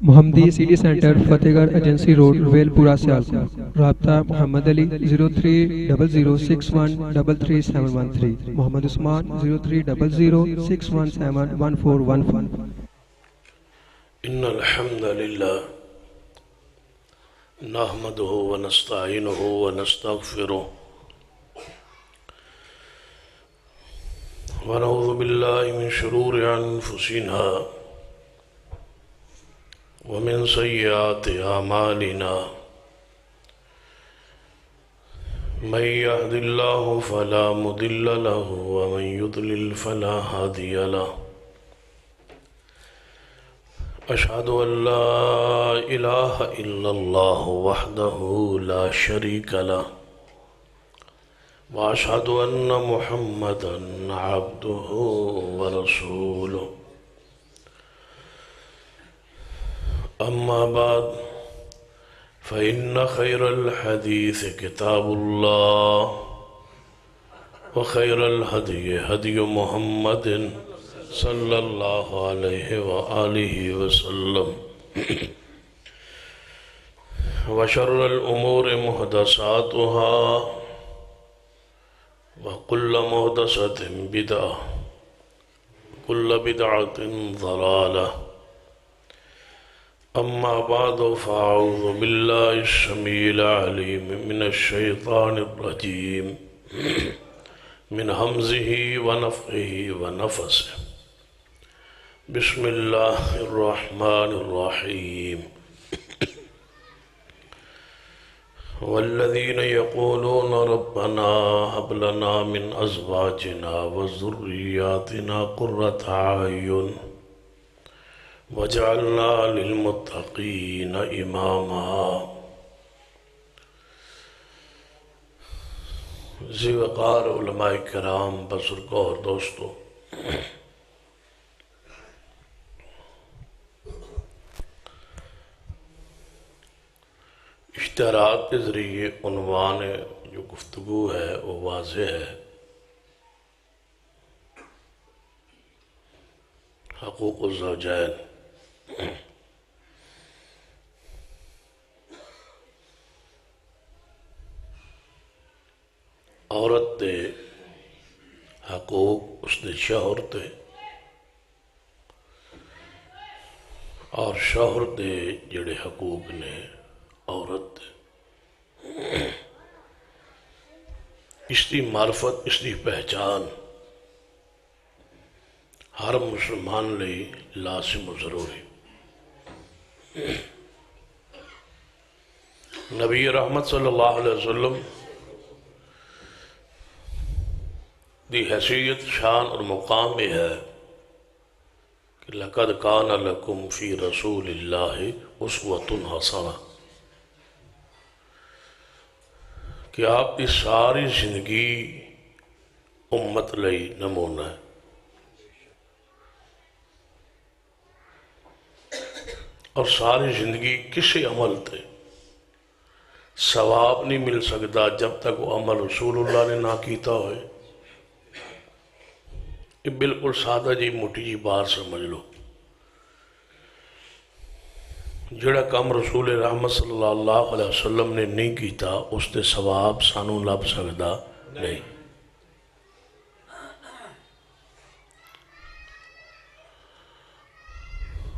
محمدی city centre فتح گڑھ agency road well پورہ سیالکوٹ. رابطہ محمد علی 0300613373 محمد عثمان 030061711415. ان الحمد لله نحمده ونستعينه ونستغفره ونعوذ بالله من شرور انفسنا ومن سيئات اعمالنا من يهد الله فلا مضل له ومن يضلل فلا هادي له. أشهد أن لا إله إلا الله وحده لا شريك له وأشهد أن محمدا عبده ورسوله. أما بعد فإن خير الحديث كتاب الله وخير الهدي هدي محمد صلی اللہ علیہ وآلہ وسلم وشر الامور محدثاتها وكل محدثة بدعة وكل بدعة ضلالة. اما بعد فاعوذ بالله السميع العليم من الشيطان الرجيم من همزه ونفخه ونفثه. بسم اللہ الرحمن الرحیم. والذین یقولون ربنا هب لنا من ازواجنا وذریاتنا قرۃ اعین وجعلنا للمتقین اماما. ذی وقار علماء کرام بزرگوں اور دوستو، اشتہارات کے ذریعے عنوان جو گفتگو ہے وہ واضح ہے. حقوق الزوجین. عورت دے حقوق اس دے شوہر دے اور شوہر دے جڑے حقوق نے عورت دے. اس دی معرفت، اس دی پہچان ہر مسلمان لئی لازم و ضروری. نبی رحمت صلی اللہ علیہ وسلم دی حیثیت، شان اور مقام میں ہے کہ لَقَدْ كَانَ لَكُمْ فِي رَسُولِ اللَّهِ أُسْوَةٌ حَسَنَةٌ، کہ آپ کی ساری زندگی امت لئی نمونہ ہے. اور ساری زندگی کسی عمل تے ثواب نہیں مل سکتا جب تک وہ عمل رسول اللہ نے نہ کیتا ہوئے. یہ بالکل سادہ جی موٹی جی بات سمجھ لو. جڑا کام رسول رحمت صلی اللہ علیہ وسلم نے نہیں کیتا اس دے ثواب سانوں لب سکتا نہیں.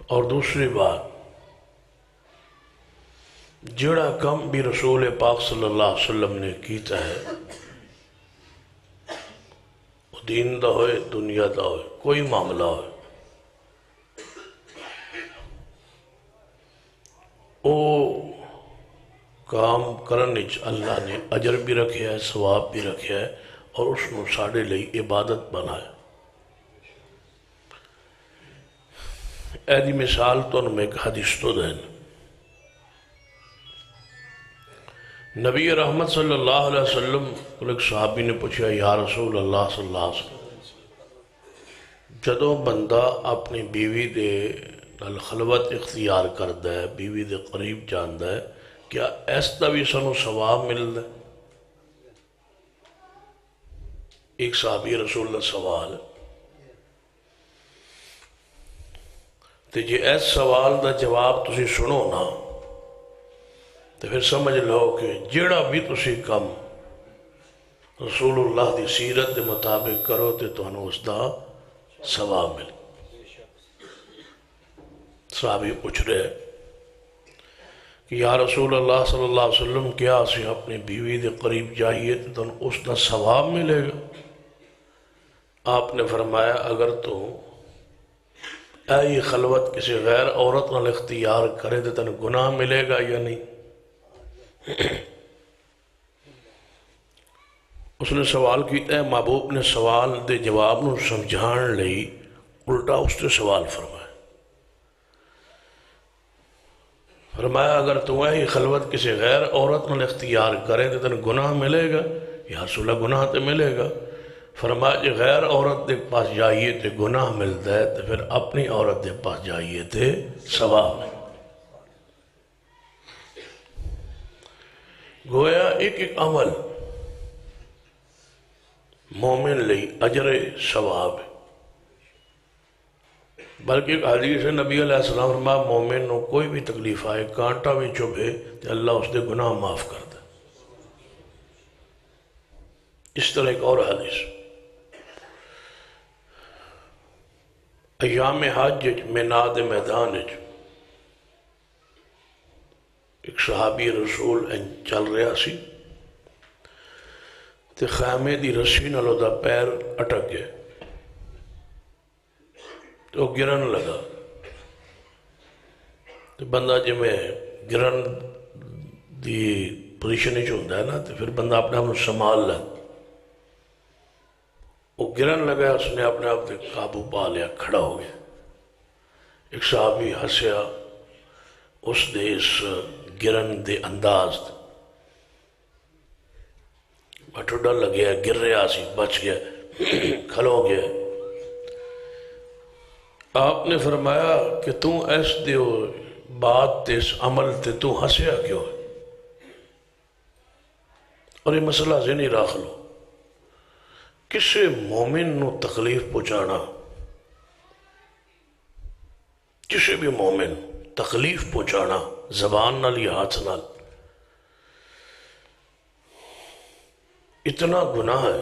اور دوسری بات، جڑا کام بھی رسول پاک صلی اللہ علیہ وسلم نے کیتا ہے وہ دین دا ہوئے دنیا دا ہوئے کوئی معاملہ ہوئے، او کام کرنے اللہ نے اجر بھی رکھیا ہے، ثواب بھی رکھیا ہے، اور اس نے ساڑھے لئی عبادت بنایا. ایدی مثال تو انہوں میں ایک حدیث تو دین. نبی رحمت صلی اللہ علیہ وسلم کو ایک صحابی نے پوچھا، یا رسول اللہ صلی اللہ علیہ وسلم، جدوں بندہ اپنی بیوی دے نال خلوت اختیار کردا ہے، بیوی دے قریب جاندا ہے، کیا اس دا بھی سانو ثواب ملدا ہے؟ ایک صحابی رسول اللہ سوال تو جی اس سوال دا جواب تسی سنو نا تو پھر سمجھ لو کہ جڑا بھی تسی کم رسول اللہ دی سیرت دے مطابق کرو تو تمہیں اس دا ثواب مل۔ صحابی پوچھ رہے کہ یا رسول اللہ صلی اللہ علیہ وسلم کیا اسی اپنی بیوی دے قریب جائیے تو تمہیں اس دا ثواب ملے گا؟ آپ نے فرمایا اگر تو خلوت کسی غیر عورت نال اختیار کرے تو تمہیں گناہ ملے گا یا نہیں؟ اس نے سوال کیتا ہے، محبوب نے سوال دے جواب نو سمجھان لئی الٹا اس نے سوال فرمایا اگر تو خلوت کسی غیر عورت نال اختیار کرے تو تمہیں گناہ ملے گا؟ یا رسول اللہ گناہ تو ملے گا۔ فرمایا جی غیر عورت دے پاس جائیے تو گناہ ملتا ہے تو پھر اپنی عورت دے پاس جائیے تو ثواب ملتا ہے۔ گویا ایک ایک عمل مومن لئی اجر ثواب ہے، بلکہ ایک حدیث ہے نبی علیہ السلام فرمایا مومن نو کوئی بھی تکلیف آئے کانٹا بھی چبھے تو اللہ اس دے گناہ معاف کر دے۔ اس طرح ایک اور حدیث ایام حج مینا دے میدان ایک صحابی رسول چل رہا سی تے خیمے دی رسی نالوں دا پیر اٹک گئے تو گرن لگا۔ تو بندہ جی میں گرن دی پوزیشن ہوتا ہے نا تو پھر بندہ اپنے آپ سنبھال لے، وہ گرن لگا، اس نے اپنے آپ سے قابو پا لیا، کھڑا ہو گیا۔ ایک صحابی ہسیا اس دے اس گرن دے انداز بٹو ڈر لگیا، گر رہا سی، بچ گیا، کھلو گیا۔ آپ نے فرمایا کہ تم ایس دیو بات تے اس عمل تے تم ہسیا کیوں ہے؟ اور یہ مسئلہ ذہنی رکھ لو، کسے مومن نو تکلیف پہنچانا، کسے بھی مومن تکلیف پہنچانا زبان نال یا ہاتھ نال اتنا گناہ ہے۔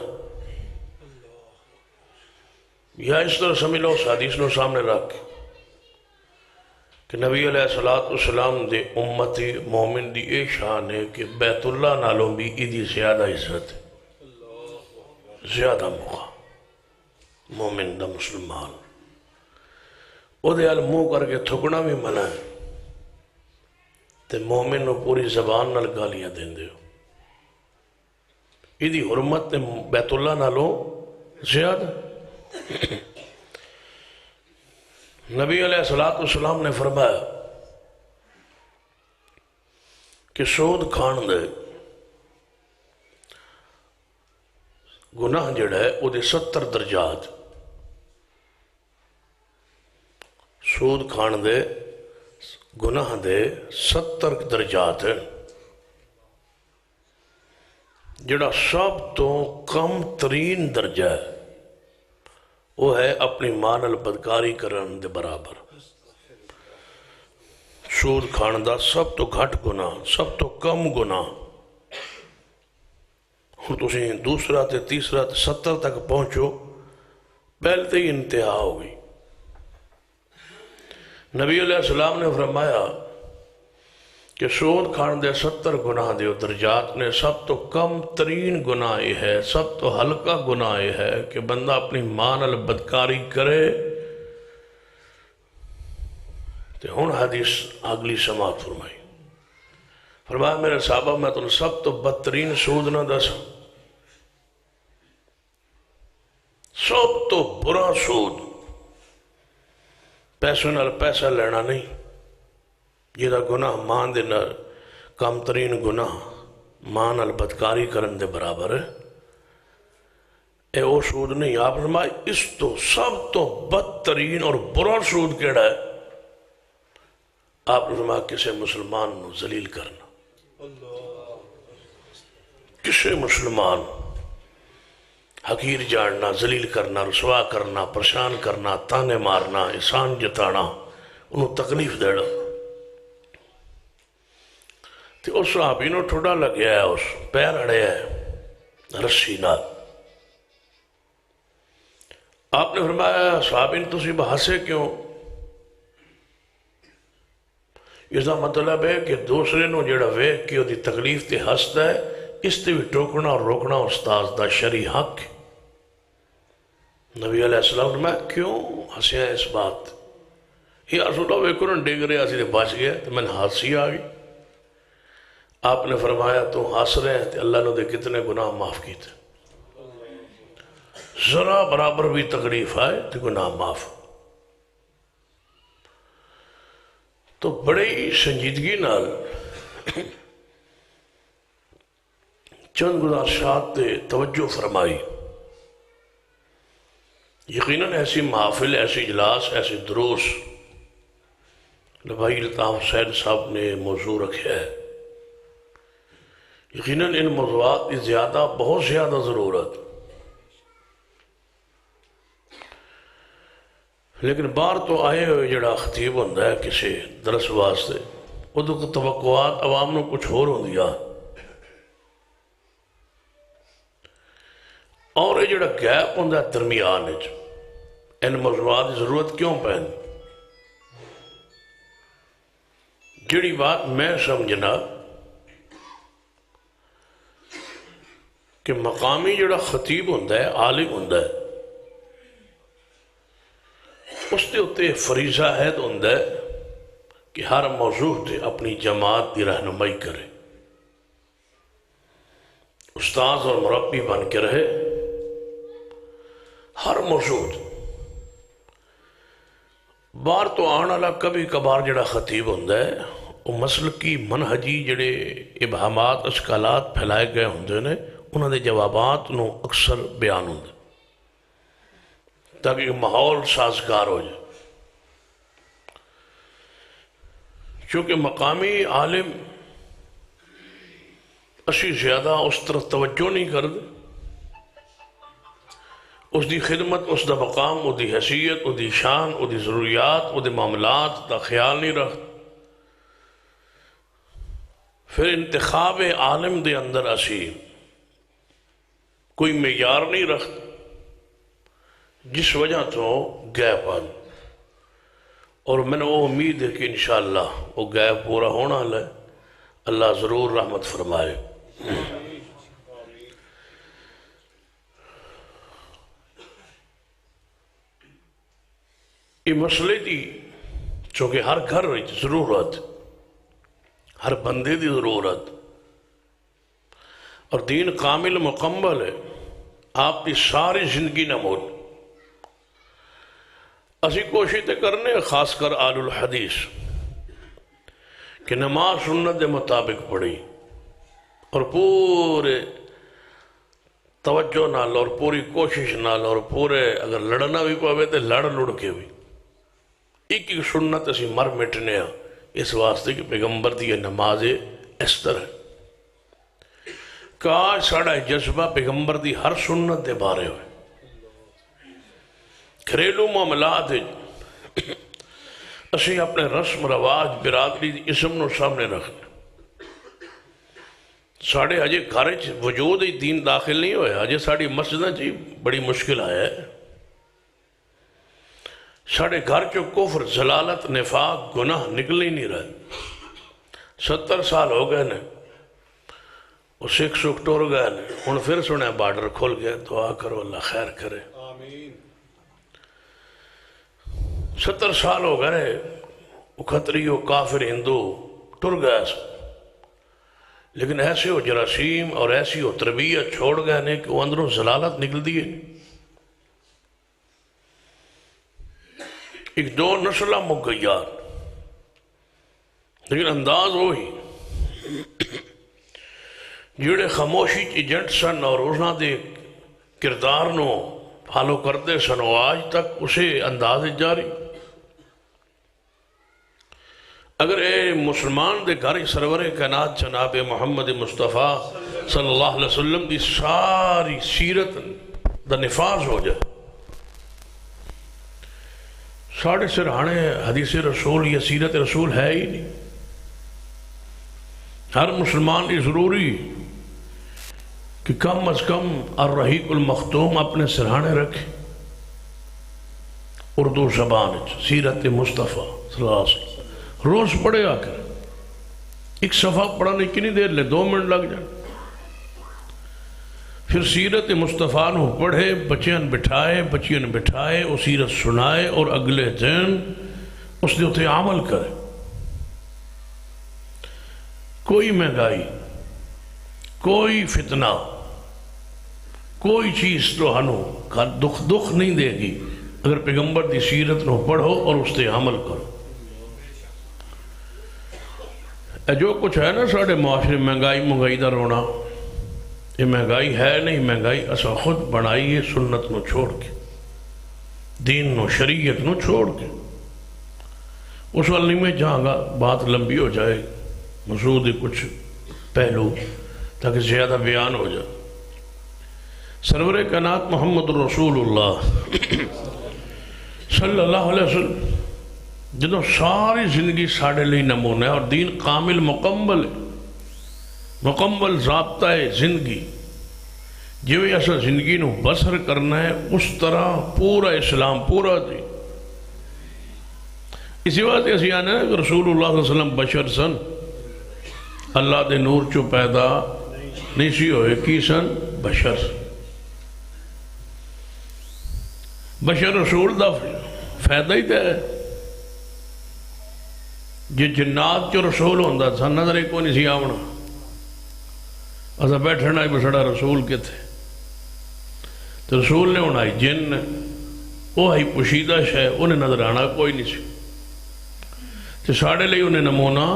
یا اس طرح سمجھ لو اس حدیث نو سامنے رکھ کہ نبی علیہ السلام دے امتی مومن دی اے شان ہے کہ بیت اللہ نالوں بھی ایدی زیادہ عزت ہے، زیادہ موقع مومن دا مسلمان او دے منہ کر کے تھکنا بھی منع ہے، تے مومن نو پوری زبان نال گالیاں دین دیو، ایدی حرمت تے بیت اللہ نالوں زیادہ۔ نبی علیہ السلام نے فرمایا کہ سود کھان دے گناہ جڑا ہے وہ دے 70 درجات، سود کھان دے گناہ دے 70 درجات ہیں، جڑا سب تو کم ترین درجہ ہے وہ ہے اپنی ماں نال بدکاری کرن دے برابر۔ سود کھان دا سب تو گھٹ گناہ، سب تو کم گناہ، ہوں تسی دوسرا تے تیسرا تے 70 تک پہنچو، پہلے تے ہی انتہا ہو گئی۔ نبی علیہ السلام نے فرمایا کہ سود کھان دے 70 گناہ دے درجات نے سب تو کم ترین گناہ یہ ہے، سب تو ہلکا گناہ یہ ہے کہ بندہ اپنی ماں نال بدکاری کرے۔ تے ہن حدیث اگلی سماعت فرمائی، فرمایا میرے صحابہ میں تمہیں سب تو بدترین سود نہ دسا، سب تو برا سود پیسوں نال پیسہ لینا نہیں، جیدہ گناہ ماں دے نال کم ترین گناہ ماں نال بدکاری کرن دے برابر ہے، اے او سود نہیں۔ آپ فرمائے اس تو سب تو بدترین اور برا سود کیڑا ہے؟ آپ فرمائے کسے مسلمان نو ذلیل کرنا، کسے مسلمان حقیر جاننا، ذلیل کرنا، رسوا کرنا، پریشان کرنا، تانے مارنا، احسان جتانا، انہوں تکلیف دینا تو اس صحابی نو ٹھوڑا لگیا ہے، اس پیر اڑیا ہے رسی نال۔ آپ نے فرمایا صحابی نے تسی بہاسے کیوں؟ اس کا مطلب ہے کہ دوسرے نو جڑا ویکھ کے دی تکلیف تے ہستا ہے، اس تے بھی ٹوکنا اور روکنا استاذ دا شرعی حق ہے۔ نبی علیہ السلام نے فرمایا کیوں ہنسیا اس بات؟ یا رسول اللہ ویکھو نہ ڈگ رہے اسی بچ گیا تو میں نے ہنسی آ گئی۔ آپ نے فرمایا تو ہنس رہے ہیں تو اللہ نے دے کتنے گناہ معاف کیتے، ذرا برابر بھی تکلیف آئے تو گناہ معاف۔ تو بڑی سنجیدگی نال چند گزارشات تے توجہ فرمائی۔ یقیناً ایسی محافل، ایسی اجلاس، ایسی دروس بھائی الطاف حسین صاحب نے موضوع رکھا ہے، یقیناً ان موضوعات کی زیادہ بہت زیادہ ضرورت، لیکن باہر تو آئے ہوئے جڑا خطیب ہوندہ ہے کسی درس واسطے وہ تو توقعات عوام نے کچھ اور ہوں دیا، اور یہ جڑا گیپ ہوندہ ہے درمیان ان موضوعات کی ضرورت کیوں پہن؟ جڑی بات میں سمجھنا کہ مقامی جڑا خطیب ہوندہ ہے، عالم ہوندہ ہے، اس دے اتے فریضہ عہد ہوندہ ہے کہ ہر موضوع تے اپنی جماعت دی رہنمائی کرے، استاذ اور مربی بن کے رہے ہر موضوع۔ بار تو آنا والا کبھی کبھار جڑا خطیب ہوندہ ہے وہ مسلکی منہجی جڑے ابہامات اشکالات پھیلائے گئے ہوندے نے انہوں نے جوابات نو اکثر بیان ہوندے تاکہ ماحول سازگار ہو جائے، چونکہ مقامی عالم اسی زیادہ اس طرف توجہ نہیں کرتے، اس دی خدمت، اس دا مقام، اس دی حیثیت، اس دی شان، اس دی ضروریات، اس دی معاملات دا خیال نہیں رکھ۔ پھر انتخاب عالم دے اندر اسی کوئی معیار نہیں رکھ، جس وجہ تو گیپ آن، اور میں نے وہ امید ہے کہ انشاءاللہ وہ گیپ پورا ہونا ہے، اللہ ضرور رحمت فرمائے۔ یہ مسئلے دی چونکہ ہر گھر ضرورت، ہر بندے دی ضرورت، اور دین کامل مکمل ہے، آپ کی ساری زندگی نمود اسی کوشش تے کرنے، خاص کر آل الحدیث کہ نماز سنت دے مطابق پڑھی اور پورے توجہ نال اور پوری کوشش نال اور پورے اگر لڑنا بھی پوے تے لڑ کے بھی ایک ایک سنت اسی مر مٹنے ہیں، اس واسطے کہ پیغمبر دی نماز اس طرح کاش ساڑا جذبہ پیغمبر دی ہر سنت دے بارے ہوئے، گھریلو معاملات اسی اپنے رسم رواج برادری دی اسم نو سامنے رکھنے، ساڑھے اجے گھر وجود دین داخل نہیں ہویا، اجے ساڑھی مسجدہ جی بڑی مشکل آیا ہے، ساڑھے گھر چو کفر، زلالت، نفاق، گناہ نکل ہی نہیں رہے۔ 70 سال ہو گئے نے، وہ سکھ سکھ ٹور گئے نے، ان پھر سنے بارڈر کھول گئے، دعا کرو اللہ خیر کرے۔ 70 سال ہو گئے، وہ خطری و کافر ہندو ٹر گئے، لیکن ایسے وہ جراثیم اور ایسی وہ تربیت چھوڑ گئے نے کہ وہ اندروں زلالت نکل دیئے۔ ایک دو نسلہ مگیار، لیکن انداز وہی جڑے خاموشی ایجنٹ سن اور انہاں دے کردار نو فالو کرتے سن، وہ آج تک اسے انداز جاری۔ اگر اے مسلمان دے گھر سرور کائنات جناب محمد مصطفیٰ صلی اللہ علیہ وسلم دی ساری سیرت دا نفاذ ہو جائے، ساڑھے سرہانے حدیث رسول یا سیرت رسول ہے ہی نہیں. ہر مسلمان کی ضروری کہ کم از کم الرحیق المختوم اپنے سرہانے رکھے. اردو زبان سیرت مصطفیٰ صلی اللہ علیہ وسلم روز پڑھے آ کر. ایک صفحہ پڑھانے کی نہیں دیر لے 2 منٹ لگ جائیں. پھر سیرت مصطفیٰ نو پڑھے بچیاں بٹھائے وہ سیرت سنائے اور اگلے دن اس نے اتنے عمل کرے. کوئی مہنگائی، کوئی فتنہ، کوئی چیز تو ہنو کا دکھ نہیں دے گی اگر پیغمبر دی سیرت نو پڑھو اور اس تے عمل کرو. جو کچھ ہے نا ساڑھے معاشرے مہنگائی دا رونا، یہ مہنگائی ہے نہیں. مہنگائی اسا خود بنائی ہے سنت نو چھوڑ کے، دین نو شریعت نو چھوڑ کے. اس والی میں جہاں گا بات لمبی ہو جائے، مزید کچھ پہلو تاکہ زیادہ بیان ہو جائے. سرور کائنات محمد رسول اللہ صلی اللہ علیہ وسلم جدوں ساری زندگی ساڑھے لئی نمونہ ہے اور دین کامل مکمل ہے، مکمل ضابطہ ہے زندگی. جو ایسا زندگی نو بسر کرنا ہے اس طرح پورا اسلام پورا دین. اسی بات اسی آنے کہ رسول اللہ صلی اللہ علیہ وسلم بشر سن، اللہ دے نور چو پیدا نہیں سی ہوئے. کی سن؟ بشر. بشر رسول دا فائدہ ہی تے جی جنات چو رسول ہوندہ تھا نظر ایک کو نہیں سی آونا. ایسا بیٹھنا ہی بسڑا رسول کے تھے تو رسول نے ہونا ہی جن وہ ہی پوشیدہ شے انہیں نظر آنا کوئی نہیں سی. تو ساڑھے لئی انہیں نمونہ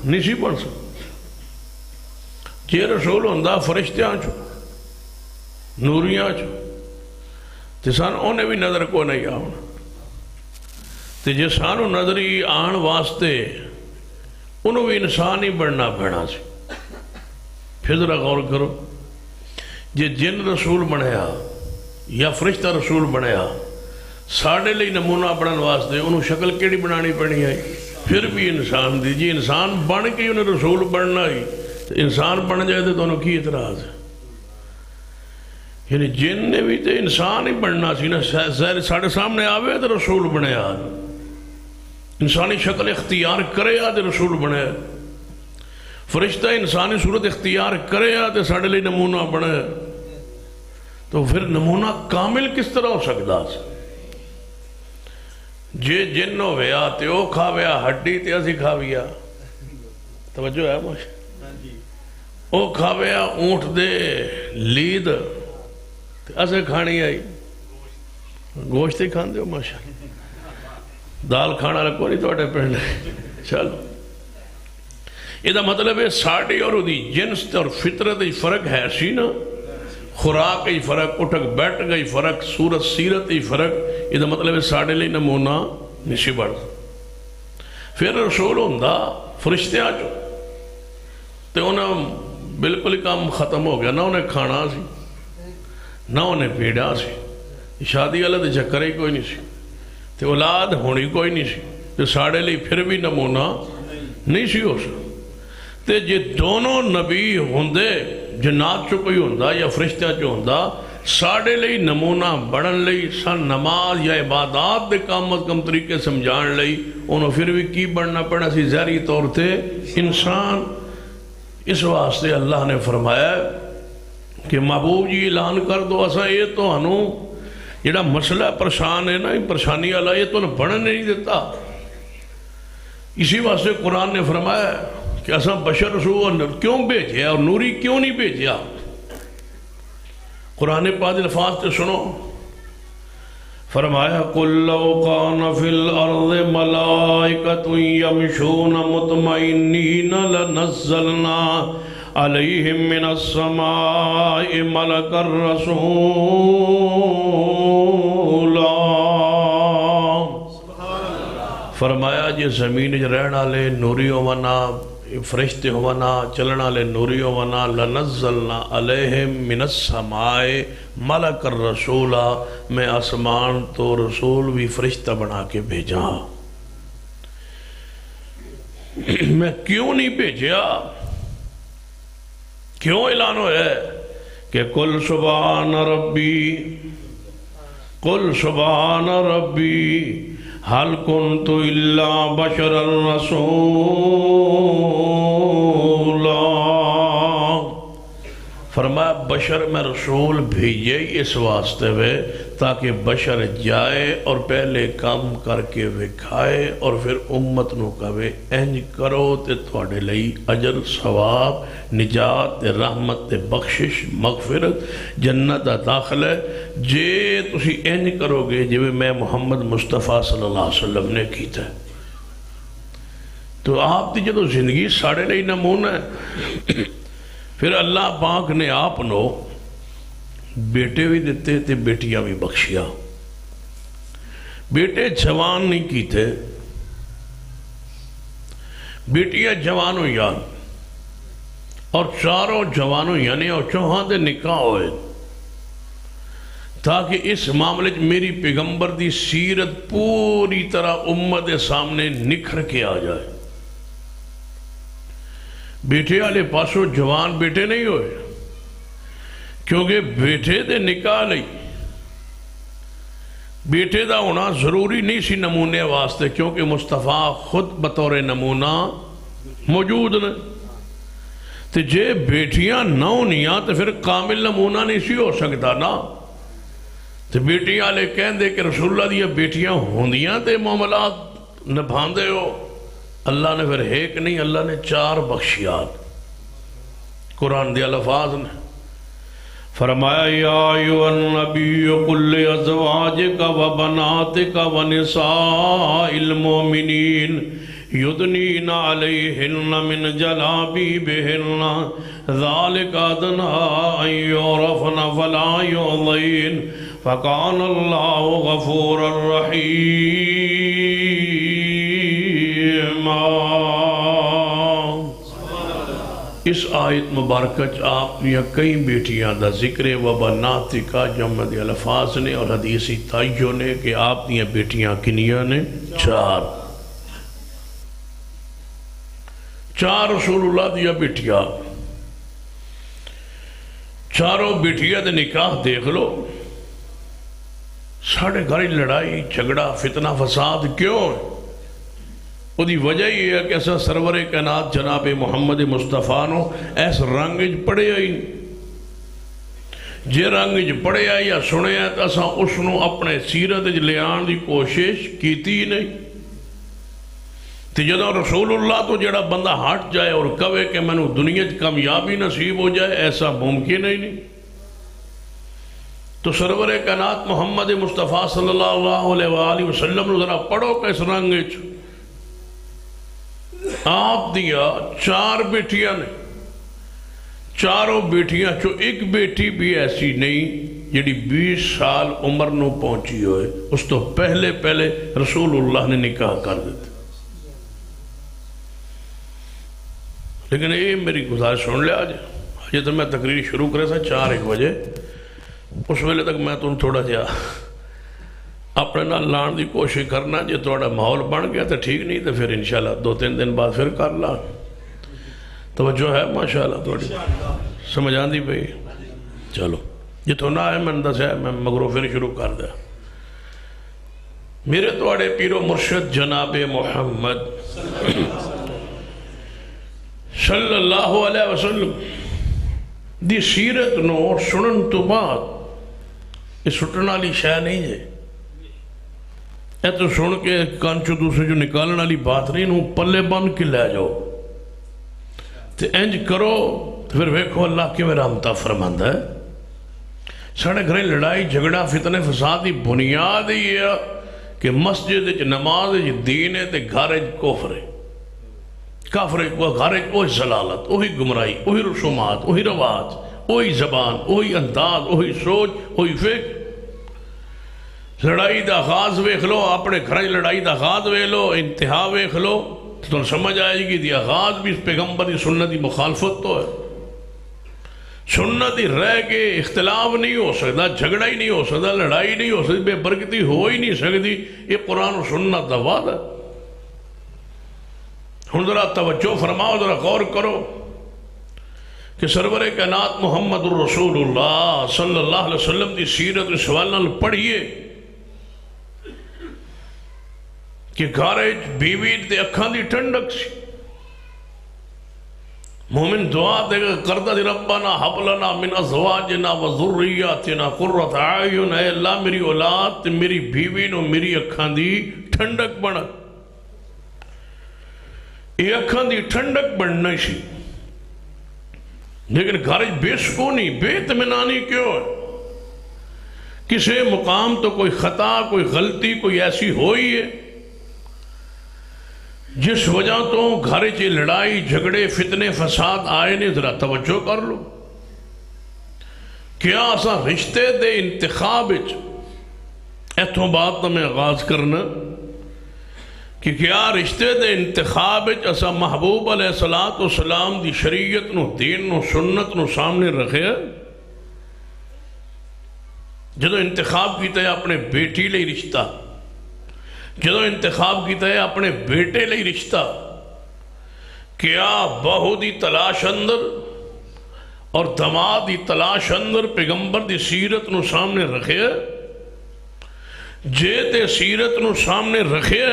نہیں سی بن سکتا. جی رسول ہوندہ فرشتیاں چو نوریاں چو تو سان انہیں بھی نظر کو نہیں آونا. تو جی سانو نظری آن واسطے انہوں بھی انسان ہی بڑھنا پڑنا سی. پھر ذرا غور کرو، جی جن رسول بنیا یا فرشتہ رسول بنیا ساڑھے لئی نمونہ بڑھن واسطے انہوں شکل کیڑی بنانی پڑنی آئی. پھر بھی انسان دی جی انسان بن کے انہیں رسول بننا ہی. انسان بن جائے تو انہوں کی اعتراض ہے؟ یعنی جن نے بھی تو انسان ہی بننا سی نا. ساڑھے سامنے آوے تو رسول بنے آ، انسانی شکل اختیار کرے آ تو رسول بنے. فرشتہ انسانی صورت اختیار کرے آ تو ساڑھے لئے نمونہ بنے. تو پھر نمونہ کامل کس طرح ہو سکتا ہے؟ جے جن ہو گیا تو وہ کھاویا ہڈی تے اسی کھاویا. توجہ ہے ماشاء وہ کھاویا اونٹ دے لید اسے کھانی آئی. گوشت ہی کھان دیو ماشاء دال کھانا رکھو نہیں توڑے پہنے. چلو یہ دا مطلب ہے ساڑھی اور دی جنس اور فطرت ہی فرق ہے سی نا. خوراک ہی فرق، اٹھک بیٹھ گئی فرق، صورت سیرت ہی فرق. یہ دا مطلب ہے ساڑھے لئی نمونہ نشی بڑھ. پھر رسول ہوندہ فرشتیاں جو تو انہیں بالکل ہی کام ختم ہو گیا. نہ انہیں کھانا سی نہ انہیں پیڑا سی. شادی والا تو چکر ہی کوئی نہیں سی. تو اولاد ہونی کوئی نہیں سی. تو ساڑھے لئی پھر بھی نمونہ نہیں سی ہو سکتا. تو جی دونوں نبی ہوندے جنات چو کوئی ہوندہ یا فرشتہ چو ہوندہ ساڑھے لئی نمونہ بڑھن لئی سن نماز یا عبادات دے کام از کم طریقے سمجھان لئی انہوں پھر بھی کی بڑھنا پڑنا سی ظاہری طور تے انسان. اس واسطے اللہ نے فرمایا کہ محبوب جی اعلان کر دو اسا یہ تو ہنوں جڑا مسئلہ پریشان ہے نا پریشانی والا یہ تو انہیں بڑھن نہیں دیتا. اسی واسطے قرآن نے فرمایا کہ اسا بشر رسول کیوں بھیجیا اور نوری کیوں نہیں بھیجیا. قرآن پاک الفاظ تے سنو. فرمایا قُلْ لَوْ كَانَ فِي الْأَرْضِ مَلَائِكَةٌ يَمْشُونَ مُطْمَئِنِّينَ لَنَزَّلْنَا عَلَيْهِمْ مِنَ السَّمَاءِ مَلَكًا رَسُولًا. فرمایا جی زمین رہنا لے نوری ہونا فرشتے ہونا چلنا لے نوری ہونا لنزلنا علیہم من السماء ملک الرسولہ میں آسمان تو رسول بھی فرشتہ بنا کے بھیجا میں کیوں نہیں بھیجیا کیوں اعلان ہے کہ قل سبحان ربی حل کنت الا بشر الرسولا فرمایا بشر میں رسول بھیجے اس واسطے ہوئے تاکہ بشر جائے اور پہلے کام کر کے وکھائے اور پھر امت نو کہے انج کرو تے تواڈے لئی اجر ثواب نجات رحمت بخشش مغفرت جنت دا داخلہ جے تسی انج کرو گے جویں میں محمد مصطفیٰ صلی اللہ علیہ وسلم نے کیتا ہے تو آپ دی جدو زندگی ساڑے لئی نمونہ ہے پھر اللہ پاک نے آپ نو بیٹے بھی دیتے تے بیٹیاں بھی بخشیا بیٹے جوان نہیں کیتے بیٹیاں جوان ہوئی اور چاروں جوان ہوئی اور چوہاں دے نکاح ہوئے تاکہ اس معاملے میری پیغمبر دی سیرت پوری طرح امت سامنے نکھر کے آ جائے بیٹے والے پاسوں جوان بیٹے نہیں ہوئے کیونکہ بیٹے دے نکاح لئی بیٹے دا ہونا ضروری نہیں سی نمونے واسطے کیونکہ مصطفیٰ خود بطور نمونہ موجود نے تو جے بیٹیاں نہ ہونیاں تو پھر کامل نمونہ نہیں سی ہو سکتا نا تو بیٹیاں لے کہن دے کہ رسول اللہ دیا بیٹیاں ہوندیاں تے معاملات نبھان دے ہو اللہ نے پھر ایک نہیں اللہ نے 4 بخشیات قرآن دیا الفاظ نے فرمایا یا ایوہ النبی قل ازواجک و بناتک و نساء المومنین یدنین علیہن من جلابیبہن ذالک ادنی ان یعرفن فلا یعضین فکان اللہ غفور الرحیم اس آیت مبارکہ آپ نے کئی بیٹیاں دا ذکر و بنات کا جمع دے الفاظ نے اور حدیثی تائیوں نے کہ آپ نے بیٹیاں کنیاں نے 4 رسول اللہ دیا بیٹیاں چاروں بیٹیاں دے نکاح دیکھ لو ساڑھے گھر لڑائی جھگڑا فتنہ فساد کیوں ہے وہ دی وجہ ہی ہے کہ ایسا سرور کائنات جناب محمد مصطفیٰ نو ایس رنگج پڑے آئی جے رنگج پڑے آئی یا سنے آئی تو ایسا اس نو اپنے سیرت لے آن دی کوشش کیتی نہیں تو جدہ رسول اللہ تو جڑا بندہ ہٹ جائے اور کہے کہ میں نو دنیا کامیابی نصیب ہو جائے ایسا ممکن ہی نہیں تو سرور کائنات محمد مصطفیٰ صلی اللہ علیہ وسلم نو ذرا پڑھو کہ اس رنگج آپ دیا 4 بیٹیاں نے چاروں بیٹیاں چو ایک بیٹی بھی ایسی نہیں جڑی 20 سال عمر نو پہنچی ہوئے اس تو پہلے رسول اللہ نے نکاح کر دیتے لیکن یہ میری گزارش سن لیا آج یہ تو میں تقریر شروع کرے تھا 4-1 بجے اس ویلے تک میں تم تھوڑا جا اپنے نال لان دی کوشش کرنا جے تھوڑا ماحول بن گیا تو ٹھیک نہیں تو پھر انشاءاللہ 2-3 دن بعد پھر کر لا توجہ ہے ماشاءاللہ تھوڑی سمجھ آن دی بھئی چلو یہ تو نہ ہے میں انداز ہے میں مگرو پھر شروع کر دیا میرے توڑے پیر و مرشد جناب محمد صلی اللہ علیہ وسلم دی سیرت نو سنن تو بعد یہ سٹنا لی شاہ نہیں ہے اے تو سن کے کانچو دوسرے جو نکالنا لی بات نہیں نو پلے بن کے لے جاؤ تو انج کرو تو پھر ویکھو اللہ کے میں رحمتہ فرماندہ ہے ساڑھے گھریں لڑائی جھگڑا فتنے فسادی بنیاد ہی ہے کہ مسجد نماز دین ہے تے گھارج کفر ہے کافر گھارج وہی ضلالت وہی گمراہی وہی رسومات وہی رواج وہی زبان وہی انداز وہی سوچ وہی فکر لڑائی دا آغاز ویکھ لو اپنے گھر لڑائی دا آغاز ویکھ لو انتہا ویکھ لو تو سمجھ آئے گی دی آغاز بھی اس پیغمبر دی سنت دی مخالفت تو ہے. سنت ہی رہ کے اختلاف نہیں ہو سکتا، جھگڑا ہی نہیں ہو سکتا، لڑائی نہیں ہو سکتی، بے برکتی ہو ہی نہیں سکتی. یہ قرآن و سنت دا وعدہ. ہن ذرا توجہ فرماؤ، ذرا غور کرو کہ سرور کائنات محمد الرسول اللہ صلی اللہ علیہ وسلم دی سیرت سوالن پڑھیے کہ گھارے بیوی دے اکھاں دی ٹھنڈک سی. مومن دعا دے گا کردہ دی ربنا حب لنا من ازواجنا و ذریاتنا قرۃ اعین، اے اللہ میری اولاد تے میری بیوی نو میری اکھاں دی ٹھنڈک بنا. یہ اکھاں دی ٹھنڈک بننا سی، لیکن گھر بے سکونی بے اطمینانی کیوں ہے؟ کسی مقام تو کوئی خطا کوئی غلطی کوئی ایسی ہوئی ہے جس وجہ تو گھر چی لڑائی جھگڑے فتنے فساد آئے نے. ذرا توجہ کر لو. کیا اسا رشتے دے انتخاب ایتھوں بات میں آغاز کرنا کہ کیا رشتے دے انتخاب اسا محبوب علیہ السلام دی شریعت نو دین نو سنت نو سامنے رکھے؟ جدو انتخاب کیتا ہے اپنے بیٹی لئی رشتہ، جدو انتخاب کیتا ہے اپنے بیٹے لئی رشتہ، کیا بہو دی تلاش اندر اور دماد دی تلاش اندر پیغمبر دی سیرت نو سامنے رکھے؟ جے تے سیرت نو سامنے رکھے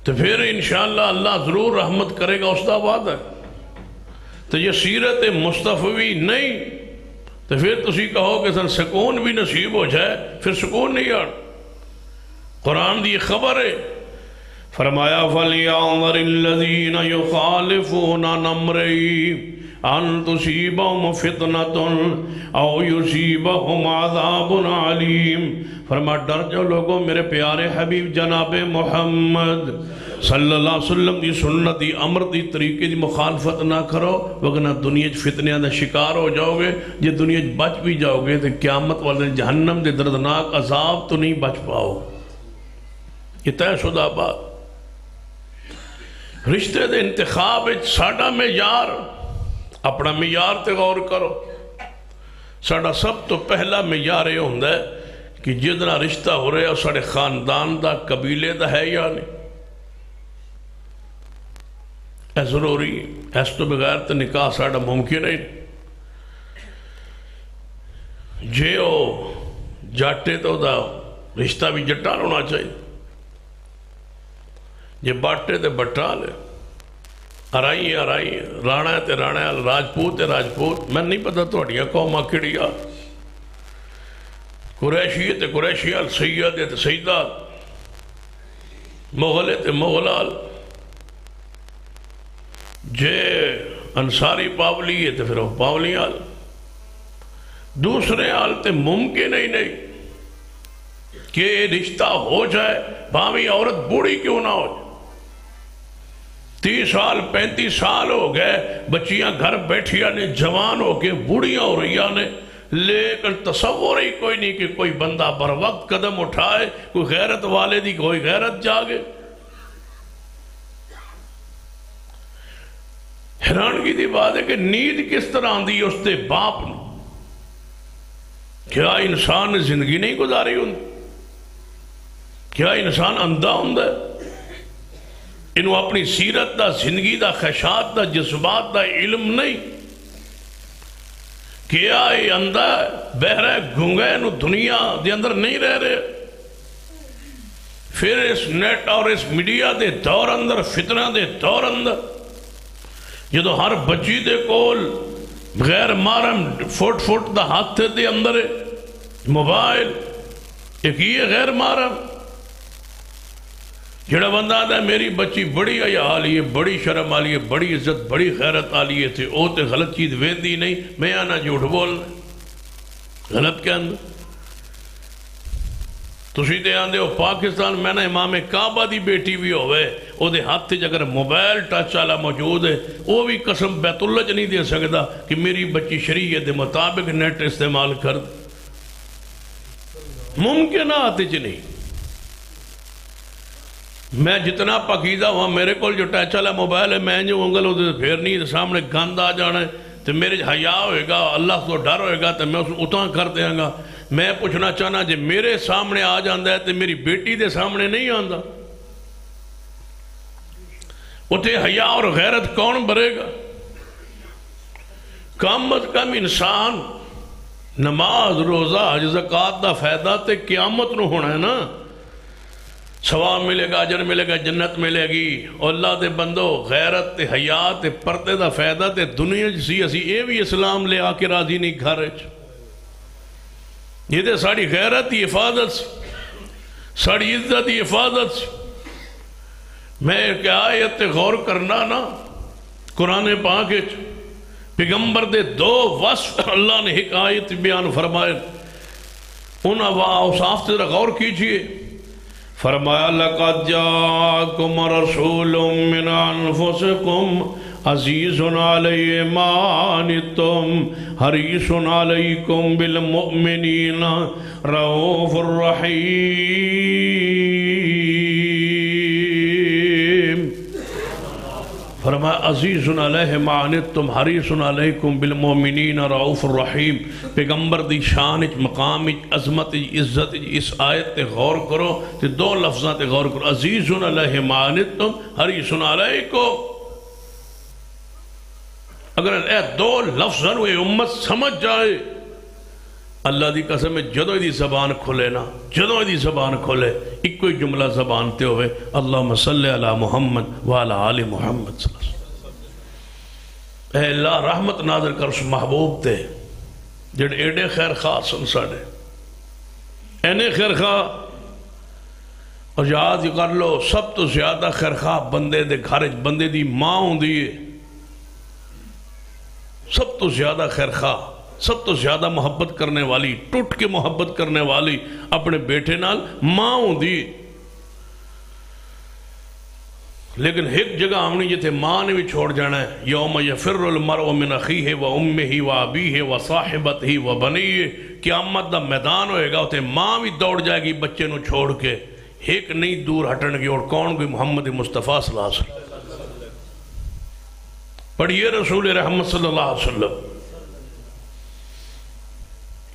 تو پھر انشاءاللہ اللہ ضرور رحمت کرے گا، اس دا وعدہ ہے. تو یہ سیرت مصطفی نہیں تو پھر تسی کہو کہ سن سکون بھی نصیب ہو جائے، پھر سکون نہیں آڑ. قرآن دی خبر ہے، فرمایا فَلْيَعْذَرِ الَّذِينَ يُخَالِفُونَ عَنْ أَمْرِهِ أَن تُصِيبَهُمْ فِتْنَةٌ أَوْ يُصِيبَهُمْ عَذَابٌ عَلِيمٌ. فرمایا ڈر جاؤ لوگوں میرے پیارے حبیب جناب محمد صلی اللہ علیہ وسلم دی سنت دی امر دی طریقے دی مخالفت نہ کرو، وگرنہ دنیا فتنیاں دا شکار ہو جاؤ گے. جے دنیا بچ بھی جاؤ گے تو قیامت والے جہنم دے دردناک عذاب تو نہیں بچ پاؤ. یہ طے شدہ بات. رشتے دے انتخاب ساڈا معیار، اپنا معیار تے غور کرو. ساڈا سب تو پہلا معیار یہ ہوندا ہے کہ جتنا رشتہ ہو رہا ہے ساڈے خاندان دا قبیلے دا ہے یا نہیں. اے ضروری ہے، اس تو بغیر تو نکاح ساڈا ممکن ہے. جے او جاٹے تو دا رشتہ بھی جٹا ہونا چاہیے، جے باٹے تے بٹا لے، ارائی رانا تے رانا، راجپوت راجپوت. میں نہیں پتا تھوڑیاں قوماں کیڑیاں، قریشی تے قریشیال، سید تے سیدات، مغل تے مغلال. جے انصاری پاولی ہے تو پھر وہ پاولی آل. دوسرے آل تے ممکن ہی نہیں کہ رشتہ ہو جائے، باوی عورت بوڑھی کیوں نہ ہو جائے. 30 سال 35 سال ہو گئے، بچیاں گھر بیٹھیاں نے جوان ہو کے بوڑھیاں ہو رہیاں نے، لیکن تصور ہی کوئی نہیں کہ کوئی بندہ بر وقت قدم اٹھائے، کوئی غیرت والے دی کوئی غیرت جاگے. حیرانگی دی بات ہے کہ نیند کس طرح آندی ہے اس تے باپ نے. کیا انسان نے زندگی نہیں گزاری ہوں؟ کیا انسان اندھا ہوں؟ انہوں اپنی سیرت دا، زندگی دا، خیشات دا، جذبات دا علم نہیں. کیا یہ اندھا بہرہ گنگا ہے، انہوں دنیا دے اندر نہیں رہ رہے. پھر اس نیٹ اور اس میڈیا دے دور اندر، فتنہ دے دور اندر، جدو ہر بچی دے کول غیر محرم فٹ دا ہاتھ دے اندر موبائل، ایک یہ غیر محرم. جڑا بندہ آتا ہے میری بچی بڑی حیا آلی ہے، بڑی شرم آلی ہے، بڑی عزت بڑی خیرت آلی ہے تھے، او تے غلط چیز ویندی نہیں، میں آنا جھوٹ بولنا غلط کے اندر. تسی تے آندے ہو پاکستان میں نے امام کعبہ دی بیٹی بھی ہوئے، او دے ہاتھ چ اگر موبائل ٹچ والا موجود ہے، وہ بھی قسم بیت اللہ چ نہیں دے سکتا کہ میری بچی شریعت دے مطابق نیٹ استعمال کر. ممکنات چ نہیں. میں جتنا پاکیزہ ہوا میرے کو جو ٹچ والا موبائل ہے میں جو انگل ادھر پھیرنی تو سامنے گند آ جانا ہے تو میرے حیا ہوئے گا اللہ کو ڈر ہوئے گا تو میں اس اتنا کر دیاں گا. میں پوچھنا چاہنا جی میرے سامنے آ جاندہ ہے تو میری بیٹی دے سامنے نہیں آندہ اتنے حیا اور غیرت کون برے گا؟ کم از کم انسان نماز روزہ حج زکات دا فائدہ تے قیامت نو ہونا ہے نا. ثواب ملے گا اجر ملے گا جنت ملے گی. اور اللہ دے بندو غیرت تے حیا تے پردے دا فائدہ تے دنیا جسی اسی اے بھی اسلام لے آ کے راضی نہیں گھر وچ. یہ تے ساڑی غیرت دی حفاظت ساڑی عزت دی حفاظت. میں ایک آیت تے غور کرنا نا قرآن پاک وچ پیغمبر دے دو وصف اللہ نے ایک آیت بیان فرمائے. ان اوصاف تے غور کیجئے. فرمایا لَقَدْ جَاءَكُمْ رَسُولٌ مِّنْ أَنفُسِكُمْ عَزِيزٌ عَلَيْهِ مَا عَنِتُّمْ حَرِيصٌ عَلَيْكُمْ بِالْمُؤْمِنِينَ رَءُوفٌ رَحِيمٌ. فرمایا عزیز علیہ ما عنتم حریص علیکم بالمؤمنین رؤوف الرحیم. پیغمبر دی شان مقام عظمت عزت اس آیت تے غور کرو تے دو لفظاں تے غور کرو. عزیز علیہ ما عنتم حریص علیکم. اگر اے دو لفظاں وہ امت سمجھ جائے اللہ دی قسم میں جدو دی زبان کھلے نا جدو دی زبان کھلے ایک کوئی جملہ زبان تے ہوئے اللہم صلی علی محمد وعلی آل محمد صلی اللہ علیہ وسلم. اے اللہ رحمت نازل کر اس محبوب تے جڑے ایڈے خیر خواہ سن ساڑے اینے خیر خواہ. اور یاد کر لو سب تو زیادہ خیر خواہ بندے دے گھر بندے دی ماں ہوں دیئے. سب تو زیادہ خیر خواہ سب تو زیادہ محبت کرنے والی ٹوٹ کے محبت کرنے والی اپنے بیٹے نال ماں ہوں دی. لیکن ایک جگہ ہم نے یہ تھے ماں نے بھی چھوڑ جانا ہے. یوم یفر المرء من اخیہ و امہ و ابیہ و صاحبتہ و بنیہ. قیامت دا میدان ہوئے گا اتنے ماں بھی دوڑ جائے گی بچے نو چھوڑ کے ایک نہیں دور ہٹن گی. اور کون کوئی محمد مصطفیٰ صلی اللہ علیہ وسلم. پڑھئے رسول رحمت صلی اللہ علیہ وسلم.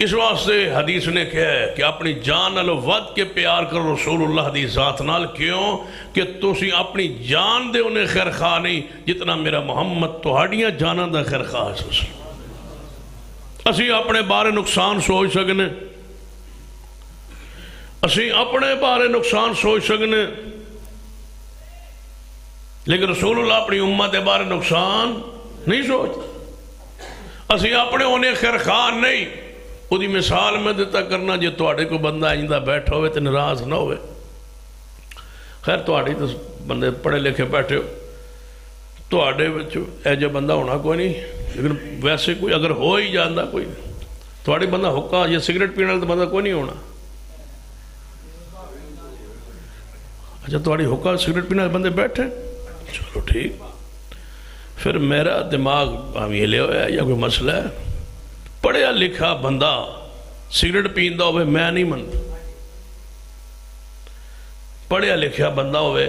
اس واسطے حدیث نے کہا ہے کہ اپنی جان نال ود کے پیار کر رسول اللہ دی ذات نال. کیوں کہ تسی اپنی جان دے انہیں خیر خواہ نہیں جتنا میرا محمد تہاڑیاں جاناں دا خیر خواہ ہے. اسی اپنے بارے نقصان سوچ سکنے اسی اپنے بارے نقصان سوچ سکنے لیکن رسول اللہ اپنی امت دے بارے نقصان نہیں سوچ. اسی اپنے انہیں خیر خواہ نہیں. وہ دی مثال میں دیتا کرنا جے توڑے کو بندہ آئندہ بیٹھا ہوئے تو ناراض نہ ہوئے. خیر توڑی تو بندے پڑھے لکھے بیٹھے ہو توڑے اے جو بندہ ہونا کوئی نہیں. لیکن ویسے کوئی اگر ہو ہی جاندہ کوئی توڑی بندہ حکا یا سگریٹ پینا تو بندہ کوئی نہیں ہونا. اچھا توڑی حکا سگریٹ پینا بندے بیٹھے چلو ٹھیک. پھر میرا دماغ ہم یہ لے ہویا یا کوئی مسئلہ ہے. پڑھیا لکھا بندہ سگریٹ پیندہ ہوئے میں نہیں منتا. پڑھیا لکھا بندہ ہوئے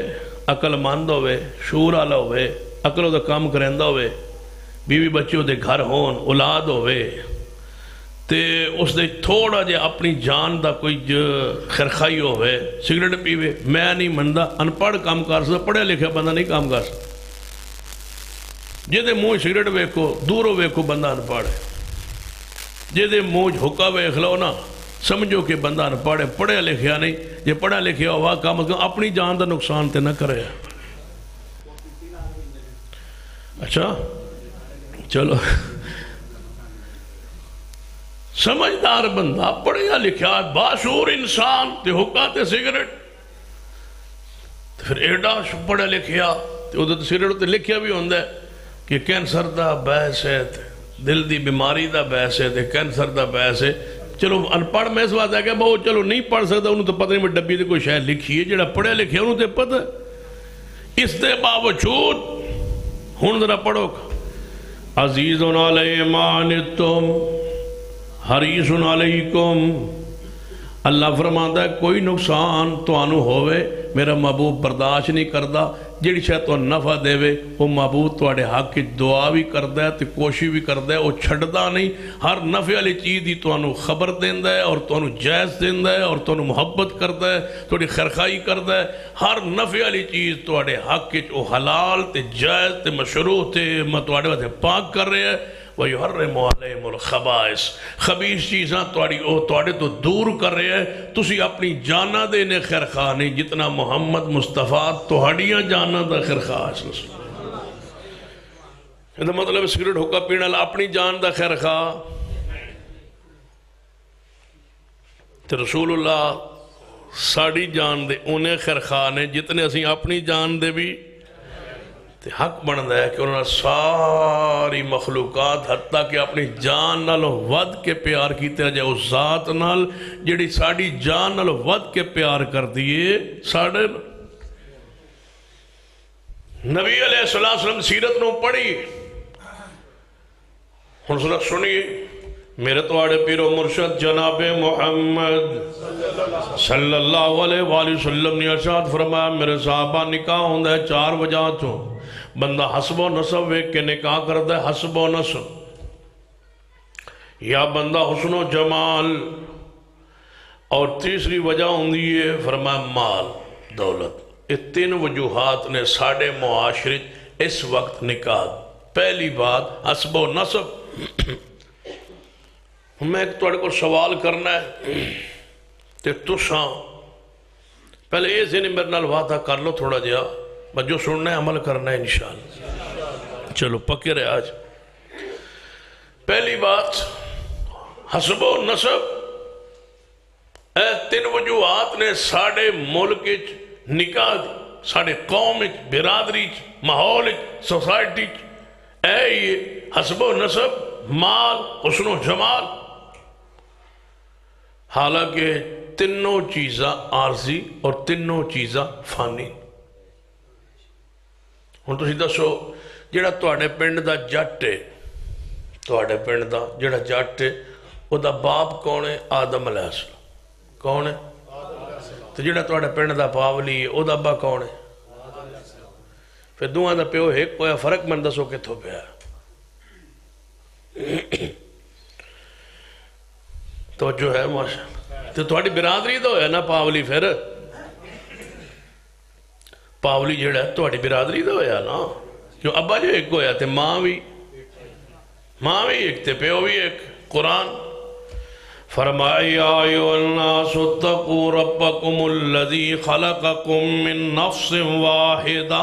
عقل مند ہوئے شعور آلہ ہوئے عقل دا کام کرندہ ہوئے بیوی بچے دے گھر ہون اولاد ہوئے تے اس دے تھوڑا جے اپنی جان دا کوئی خیرخائی ہوئے سگریٹ پیوے میں نہیں منتا. ان پڑھ کام کر سکتا پڑھیا لکھا بندہ نہیں کام کر سکتا. جے دے منہ سگریٹ ویکھو دوروں ویکھو بندہ ان پڑھ ہے. جے دے موج حکا ویکھ لو نا سمجھو کہ بندہ نہ پڑھے پڑھے لکھیا نہیں. جے پڑھا لکھیا ہوا کام اپنی جان دا نقصان تے نہ کرے. اچھا چلو سمجھدار بندہ پڑھیا لکھیا باشعور انسان تے حکا تے سگریٹ پھر ایڈا پڑھا لکھیا تے ادھر سگریٹ تے لکھیا بھی ہوندہ ہے کہ کینسر دا بحث ہے دل دی بیماری دا بحث ہے کینسر دا بحث ہے. چلو ان پڑھ میں اس بات ہے کہ بہت چلو نہیں پڑھ سکتا انہوں تو پتہ نہیں میں ڈبی دے کوئی شاید لکھی ہے جڑا پڑھے لکھے انہوں تے پتہ. اس دے باوجود ہن ذرا پڑھو عزیز علیہ ما عنتم حریص علیکم. اللہ فرماتا ہے کوئی نقصان تو آنو ہوئے میرا محبوب برداشت نہیں کرتا جیڑی شاید تو نفع دے وے وہ محبوب توڑے حق کی دعا بھی کرتا ہے تے کوشش بھی کرتا ہے وہ چھڑتا نہیں ہر نفع والی چیز دی تو انہوں خبر دیندہ ہے اور تو انہوں جائز دیندہ ہے اور تو انہوں محبت کرتا ہے توڑی خیرخائی کرتا ہے ہر نفع والی چیز توڑے حق کی وہ حلال تے جائز تے مشروع تے توڑے واسطے پاک کر رہے ہیں وَيُحَرِّمُ عَلَيْهِمُ الْخَبَائِثِ خبیث چیزاں توڑے تو دور کر رہے ہیں تسی اپنی جانا دینے خیر خواہ نہیں جتنا محمد مصطفیٰ توڑیاں جانا دا خیر خواہ ہے مطلب سگریٹ ہوکا پینا اپنی جان دا خیر خواہ تے رسول اللہ ساڑی جان دے انہیں خیر خواہ نے جتنے اسی اپنی جان دے بھی حق بنتا ہے کہ انہوں نے ساری مخلوقات حتیٰ کہ اپنی جان نالوں ود کے پیار کیتے جائے اس ذات نال جڑی ساڑی جان نالوں ود کے پیار کر دیئے ساڑھے نبی علیہ السلام سیرت نو پڑھی ہن سنت سنیے میرے توڑے پیر و مرشد جناب محمد صلی اللہ علیہ وآلہ وسلم نے ارشاد فرمایا میرے صحابہ نکاح ہوندہ ہے 4 وجہ تو بندہ حسب و نسب ویک کے نکاح کرتا ہے حسب و نسب یا بندہ حسن و جمال اور تیسری وجہ ہوندی ہے فرمایا مال دولت یہ 3 وجوہات نے ساڑھے معاشرے اس وقت نکاح پہلی بات حسب و نسب میں ایک توڑے کو سوال کرنا ہے کہ تساں پہلے یہ ذہنی میرے نال وعدہ کر لو تھوڑا جہا بس جو سننا ہے عمل کرنا ہے انشاءاللہ چلو پکے رہے آج پہلی بات حسب و نسب 3 وجوہات نے ساڑھے ملک نکاح ساڑھے قوم برادری ماحول سوسائٹی یہ حسب و نسب مال حسن و جمال حالانکہ تینوں چیزاں عارضی اور تینوں چیزاں فانی ہن تسی دسو جڑا تواڈے پنڈ دا جٹ ہے تواڈے پنڈ دا جڑا جٹ ہے او دا باپ کون ہے آدم علیہ السلام کون ہے تو جڑا تواڈے پنڈ دا پاولی ہے او دا ابا کون ہے پھر دوہاں دا پیو ایک کوئی فرق من دسو کتھوں پیا توجہ ہے ماشاءاللہ تو تواڈی برادری تو ہے نا پاولی پھر پاولی جڑا ہے تواڈی برادری تو ہویا نا جو ابا جو ایک ہویا تھے ماں بھی ایک تھے پیو بھی ایک قرآن فرمایا یا ایھا الناس اتقوا ربکم الذی خلقکم من نفس واحدہ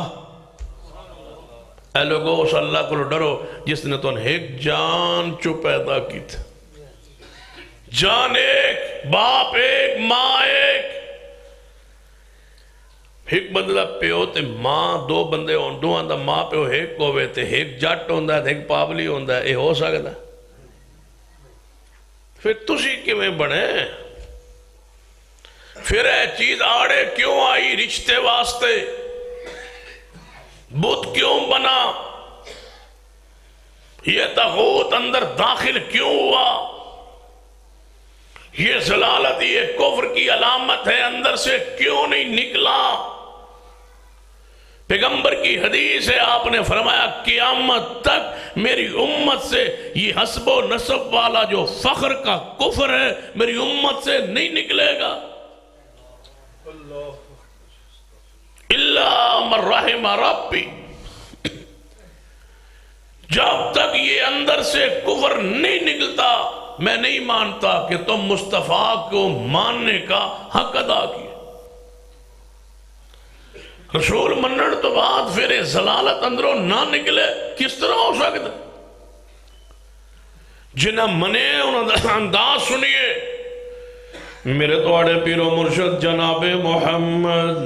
اے لوگو اس اللہ کو ڈرو جس نے تو ایک جان چو پیدا کی تھی جان ایک باپ ایک ماں ایک بندہ پیو تے ماں 2 بندے ہون دو آندہ ماں پیو ایک ہوئے تے ایک جٹ ہوندہ ہے ایک پابلی ہوندہ ہے یہ ہو سکتا ہے پھر تسی کیویں بنے پھر اے چیز آڑے کیوں آئی رشتے واسطے بت کیوں بنا یہ تاغوت اندر داخل کیوں ہوا یہ ضلالت یہ کفر کی علامت ہے اندر سے کیوں نہیں نکلا پیغمبر کی حدیث ہے آپ نے فرمایا قیامت تک میری امت سے یہ حسب و نسب والا جو فخر کا کفر ہے میری امت سے نہیں نکلے گا اللہ من رحم ربی جب تک یہ اندر سے کفر نہیں نکلتا میں نہیں مانتا کہ تم مصطفیٰ کو ماننے کا حق ادا کیا رسول منن تو بعد پھر ضلالت اندروں نہ نکلے کس طرح ہو سکتا جنہ منے انہوں نے انداز سنیے میرے توڑے پیر و مرشد جناب محمد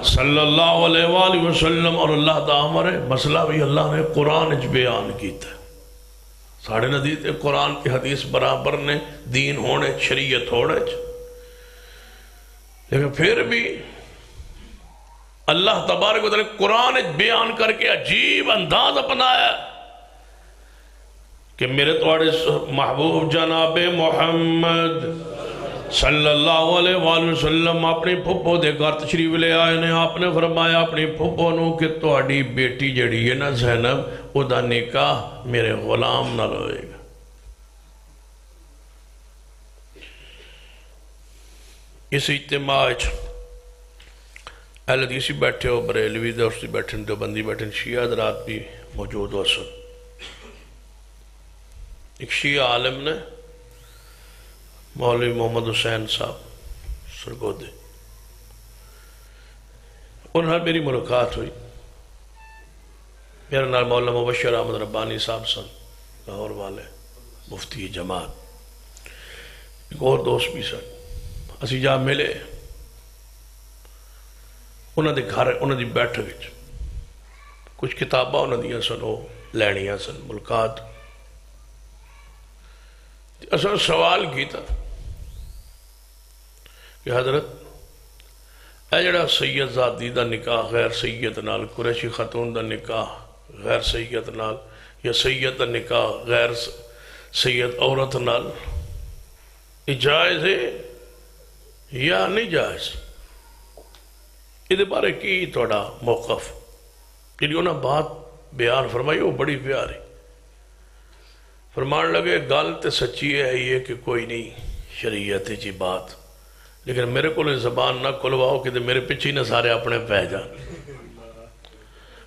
صلی اللہ علیہ وآلہ وسلم اور اللہ دا ہمارے مسئلہ بھی اللہ نے قرآن بیان کیتا ہے ساڑھے ندیت قرآن کی حدیث برابر نے دین ہونے شریعت ہونے لیکن پھر بھی اللہ تبارک و تعالی قرآن بیان کر کے عجیب انداز اپنایا کہ میرے توڑے محبوب جناب محمد صلی اللہ علیہ وآلہ وسلم اپنی پھپو دے گھر تشریف لے آئے نے. آپ نے فرمایا اپنی پھپو نو کہ تہاڈی بیٹی جڑی ہے نا زینب او دا نکاح میرے غلام نال ہوئے گا. اس اجتماع اہل حدیث بیٹھے ہو, بریلوی دوستی بیٹھے, دیوبندی بیٹھے, شیعہ حضرات بھی موجود ہو سن. ایک شیعہ عالم نے مولوی محمد حسین صاحب سرگودے, انہوں نے میری ملاقات ہوئی. میرا نام مولانا مبشر احمد ربانی صاحب سن, لاہور والے, مفتی جماعت. ایک اور دوست بھی سن. اسی جا ملے انہوں نے گھر, انہوں نے بیٹھک کچھ کتاباں انہوں نے سن وہ لینیاں سن ملاقات. اصل سوال کیتا کہ حضرت اے جڑا سید زادی دا نکاح غیر سید نال, قریشی خاتون دا نکاح غیر سید نال, یا سید دا نکاح غیر سید عورت نال, یہ جائز ہے یا نہیں جائز؟ یہ بارے کی توڑا موقف؟ جنہی انہوں نے بات بیان فرمائی وہ بڑی پیاری. فرمان لگے گل تے سچی ہے یہ کہ کوئی نہیں شریعت جی بات, لیکن میرے کو زبان نہ کھلواؤ کہ میرے پیچھے نہ سارے اپنے پہ جان.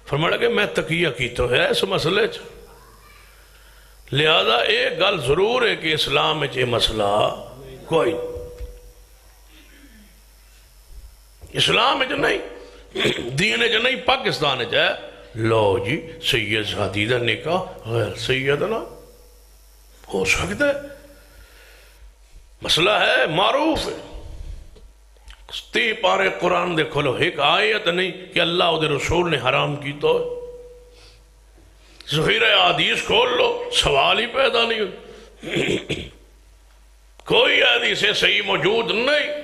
فرمان لگے میں تقیہ کی تو ہے اس مسئلے چ, لہذا ایک گل ضرور ہے کہ اسلام میں یہ مسئلہ کوئی نہیں, اسلام میں جو نہیں, دین جو نہیں, پاکستان جو ہے لو جی سید زادی دا نکاح غیر سید نہ ہو سکتا ہے. مسئلہ ہے معروف ہے. 30 پارے قرآن دیکھو لو, ایک آیت نہیں کہ اللہ و دے رسول نے حرام کی تو ذخیرہ حدیث کھول لو, سوال ہی پیدا نہیں ہو. کوئی حدیث صحیح موجود نہیں.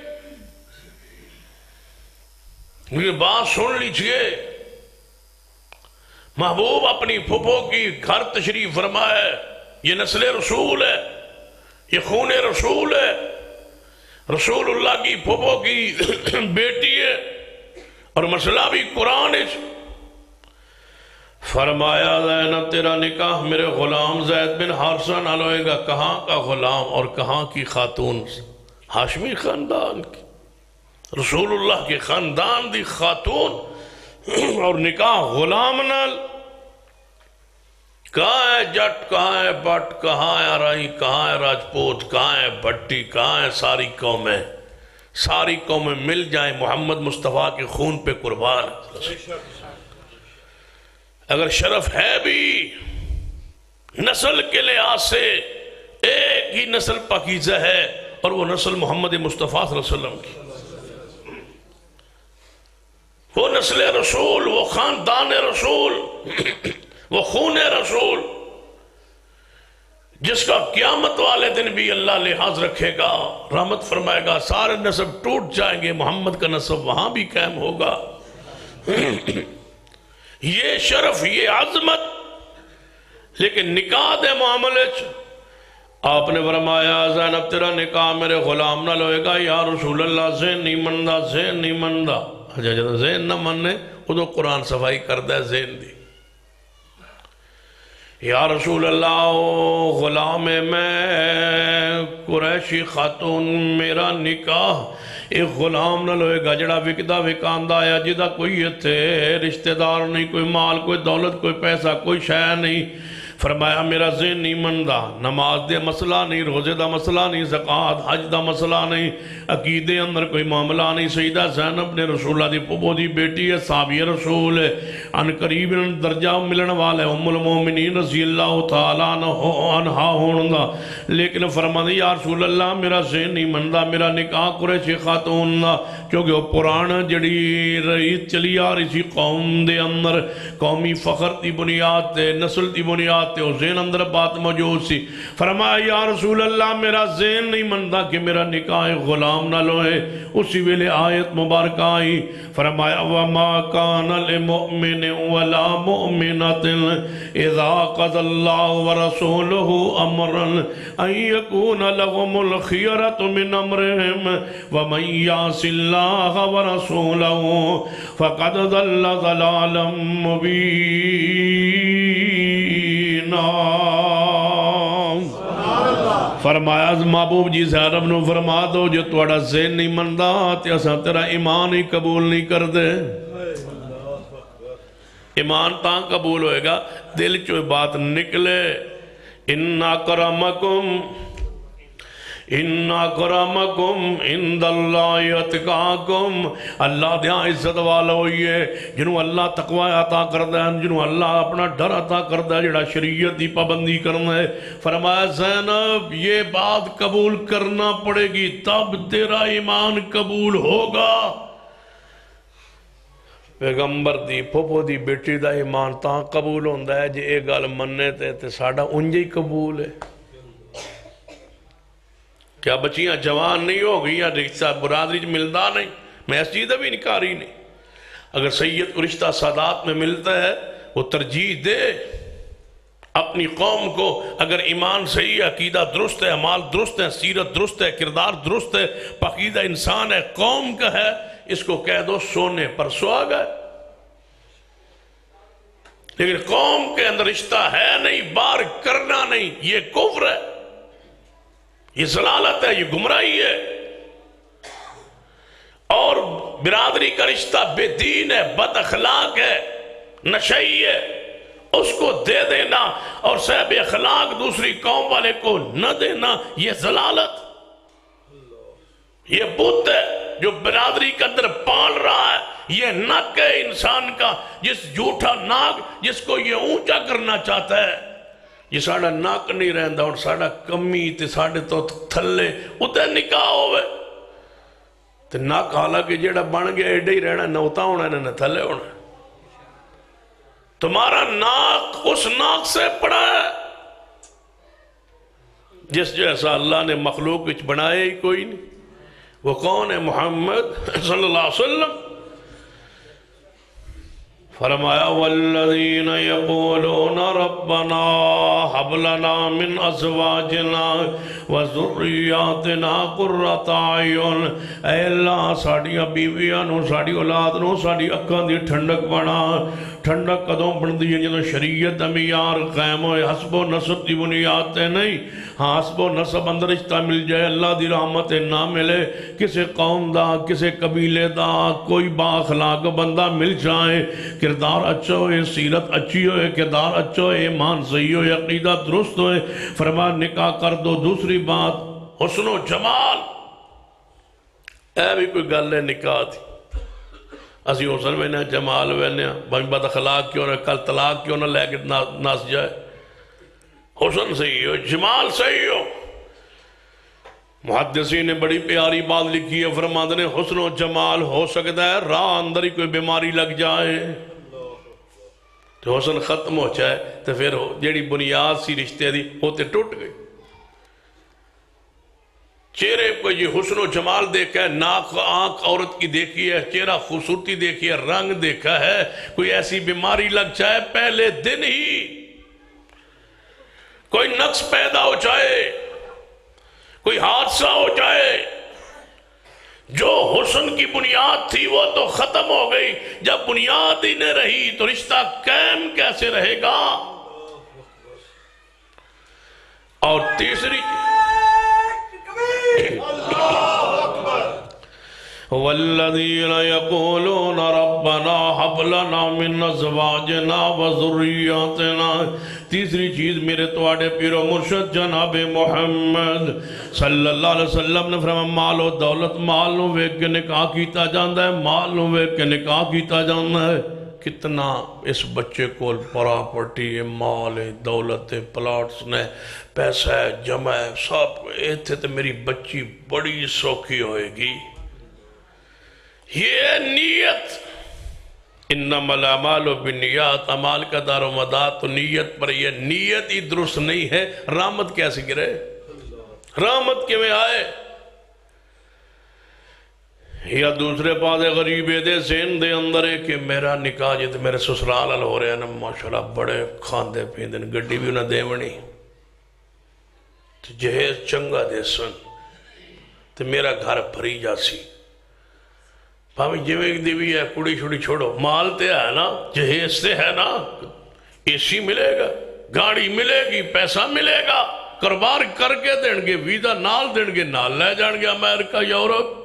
لیکن بات سن لیجئے, محبوب اپنی پھپھو کی گھر تشریف فرمائے, یہ نسل رسول ہے, یہ خون رسول ہے, رسول اللہ کی پھپھو کی بیٹی ہے, اور مسئلہ بھی قرآن ہے. فرمایا زینب تیرا نکاح میرے غلام زید بن حارثہ نال ہوئے گا. کہاں کا غلام اور کہاں کی خاتون؟ ہاشمی خاندان کی, رسول اللہ کے خاندان دی خاتون, اور نکاح غلام نال. کہاں ہے جٹ, کہاں ہے بٹ, کہاں ہے آرائی, کہاں ہے راجپوت, کہاں ہے بھٹی, کہاں ہے ساری قومیں؟ ساری قومیں مل جائیں محمد مصطفیٰ کے خون پہ قربان. اگر شرف ہے بھی نسل کے لحاظ سے ایک ہی نسل پاکیزہ ہے, اور وہ نسل محمد مصطفیٰ صلی اللہ علیہ وسلم کی, وہ نسل رسول, وہ خاندان رسول, وہ خون رسول, جس کا قیامت والے دن بھی اللہ لحاظ رکھے گا, رحمت فرمائے گا. سارے نسب ٹوٹ جائیں گے, محمد کا نسب وہاں بھی قائم ہوگا. یہ شرف, یہ عظمت. لیکن نکاح دے معاملے آپ نے فرمایا زینب تیرا نکاح میرے غلام نہ لوئے گا. یا رسول اللہ زین نہیں مندہ, زین نہیں مندہ. جب زین نہ مننے وہ تو قرآن صفائی کردہ ہے زین دی. یا رسول اللہ غلام میں قریشی خاتون میرا نکاح ایک غلام نہ لوئے گا جڑا وکدہ وکاندہ آیا, جدہ کوئی تھے رشتہ دار نہیں, کوئی مال, کوئی دولت, کوئی پیسہ, کوئی شے نہیں. فرمایا میرا ذہن نہیں مندہ, نماز دے مسئلہ نہیں, روزے دا مسئلہ نہیں, زکاة حج دا مسئلہ نہیں, عقیدے اندر کوئی معاملہ نہیں. سیدہ زینب نے رسول اللہ دی پھپھو دی بیٹی ہے, صحابی رسول ہے, ان قریب درجہ ملن والے, ام المومنین رضی اللہ تعالیٰ عنہا ہوندہ. لیکن فرما دی یا رسول اللہ میرا ذہن نہیں مندہ, میرا نکاح قریشی خاتون دا, کیونکہ وہ پرانا جڑی رئیس چلی آ رہی سی قوم دے اندر, قومی فخر دی بنیاد تے, نسل دی بنیاد تے او ذہن اندر بات موجود سی. فرمایا یا رسول اللہ میرا ذہن نہیں منتا کہ میرا نکاح غلام نہ لوئے. اسی ویلے آیت مبارکہ آئی. فرمایا وَمَا كَانَ لِمُؤْمِنٍ وَلَا مُؤْمِنَةٍ إِذَا قَضَى اللَّهُ وَرَسُولُهُ أَمْرًا أَن يَكُونَ لَهُمُ الْخِيَرَةُ مِنْ أَمْرِهِمْ وَمَنْ يَعْصِ اللَّهَ وَرَسُولَهُ فَقَدْ ضَلَّ ضَلَالًا مُبِينًا. فرمایا از محبوب جی سے عرب نو فرما دو جو توڑا ذہن نہیں مندہ تے اساں تیرا ایمان ہی قبول نہیں کر دے. ایمان تاں قبول ہوئے گا دل چو بات نکلے. اِنَّا کرمکم اِنَّا کرمکم عند اللہ اتقاکم. اللہ دیاں عزت والا ہوئیے جنہوں اللہ تقوی عطا کردہ ہے، جنہوں اللہ اپنا ڈر عطا کردہ ہے، جڑا شریعت دی پابندی کرنا ہے. فرمایا زینب یہ بات قبول کرنا پڑے گی تب تیرا ایمان قبول ہوگا. پیغمبر دی پھوپھو دی بیٹی دا ایمان تاں قبول ہوندہ ہے جے اے گل مننے تے ساڑھا انجے ہی قبول ہے. کیا بچیاں جوان نہیں ہو گئی یا رشتہ برادری ملدہ نہیں؟ میں اس چیز بھی انکاری نہیں. اگر سید کو رشتہ سادات میں ملتا ہے وہ ترجیح دے اپنی قوم کو. اگر ایمان صحیح ہے، عقیدہ درست ہے، اعمال درست ہے، سیرت درست ہے، کردار درست ہے، پاکیزہ انسان ہے، قوم کا ہے، اس کو کہہ دو سونے پر سہاگا ہے. لیکن قوم کے اندر رشتہ ہے نہیں، بار کرنا نہیں، یہ کفر ہے، یہ ضلالت ہے، یہ گمراہی ہے. اور برادری کا رشتہ بے دین ہے، بد اخلاق ہے، نشئی ہے، اس کو دے دینا اور صاحب اخلاق دوسری قوم والے کو نہ دینا، یہ ضلالت، یہ بت ہے جو برادری کے اندر پال رہا ہے. یہ ناک ہے انسان کا، جس جھوٹا ناک جس کو یہ اونچا کرنا چاہتا ہے. یہ ساڑھا ناک نہیں رہندا اور ساڑھا کمی تے ساڑھے تو تھلے ادھے نکاح ہوئے تے ناک حالانکہ جیڑا بن گیا ایڈے ہی رہنا، نہ اتھا ہونا ہے نہ تھلے ہونا ہے. تمہارا ناک اس ناک سے پڑا ہے جس جیسا اللہ نے مخلوق وچ بنائے ہی کوئی نہیں. وہ کون ہے؟ محمد صلی اللہ علیہ وسلم. فرمایا والذین یقولون ربنا حب لنا من ازواجنا وذریاتنا قرۃ اعین. اے اللہ ساڑیاں بیویاں نو، ساڑی اولاد نو، ساڑی اکھاں دی ٹھنڈک بنا. ٹھنڈک کدوں بندی ہے جدوں شریعت دا معیار قائم ہوئے، حسب و نسب دی بنیاد تے نہیں. ہاں حسب و نسب اندر رشتہ مل جائے، اللہ دی رحمت نہ ملے، کسے قوم دا کسے قبیلے دا کوئی با اخلاق بندہ مل جائے، کردار اچھا ہوئے، سیرت اچھی ہوئے، کردار اچھا ہوئے، ایمان صحیح ہوئے، عقیدہ درست ہوئے، فرمان نکاح کر دو. دوسری بات حسن و جمال، اے بھی کوئی گل ہے نکاح تھی. اسی حسن وینے ہیں، جمال وینے ہیں، بھائی بد اخلاق کیوں نہ، کل طلاق کیوں نہ لے کے ناس جائے. حسن صحیح ہو، جمال صحیح ہو. محدثین نے بڑی پیاری بات لکھی ہے، فرماتے ہیں حسن و جمال ہو سکتا ہے راہ اندر ہی کوئی بیماری لگ جائے تو حسن ختم ہو جائے تو پھر جیڑی بنیاد سی رشتے دی ہوتے ٹوٹ گئی. چہرے کو یہ حسن و جمال دیکھا ہے، ناک آنکھ عورت کی دیکھی ہے، چہرہ خوبصورتی دیکھی ہے، رنگ دیکھا ہے، کوئی ایسی بیماری لگ جائے پہلے دن ہی، کوئی نقص پیدا ہو جائے، کوئی حادثہ ہو جائے، جو حسن کی بنیاد تھی وہ تو ختم ہو گئی. جب بنیاد ہی نہ رہی تو رشتہ قائم کیسے رہے گا؟ اور تیسری والذین یقولون ربنا حب لنا من ازواجنا وذریاتنا. تیسری چیز میرے توڑے پیر و مرشد جناب محمد صلی اللہ علیہ وسلم نے فرمایا مال و دولت، مال نو ویکھ کے نکاح کیتا جاندا ہے، مال نو ویکھ کے نکاح کیتا جاندا ہے. کتنا اس بچے کو پراپرٹی ہے، مال ہے، دولت ہے، پلاٹس نے، پیسہ ہے، جمع ہے، سب ایتھے تو میری بچی بڑی سوکھی ہوئے گی. یہ نیت انما الاعمال بالنیات، اعمال کا دار و مدار تو نیت پر یہ، نیت ہی درست نہیں ہے رحمت کیسے گرے، رحمت کے میں آئے؟ یا دوسرے پاسے غریبے دے ذہن دے اندر ہے کہ میرا نکاح جت میرے سسرال ہو رہے ہیں نا ماشاءاللہ بڑے کھاندے پیندے گڈی بھی انہیں دے منی تو جہیز چنگا دے سن تو میرا گھر بھری جاسی، بھاوی جویں ایک دیوی ہے کڑی چھوڑی چھوڑو، مال تے ہے نا، جہیز تے ہے نا، اے سی ملے گا، گاڑی ملے گی، پیسہ ملے گا، کاروبار کر کے دیں گے، ویزا نال دیں گے، نال لے جان گے امریکہ یورپ،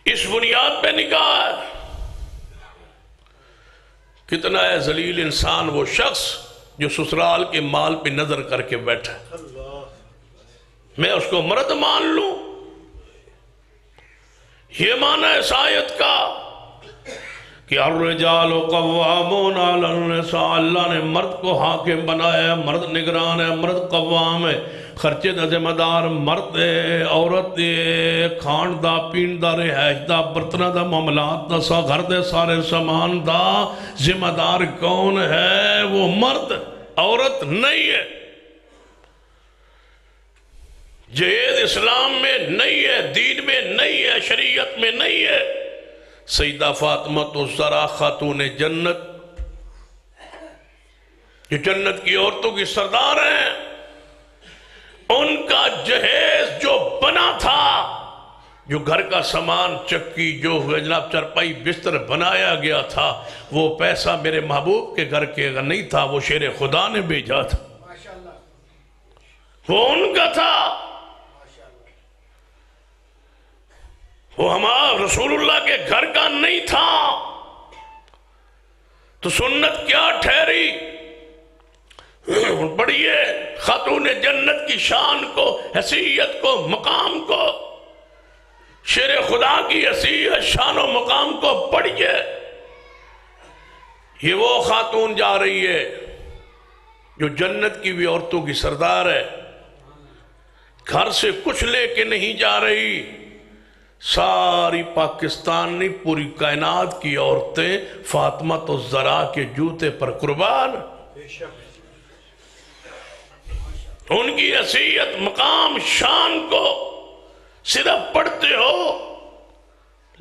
اس بنیاد پہ نکاح ہے۔ کتنا ہے ذلیل انسان وہ شخص جو سسرال کے مال پہ نظر کر کے بیٹھا، میں اس کو مرد مان لوں، یہ معنی ہے اس آیت کا کہ الرجال قوامون علی النساء، اللہ نے مرد کو حاکم بنایا ہے، مرد نگران ہے، مرد قوام ہے، خرچے دا ذمہ دار مرد ہے، عورت ہے، کھان دا پین دا رہائش دا برتنہ دا معاملات دا سا گھر دے سارے سامان دا ذمہ دار کون ہے؟ وہ مرد، عورت نہیں ہے۔ جہیز اسلام میں نہیں ہے، دین میں نہیں ہے، شریعت میں نہیں ہے۔ سیدہ فاطمہ الزہرا خاتون جنت جو جنت کی عورتوں کی سردار ہیں، ان کا جہیز جو بنا تھا، جو گھر کا سامان چکی جو جناب چرپائی بستر بنایا گیا تھا، وہ پیسہ میرے محبوب کے گھر کے نہیں تھا، وہ شیر خدا نے بھیجا تھا، وہ ان کا تھا، وہ ہمارا رسول اللہ کے گھر کا نہیں تھا۔ تو سنت کیا ٹھہری؟ پڑھیے خاتون جنت کی شان کو، حیثیت کو، مقام کو، شیر خدا کی حیثیت شان و مقام کو پڑھیے۔ یہ وہ خاتون جا رہی ہے جو جنت کی بھی عورتوں کی سردار ہے، گھر سے کچھ لے کے نہیں جا رہی، ساری پاکستان نہیں پوری کائنات کی عورتیں فاطمہ الزہرا کے جوتے پر قربان۔ ان کی حیثیت مقام شان کو صرف پڑھتے ہو،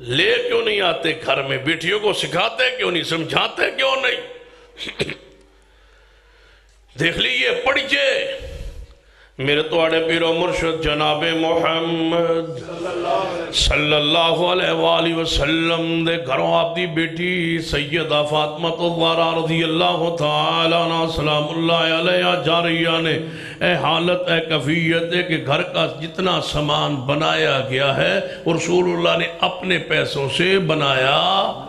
لے کیوں نہیں آتے گھر میں؟ بیٹیوں کو سکھاتے کیوں نہیں؟ سمجھاتے کیوں نہیں؟ دیکھ لیجئے، پڑھیے میرے توڑے پیر و مرشد جناب محمد صلی اللہ علیہ وآلہ وسلم دے گھروں آپ دی بیٹی سیدہ فاطمہ الزہرا رضی اللہ تعالیٰ عنہ سلام اللہ علیہ جاریہ نے اے حالت اے کفیت ہے کہ گھر کا جتنا سامان بنایا گیا ہے رسول اللہ نے اپنے پیسوں سے بنایا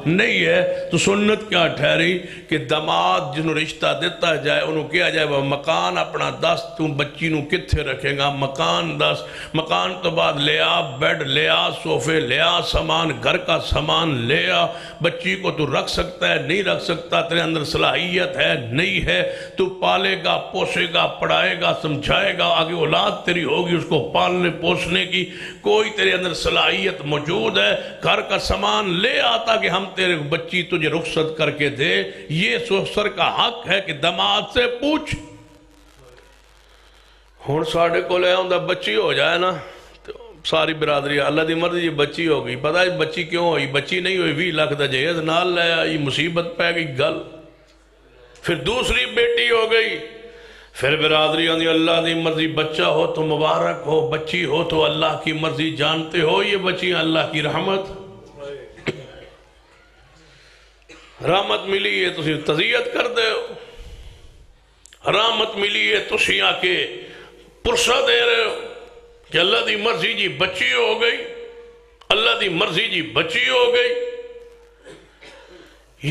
نہیں ہے۔ تو سنت کیا ٹھہری کہ داماد جنہوں رشتہ دیتا جائے انہوں کیا جائے وہ مکان اپنا دس، تم بچی نو کتھے رکھیں گا؟ مکان دس، مکان تو بعد لے آ بیڈ لے آ صوفے لے آ سامان گھر کا سامان لے آ، بچی کو تو رکھ سکتا ہے نہیں رکھ سکتا، تیرے اندر صلاحیت ہے نہیں ہے، تو پالے گا پوسے گا پڑھائے گا سمجھائے گا، آگے اولاد تیری ہوگی اس کو پالنے پوسنے کی، کوئی تیرے اندر صلاحیت موجود ہے، گھر کا سامان لے آتا کہ ہم تیرے بچی تجھے رخصت کر کے دے۔ یہ سسر کا حق ہے کہ داماد سے پوچھ۔ ہون ساڑھے کو لے آؤں بچی ہو جائے نا تو ساری برادری اللہ دی مرضی بچی ہو گئی، پتہ ہے بچی کیوں ہوئی؟ بچی نہیں ہوئی 20 لاکھ دا جہیز نال لے آئی، مصیبت پہ گئی گل، پھر دوسری بیٹی ہو گئی، پھر برادری آندھی اللہ دی مرضی بچہ ہو تو مبارک ہو، بچی ہو تو اللہ کی مرضی جانتے ہو، یہ بچی اللہ کی رحمت رحمت ملی ہے تسی تذیت کر دے ہو، رحمت ملی ہے تسی آ کے پرسہ دے رہے ہو کہ اللہ دی مرضی جی بچی ہو گئی، اللہ دی مرضی جی بچی ہو گئی۔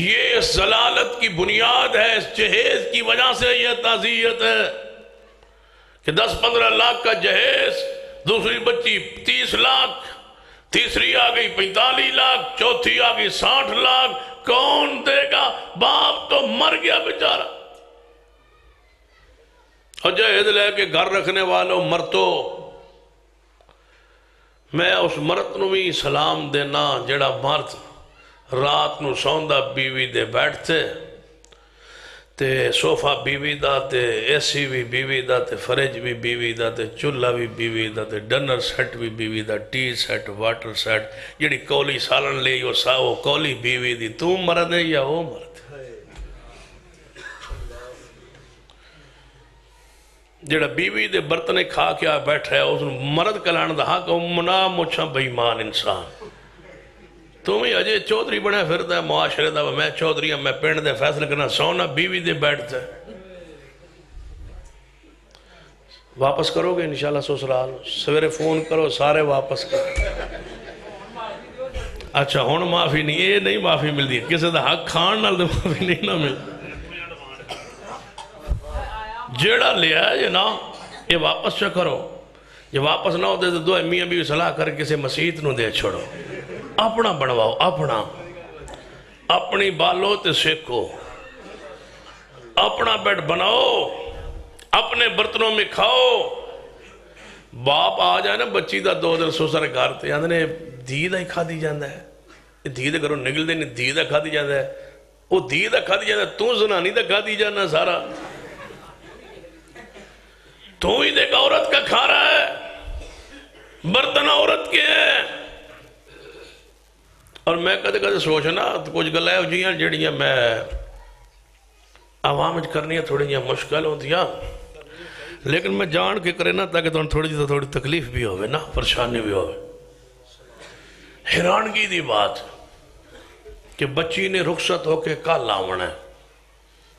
یہ اس ضلالت کی بنیاد ہے، اس جہیز کی وجہ سے یہ تعزیت ہے کہ 10-15 لاکھ کا جہیز، دوسری بچی 30 لاکھ، تیسری آگئی 45 لاکھ، چوتھی آگئی 60 لاکھ، کون دے گا؟ باپ تو مر گیا بیچارہ۔ اور جہیز لے کے گھر رکھنے والوں مرتو، میں اس مرد نو بھی سلام دینا جڑا مرد رات نو سوندا بیوی دے بیٹھتے تے صوفہ بیوی دا تے اے سی بھی بیوی دا تے فریج بھی بیوی دا تے چولہا بھی بیوی دا تے ڈنر سیٹ بھی بیوی دا ٹی سیٹ واٹر سیٹ جڑی کولی سالن لے وہ کولی بیوی دی تو مرد ہے یا وہ مرد جڑا بیوی دے برتنے کھا کے بیٹھ رہا ہے اس مرد کلان دا حق منا مچھا بیمان انسان تم ہی اجے چودھری بنے پھرتا ہے معاشرے دا میں چودھری ہوں میں پینڈ دے فیصلے کرنا سونا بیوی دے بیٹھتا ہے واپس کرو گے انشاءاللہ سسرال سویرے فون کرو سارے واپس کرو اچھا ہون معافی نہیں یہ نہیں معافی مل دی کسی دا حق کھان نال دے معافی نہیں نہ مل جیڑا لیا ہے یہ نا یہ واپس چا کرو یہ واپس نہ ہوتے تو دو میاں بھی صلاح کر کسی مسیحت نو دے چھوڑو اپنا بنواؤ اپنا اپنی بالو تے سیکھو اپنا بیڈ بناؤ اپنے برتنوں میں کھاؤ باپ آ جائے نا بچی دا 2 دن سسر گھارتے آدھے نے دھی دا ہی کھا دی جاندہ ہے دھی دا کرو نگل دے نہیں دھی دا کھا دی جاندہ ہے وہ دھی دا کھا دی جاندہ ہے تو زنانی دا کھا دی جاندہ سارا تو ہی دیکھ عورت کا کھا رہا ہے برتن عورت کے ہیں اور میں کدے سوچنا کچھ گلیں ہو جیاں جڑیاں میں عوام کرنی تھوڑی مشکل ہوتی لیکن میں جان کے کرے نا تاکہ تھوڑی تکلیف بھی ہوئے نا پریشانی بھی ہوئے حیرانگی دی بات کہ بچی نے رخصت ہو کے کل آونا ہے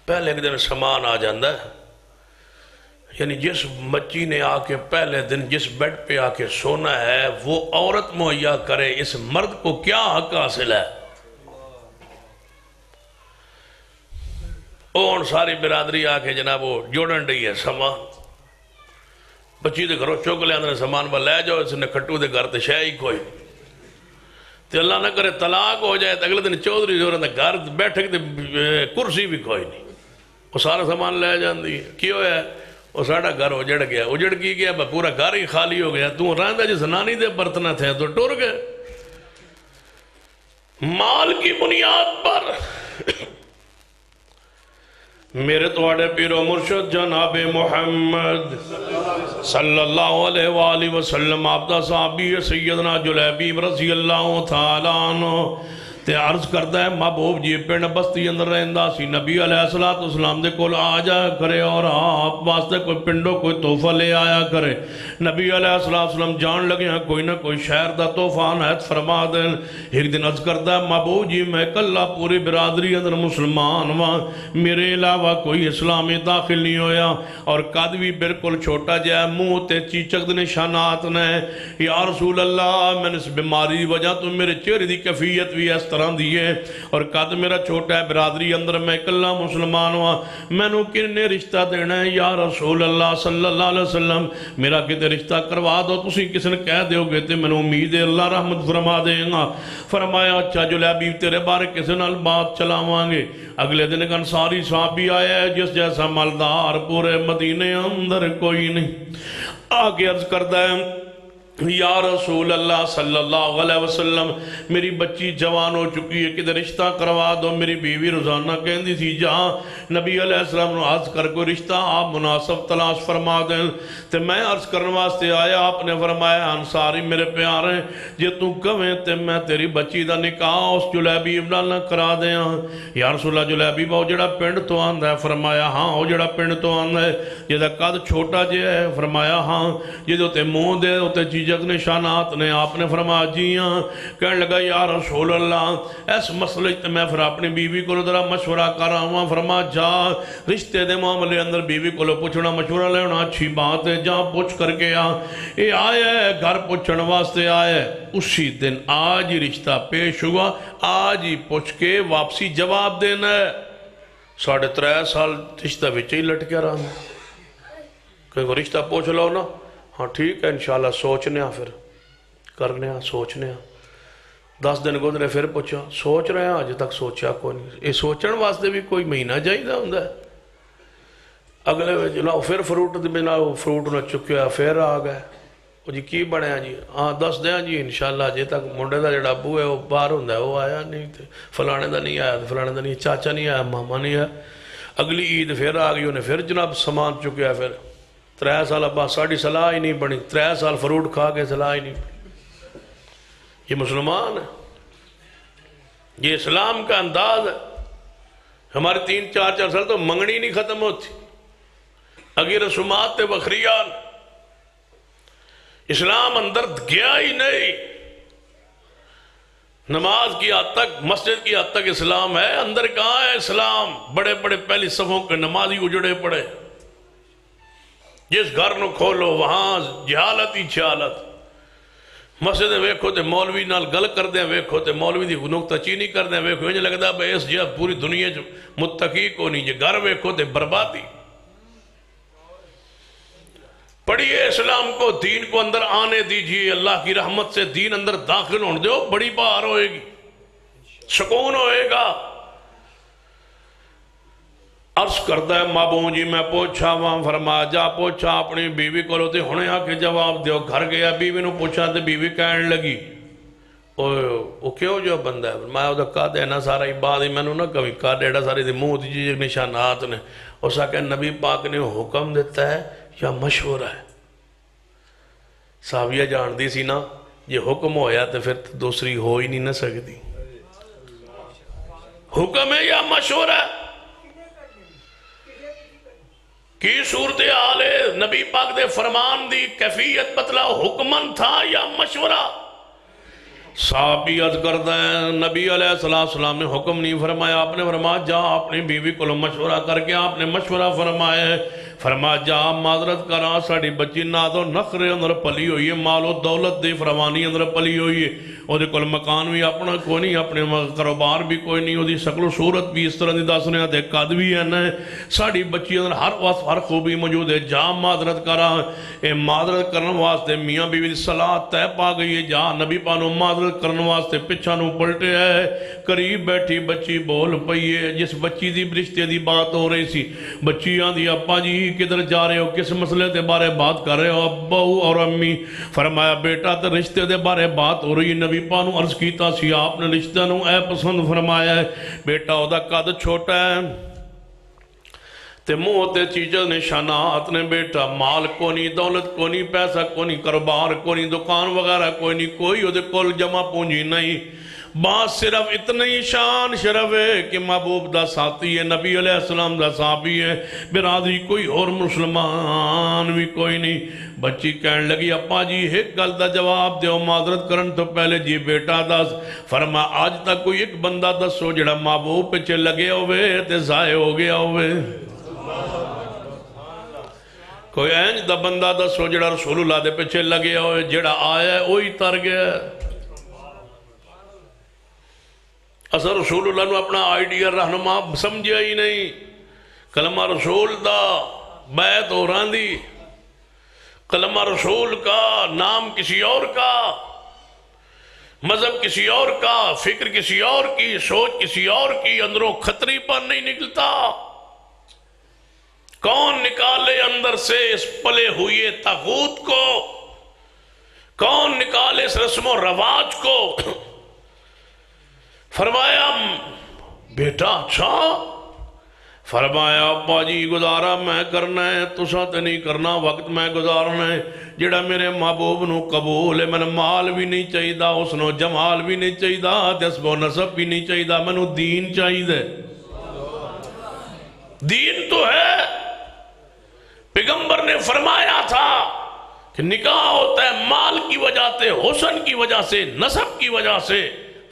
پہلے ایک دن سامان آ جاندہ ہے یعنی جس بچی نے آ کے پہلے دن جس بیڈ پہ آ کے سونا ہے وہ عورت مہیا کرے اس مرد کو کیا حق حاصل ہے اون ساری برادری آ کے جناب وہ جوڑن رہی ہے سامان بچی دے گھروں چوک لے آندھنے سامان پر لے جاؤ اس نے کھٹو دے گھر تے شے ہی کوئی تے اللہ نہ کرے طلاق ہو جائے تے اگلے دن چودھری جو رہتا گھر بیٹھے تے کرسی بھی کوئی نہیں وہ سارا سامان لے جان دی کیوں ہے وہ ساڑھا گھر اجڑ گیا اجڑ کی گیا پورا گھر ہی خالی ہو گیا تو رہندہ جس نانی دے برتنا تھے تو ٹور گئے مال کی بنیاد پر میرے توڑے پیر و مرشد جناب محمد صلی اللہ علیہ وآلہ وسلم آبدہ صحابی سیدنا جلیبیب رضی اللہ تعالیٰ عنہ تے عرض کرتا ہے محبوب جی پینڈ بستی اندر رہندہ سی نبی علیہ السلام دے کول آ جایا کرے اور آپ واسطے کوئی پنڈو کوئی تحفہ لے آیا کرے نبی علیہ السلام جان لگے ہیں کوئی نہ کوئی شہر دا تحفہ عنایت فرما دیں ایک دن عرض کرتا ہے محبوب جی میں کلہ پوری برادری اندر مسلمان ہوں میرے علاوہ کوئی اسلامی داخل نہیں ہویا اور قد بھی بالکل چھوٹا جائے منہ تے چیچک دے نشانات نے یا رسول اللہ میں نے اس بیماری وجہ تو میرے چہرے دی کیفیت بھی اس طرح دیئے اور قد میرا چھوٹا ہے برادری اندر میں کلہ مسلمان ہوا میں نو کنے رشتہ دینا ہے یا رسول اللہ صلی اللہ علیہ وسلم میرا کتے رشتہ کروا دو تسی کس نے کہہ دے ہو گے تے میں نو امید ہے اللہ رحمت فرما دے گا فرمایا اچھا جلیبیب تیرے بارے کسی نال بات چلاوانگے اگلے دن ایک انصاری صحابی آیا ہے جس جیسا مالدار پورے مدینے اندر کوئی نہیں آگے عرض کرتا ہے یا رسول اللہ صلی اللہ علیہ وسلم میری بچی جوان ہو چکی ہے کہ رشتہ کروا دو میری بیوی روزانہ کہندی تھی جہاں نبی علیہ السلام نے عرض کر کوئی رشتہ آپ مناسب تلاش فرما دیں تے میں عرض کرنے واسطے آیا آپ نے فرمایا انصاری میرے پیارے جے تو کہیں تے میں تیری بچی دا نکاح اس جلیبیب نہ کرا دیں یا رسول اللہ جلیبیب وہ جڑا پنڈ تو آندہ ہے فرمایا ہاں وہ جڑا پنڈ تو آندہ ہے یہ دا قد چھوٹا جے ہے فرمایا ہاں یہ جو تے منہ دے ہوتے چیزیں نشانات نے آپ نے فرمایا جی ہاں کہنے لگا یا رسول اللہ اس مسئلے میں پھر اپنی بیوی کو ذرا مشورہ کر رہا ہوں فرما جا رشتے دے معاملے اندر بیوی کو پوچھنا مشورہ لینا اچھی بات ہے جہاں پوچھ کر کے یہ آیا ہے گھر پوچھن واسطے آیا ہے اسی دن آج ہی رشتہ پیش ہوا آج ہی پوچھ کے واپسی جواب دینا ہے 3.5 سال رشتہ بچے ہی لٹ کے رہا کہ رشتہ پوچھ لو نا ہاں ٹھیک ہے انشاءاللہ سوچنے پھر کرنے سوچنے 10 دن گزرے پھر پوچھا سوچ رہے ہیں آج تک سوچا کوئی نہیں یہ سوچن واسطے بھی کوئی مہینہ چاہیے ہوں اگلے جناب پھر فروٹ بنا فروٹ نہ چکیا پھر آ گئے وہ جی کی بنیا جی ہاں دس دیا جی انشاءاللہ جے تک منڈے دا جڑا ابو ہے وہ باہر ہوندا ہے وہ آیا نہیں تے فلانے دا نہیں آیا فلانے دا نہیں چاچا نہیں آیا ماما نہیں آیا اگلی عید پھر آ گئی انہیں پھر جناب سامان چکیا پھر 3 سال بعد ساڑی صلاح ہی نہیں بنی 3 سال فروٹ کھا کے صلاح ہی نہیں بنی یہ مسلمان ہے یہ اسلام کا انداز ہے ہمارے 3-4 سال تو منگنی نہیں ختم ہوتی اگی رسومات تے بخریان اسلام اندر گیا ہی نہیں نماز کی حد تک مسجد کی حد تک اسلام ہے اندر کہاں ہے اسلام بڑے بڑے پہلی صفوں کے نمازی اجڑے پڑے جس گھر نو کھولو وہاں جہالت ہی جہالت مسجد ویکھو تے مولوی نال گل کر دیں ویکھو تے مولوی دی نکتہ چینی کر دیں ویکھو یہ لگتا ہے بھئی اس جہاں پوری دنیا جو متقی کو نہیں جے گھر ویکھو تے بربادی پڑھیے اسلام کو دین کو اندر آنے دیجئے اللہ کی رحمت سے دین اندر داخل ہونے دو بڑی بہار ہوئے گی سکون ہوئے گا عرض کرتا ہے مابوں جی میں پوچھا وہاں فرما جا پوچھا اپنی بیوی کو لوتے ہونے آ کے جواب دیو گھر گیا بیوی نو پوچھا تے بیوی کہنے لگی وہ کیوں جو بندہ ہے میں وہ کہا دینا سارا ہی بعد ہی میں نے نہ کبھی کہا دیڑا ساری دی منہ دی نشانات نے اس کا کہ نبی پاک نے حکم دیتا ہے یا مشورہ ہے صحابیہ جان دی سی نا یہ حکم ہویا تو پھر دوسری ہو ہی نہیں نہ سکتی حکم ہے یا مشورہ ہے کی صورتحال ہے نبی پاک دے فرمان دی کیفیت بتلا حکمن تھا یا مشورہ صحابی عرض کرتا ہے نبی علیہ السلام نے حکم نہیں فرمایا آپ نے فرمایا جا اپنی بیوی کو مشورہ کر کے آپ نے مشورہ فرمایا ہے فرمایا جا معذرت کرا ساڑی بچی ناز و نخرے اندر پلی ہوئی ہے مال و دولت دے فروانی اندر پلی ہوئی ہے وہ دے کل مکان بھی اپنا کوئی نہیں اپنے کاروبار بھی کوئی نہیں وہ دی شکل و صورت بھی اس طرح دی دسنے دے قد بھی ہے نا ساڑی بچی اندر ہر وقت ہر خوبی موجود ہے جا معذرت کرا اے معذرت کرنے واسطے میاں بیوی دی صلاح طے پا گئی ہے جا نبی پانو معذرت کرنے واسطے پچھا نو پلٹے ہے قریب بیٹھی بچی بول پئی ہے جس بچی دی برشتے دی بات ہو رہی سی بچی آندھی ابا جی کدھر جا رہے ہو کس مسئلے دے بارے بات کر رہے ہو ابا اور امی فرمایا بیٹا تے رشتے دے بارے بات ہو رہی نبی پانو عرض کیتا سی آپ نے رشتہ نو اے پسند فرمایا ہے بیٹا او دا قد چھوٹا ہے تے منہ تے چیزیں نشانات نے بیٹا مال کو نہیں دولت کو نہیں پیسہ کو نہیں کاروبار کو نہیں دکان وغیرہ کوئی نہیں کوئی وہ کل جمع پونجی نہیں بات صرف اتنی شان شرف ہے کہ محبوب دا ساتھی ہے نبی علیہ السلام دا صحابی ہے برادری کوئی اور مسلمان بھی کوئی نہیں بچی کہنے لگی اپا جی ایک گل دا جواب دیو معذرت کرن تو پہلے جی بیٹا دس فرما آج تک کوئی ایک بندہ دسو جڑا محبوب پچھے لگے ہوئے تے ضائع ہو گیا ہوئے کوئی اینج دا بندہ دسو جڑا رسول اللہ دے پچھے لگے ہوئے جڑا آیا ہے وہی تر گیا ہے اصل رسول اللہ نے اپنا آئیڈیا رہنما سمجھا ہی نہیں کلمہ رسول دا بیعت ہو راندی کلمہ رسول کا نام کسی اور کا مذہب کسی اور کا فکر کسی اور کی سوچ کسی اور کی اندروں خطری پر نہیں نکلتا کون نکالے اندر سے اس پلے ہوئے طاغوت کو کون نکالے اس رسم و رواج کو فرمایا بیٹا اچھا فرمایا ابا جی گزارا میں کرنا ہے تسا تے نہیں کرنا وقت میں گزارنا ہے جڑا میرے محبوب نو قبول ہے میں مال بھی نہیں چاہیدہ اس نو جمال بھی نہیں چاہیدہ دسب و نسب بھی نہیں چاہیدہ میں نو دین چاہیدہ دین تو ہے پیغمبر نے فرمایا تھا کہ نکاح ہوتا ہے مال کی وجہ سے حسن کی وجہ سے نسب کی وجہ سے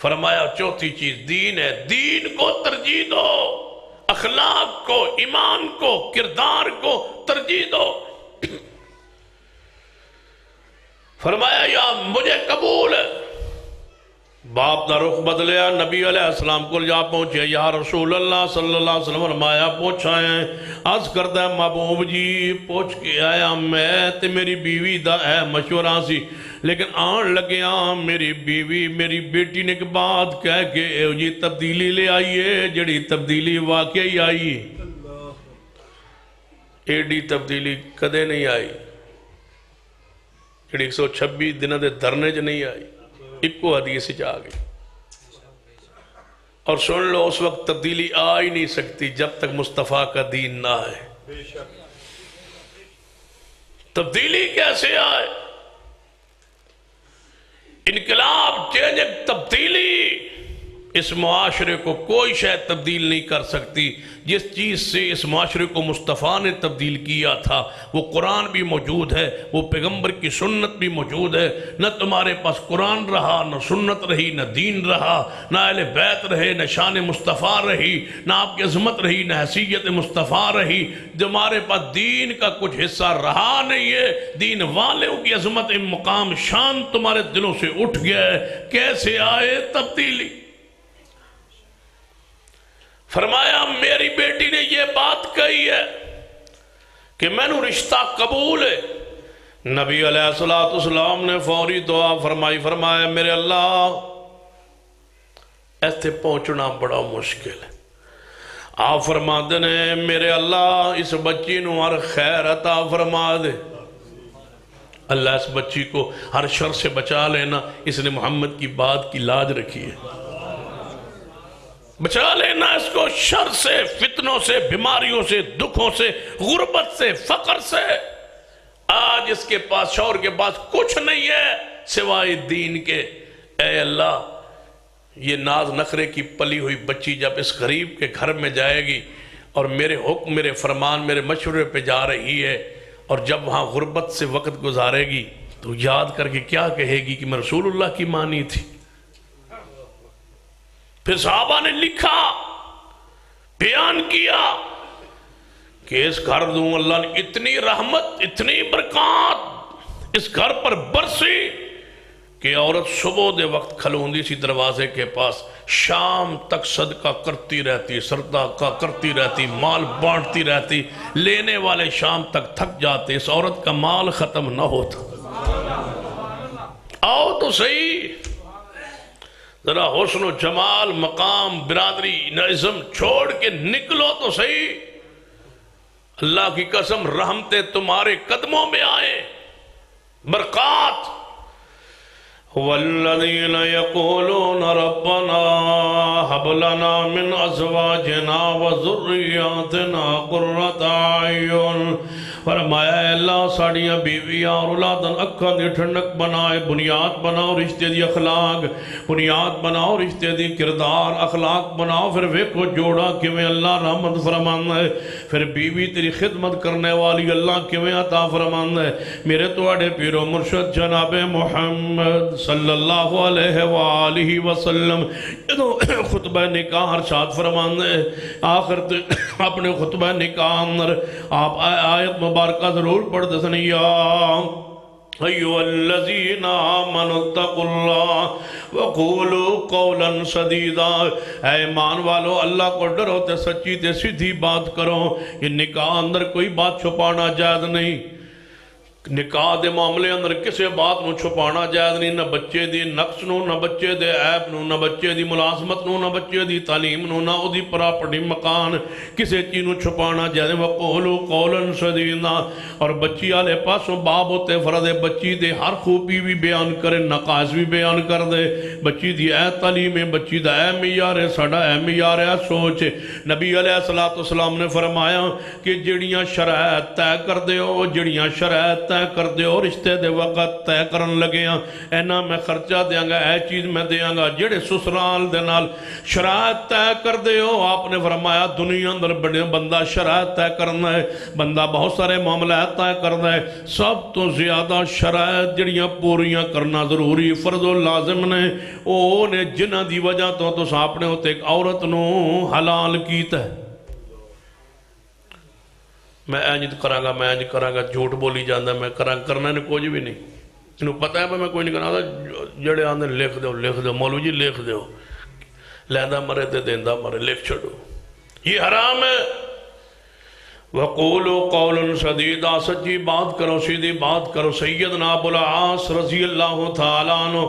فرمایا چوتھی چیز دین ہے دین کو ترجیح دو اخلاق کو ایمان کو کردار کو ترجیح دو فرمایا یا مجھے قبول ہے باپ دا رخ بدلیا نبی علیہ السلام کو جا پہنچے یا رسول اللہ صلی اللہ علیہ وسلم فرمایا پوچھائیں عرض کرتا ہے محبوب جی پوچھ کے آیا میں تے میری بیوی دا ہے مشورہ سی لیکن آن لگے میری بیوی میری بیٹی نے ایک بات کہہ کے یہ تبدیلی لے آئیے جڑی تبدیلی واقعی آئی ایڈی تبدیلی کدے نہیں آئی جڑی 126 دنوں دے دھرنے چ نہیں آئی، ایکو حدیث چ آ گئی۔ اور سن لو اس وقت تبدیلی آ ہی نہیں سکتی جب تک مصطفیٰ کا دین نہ آئے۔ تبدیلی کیسے آئے؟ انقلاب، چینج، تبدیلی اس معاشرے کو کوئی شاید تبدیل نہیں کر سکتی۔ جس چیز سے اس معاشرے کو مصطفیٰ نے تبدیل کیا تھا وہ قرآن بھی موجود ہے، وہ پیغمبر کی سنت بھی موجود ہے۔ نہ تمہارے پاس قرآن رہا، نہ سنت رہی، نہ دین رہا، نہ اہل بیت رہے، نہ شان مصطفیٰ رہی، نہ آپ کی عظمت رہی، نہ حیثیت مصطفیٰ رہی۔ تمہارے پاس دین کا کچھ حصہ رہا نہیں ہے، دین والوں کی عظمت مقام شان تمہارے دلوں سے اٹھ گیا ہے۔ کیسے آئے تبدیلی؟ فرمایا میری بیٹی نے یہ بات کہی ہے کہ میں نے رشتہ قبول ہے۔ نبی علیہ السلام نے فوری دعا فرمائی، فرمایا میرے اللہ ایسے پہنچنا بڑا مشکل ہے۔ آپ فرما دے میرے اللہ اس بچی نو ہر خیر عطا فرما دے۔ اللہ اس بچی کو ہر شر سے بچا لینا، اس نے محمد کی بات کی لاج رکھی ہے۔ بچا لینا اس کو شر سے، فتنوں سے، بیماریوں سے، دکھوں سے، غربت سے، فقر سے۔ آج اس کے پاس، شوہر کے پاس کچھ نہیں ہے سوائے دین کے۔ اے اللہ یہ ناز نخرے کی پلی ہوئی بچی جب اس غریب کے گھر میں جائے گی اور میرے حکم، میرے فرمان، میرے مشورے پہ جا رہی ہے، اور جب وہاں غربت سے وقت گزارے گی تو یاد کر کے کیا کہے گی کہ میں رسول اللہ کی مانی تھی۔ پھر صحابہ نے لکھا، بیان کیا کہ اس گھر دوں اللہ نے اتنی رحمت، اتنی برکات اس گھر پر برسی کہ عورت صبح دے وقت کھلوندی سی دروازے کے پاس، شام تک صدقہ کرتی رہتی، صدقہ کرتی رہتی، مال بانٹتی رہتی، لینے والے شام تک تھک جاتے، اس عورت کا مال ختم نہ ہوتا۔ آؤ تو صحیح، ذرا حسن و جمال، مقام، برادری، نظم چھوڑ کے نکلو تو صحیح۔ اللہ کی قسم رحمتیں تمہارے قدموں میں آئیں، برکات۔ والذین یقولون ربنا هب لنا من ازواجنا وذریاتنا قرۃ اعین، فرمایا اے اللہ ساڑیاں بیویاں اور اولاداں اکھاں دی ٹھنڈک بنائے، بنیاد بناؤ رشتے دی اخلاق، بنیاد بناؤ رشتے دی کردار، اخلاق بناؤ۔ پھر ویکھو جوڑا کیویں اللہ رحمت فرماندا ہے، پھر بیوی تیری خدمت کرنے والی اللہ کیویں عطا فرماندا ہے۔ میرے تواڈے پیر و مرشد جناب محمد صلی اللہ علیہ وآلہ وسلم جدو خطبہ نکاح ارشاد فرماندے آخر اپنے خطبہ نکاح اندر آپ آیت مبارکہ ضرور پڑھ دسن، یا ایوہ الذین آمنوا اتقوا اللہ وقولوا قولا سدیدا، اے ایمان والو اللہ کو ڈرو تے سچی تے سیدھی بات کرو۔ یہ نکاح اندر کوئی بات چھپانا جائز نہیں، نکاح دے معاملے اندر کسے بات نو چھپانا جائز نہیں، نہ بچے دی نقص نو، نہ بچے دے عیب نو، نہ بچے دی ملازمت نو، نہ بچے دی تعلیم نو، نہ او دی پراپرٹی مکان، کسے چیز نو چھپانا جائز۔ وقولوا قولا سدیدا، اور بچی والے پاسوں باب ہوتے فرض ہے بچی دے ہر خوبی بھی بیان کرے، نقائص بھی بیان کر دے، بچی دی اے تعلیم ہے، بچی دا اے معیار ہے، ساڈا اے معیار ہے سوچ۔ نبی علیہ السلام نے فرمایا کہ جڑیاں شرائط طے کر دیو، جڑیاں شرائط طے کر دیو، رشتے دے وقت طے کرن لگے ہیں، اینا میں خرچہ دیاں گا، اے چیز میں دیاں گا، جڑے سسرال دے نال شرائط طے کر دیو۔ آپ نے فرمایا دنیا اندر بڑے بندہ شرائط طے کرنا ہے، بندہ بہت سارے معاملات طے کرنا ہے، سب تو زیادہ شرائط جڑیاں پوریاں کرنا ضروری فرض و لازم نے، او نے جنہ دی وجہ تو ساپنے ہوتے ایک عورت نو حلال کیتا ہے۔ میں اینج کراں گا، میں اینج کراں گا، جھوٹ بولی جاندہ میں کرنا نے کچھ بھی نہیں، انہوں پتہ ہے میں کوئی نہیں کرنا، جڑے آندے لکھ دو مولوی جی لکھ دو، لیندہ مرے تے دیندہ مرے، لکھ چھڑو، یہ حرام ہے۔ وَقُولُوا قَوْلًا سَدِيدًا، سچی بات کرو، سیدھی بات کرو۔ سیدنا ابو العاص رضی اللہ تعالیٰ عنہ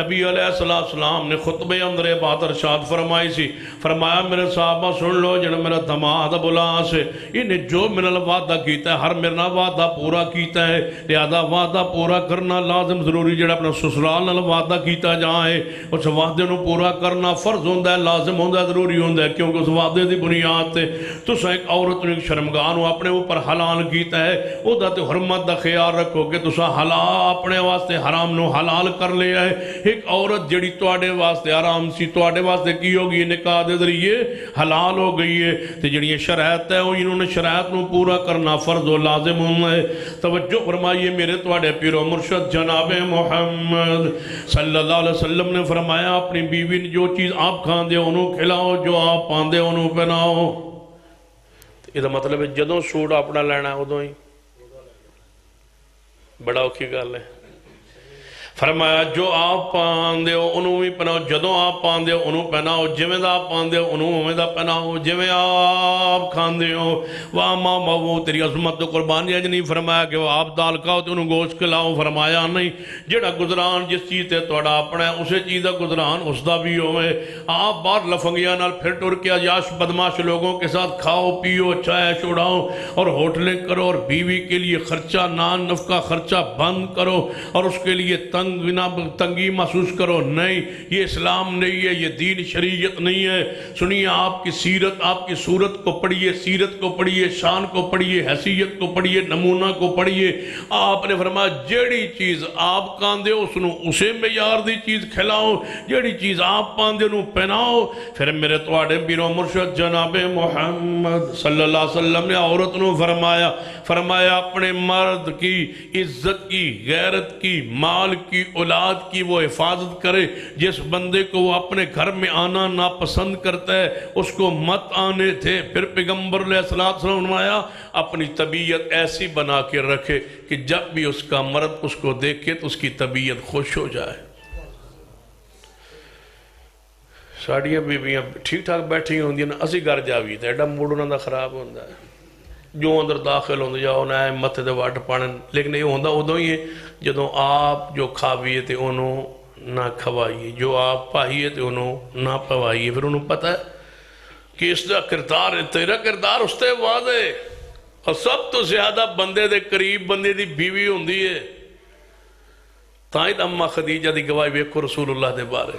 نبی علیہ السلام نے خطبے اندر بات ارشاد فرمائی سی، فرمایا میرے صحابہ سن لو، جنہا میرا دماد ابو العاص ہے، انہیں جو میرا وعدہ کیتا ہے، ہر میرا وعدہ پورا کیتا ہے، لہذا وعدہ پورا کرنا لازم ضروری، جنہا اپنا سسرال نال وعدہ کیتا جائے اس وعدے نو پورا کرنا فرض ہوندہ ہے، لازم ہوندہ ہے، ضروری ہوندہ ہے، کیونکہ اس وعدے دی بنیاد تے تو ایک عورت نے ایک شرمگاہ اپنے اوپر حلال کیتا ہے، او دا تے حرمت دا خیال رکھو کہ تسا حلال اپنے واسطے حرام نو حلال کر لیا ہے۔ ایک عورت جڑی تواڈے واسطے حرام سی تواڈے واسطے کی ہوگی نکاح دے ذریعے حلال ہو گئی ہے، تے جڑی شرائط ہے انہوں نے شرائط نو پورا کرنا فرض و لازم ہونا ہے۔ توجہ فرمائیے میرے تواڈے پیر و مرشد جناب محمد صلی اللہ علیہ وسلم نے فرمایا اپنی بیوی نے جو چیز آپ کھاندے انہوں کھلاؤ، جو آپ پاندے انہوں پہناؤ۔ یہ مطلب ہے جدوں سوٹ اپنا لینا ہے ادوں ہی بڑا اوکھی گل ہے۔ فرمایا جو آپ پاندے ہو انہوں بھی پہناؤ، جدوں آپ پاندے ہو انہوں پہناؤ، جویں دا آپ پاندے ہو انہوں ہمیں دا پہناؤ، جویں آپ کھاندے ہو۔ وَاما مَوُو تیری عظمت تو قربانی ہے نہیں فرمایا کہ وہ آپ دال کھاؤ تو انہوں گوشت کھلاؤ، فرمایا نہیں جڑا گزران جس چیز تے توڑا اپنا ہے اسے چیز دا گزران اس دا بھی ہوئے۔ آپ بار لفنگیاں نال پھر ٹر کے عیاش بدماش لوگوں کے ساتھ کھاؤ پیو چائے چھوڑاؤ اور ہوٹلیں کرو اور بیوی کے لیے خرچہ نان نفقہ خرچہ بند کرو اور اس کے لیے تنگی محسوس کرو، نہیں یہ اسلام نہیں ہے، یہ دین شریعت نہیں ہے۔ سنیے آپ کی سیرت، آپ کی صورت کو پڑھیے، سیرت کو پڑھیے، شان کو پڑھیے، حیثیت کو پڑھیے، نمونہ کو پڑھیے۔ آپ نے فرمایا جیڑی چیز آپ کاندے ہو سنو اسے معیار دی چیز کھلاؤ، جیڑی چیز آپ پاندے ہو پہناؤ۔ پھر میرے تواڈے پیر و مرشد جناب محمد صلی اللہ علیہ وسلم نے عورت نو فرمایا اپنے مرد کی عزت کی، غیرت کی، مال کی، اولاد کی وہ حفاظت کرے۔ جس بندے کو وہ اپنے گھر میں آنا ناپسند کرتا ہے اس کو مت آنے تھے۔ پھر پیغمبر علیہ السلام نے فرمایا اپنی طبیعت ایسی بنا کے رکھے کہ جب بھی اس کا مرد اس کو دیکھے تو اس کی طبیعت خوش ہو جائے۔ ساڑیاں بیویاں ٹھیک ٹھاک بیٹھی ہوندی ہیں، اسی گھر جاوی تے ایڈا موڈ انہاں دا خراب ہوندا ہے، جو اندر داخل ہوندے جاؤ نہ متھے دے وٹ پانے، لیکن یہ ہوندا ادوں ہی ہے جدوں آپ جو کھاویے تے انہوں نہ کھوائیے، جو آپ پائیے تے انہوں نہ پوائیے۔ پھر انہوں پتہ ہے کہ اس دا کردار ہے، تیرا کردار اس تے واضح اور سب تو زیادہ بندے دے قریب بندے دی بیوی ہوندی ہے۔ تائیں اماں خدیجہ دی گواہی ویکھو رسول اللہ دے بارے،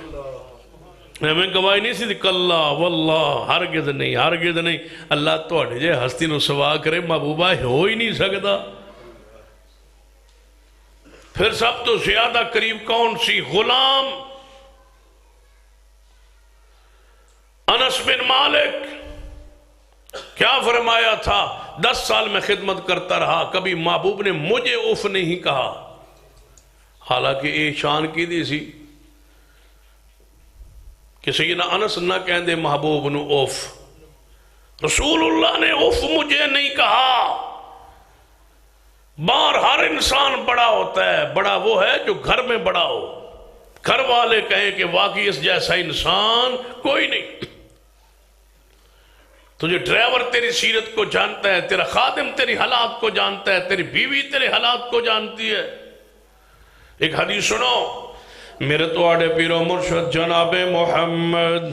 ہمیں گواہی نہیں سی دی کلا واللہ ہرگز نہیں اللہ توڑے جے ہستی نو سوا کرے محبوبہ ہو ہی نہیں سکتا۔ پھر سب تو زیادہ قریب کون سی؟ غلام انس بن مالک۔ کیا فرمایا تھا؟ 10 سال میں خدمت کرتا رہا، کبھی محبوب نے مجھے اف نہیں کہا، حالانکہ یہ شان کی دی سی کہ سیدنا انس نہ کہن دے محبوب نو اوف، رسول اللہ نے اوف مجھے نہیں کہا۔ بار ہر انسان بڑا ہوتا ہے، بڑا وہ ہے جو گھر میں بڑا ہو، گھر والے کہیں کہ واقعی اس جیسا انسان کوئی نہیں۔ تجھے ڈرائیور تیری سیرت کو جانتا ہے، تیرا خادم تیری حالات کو جانتا ہے، تیری بیوی تیرے حالات کو جانتی ہے۔ ایک حدیث سنو، میرے تواڈے پیر و مرشد جناب محمد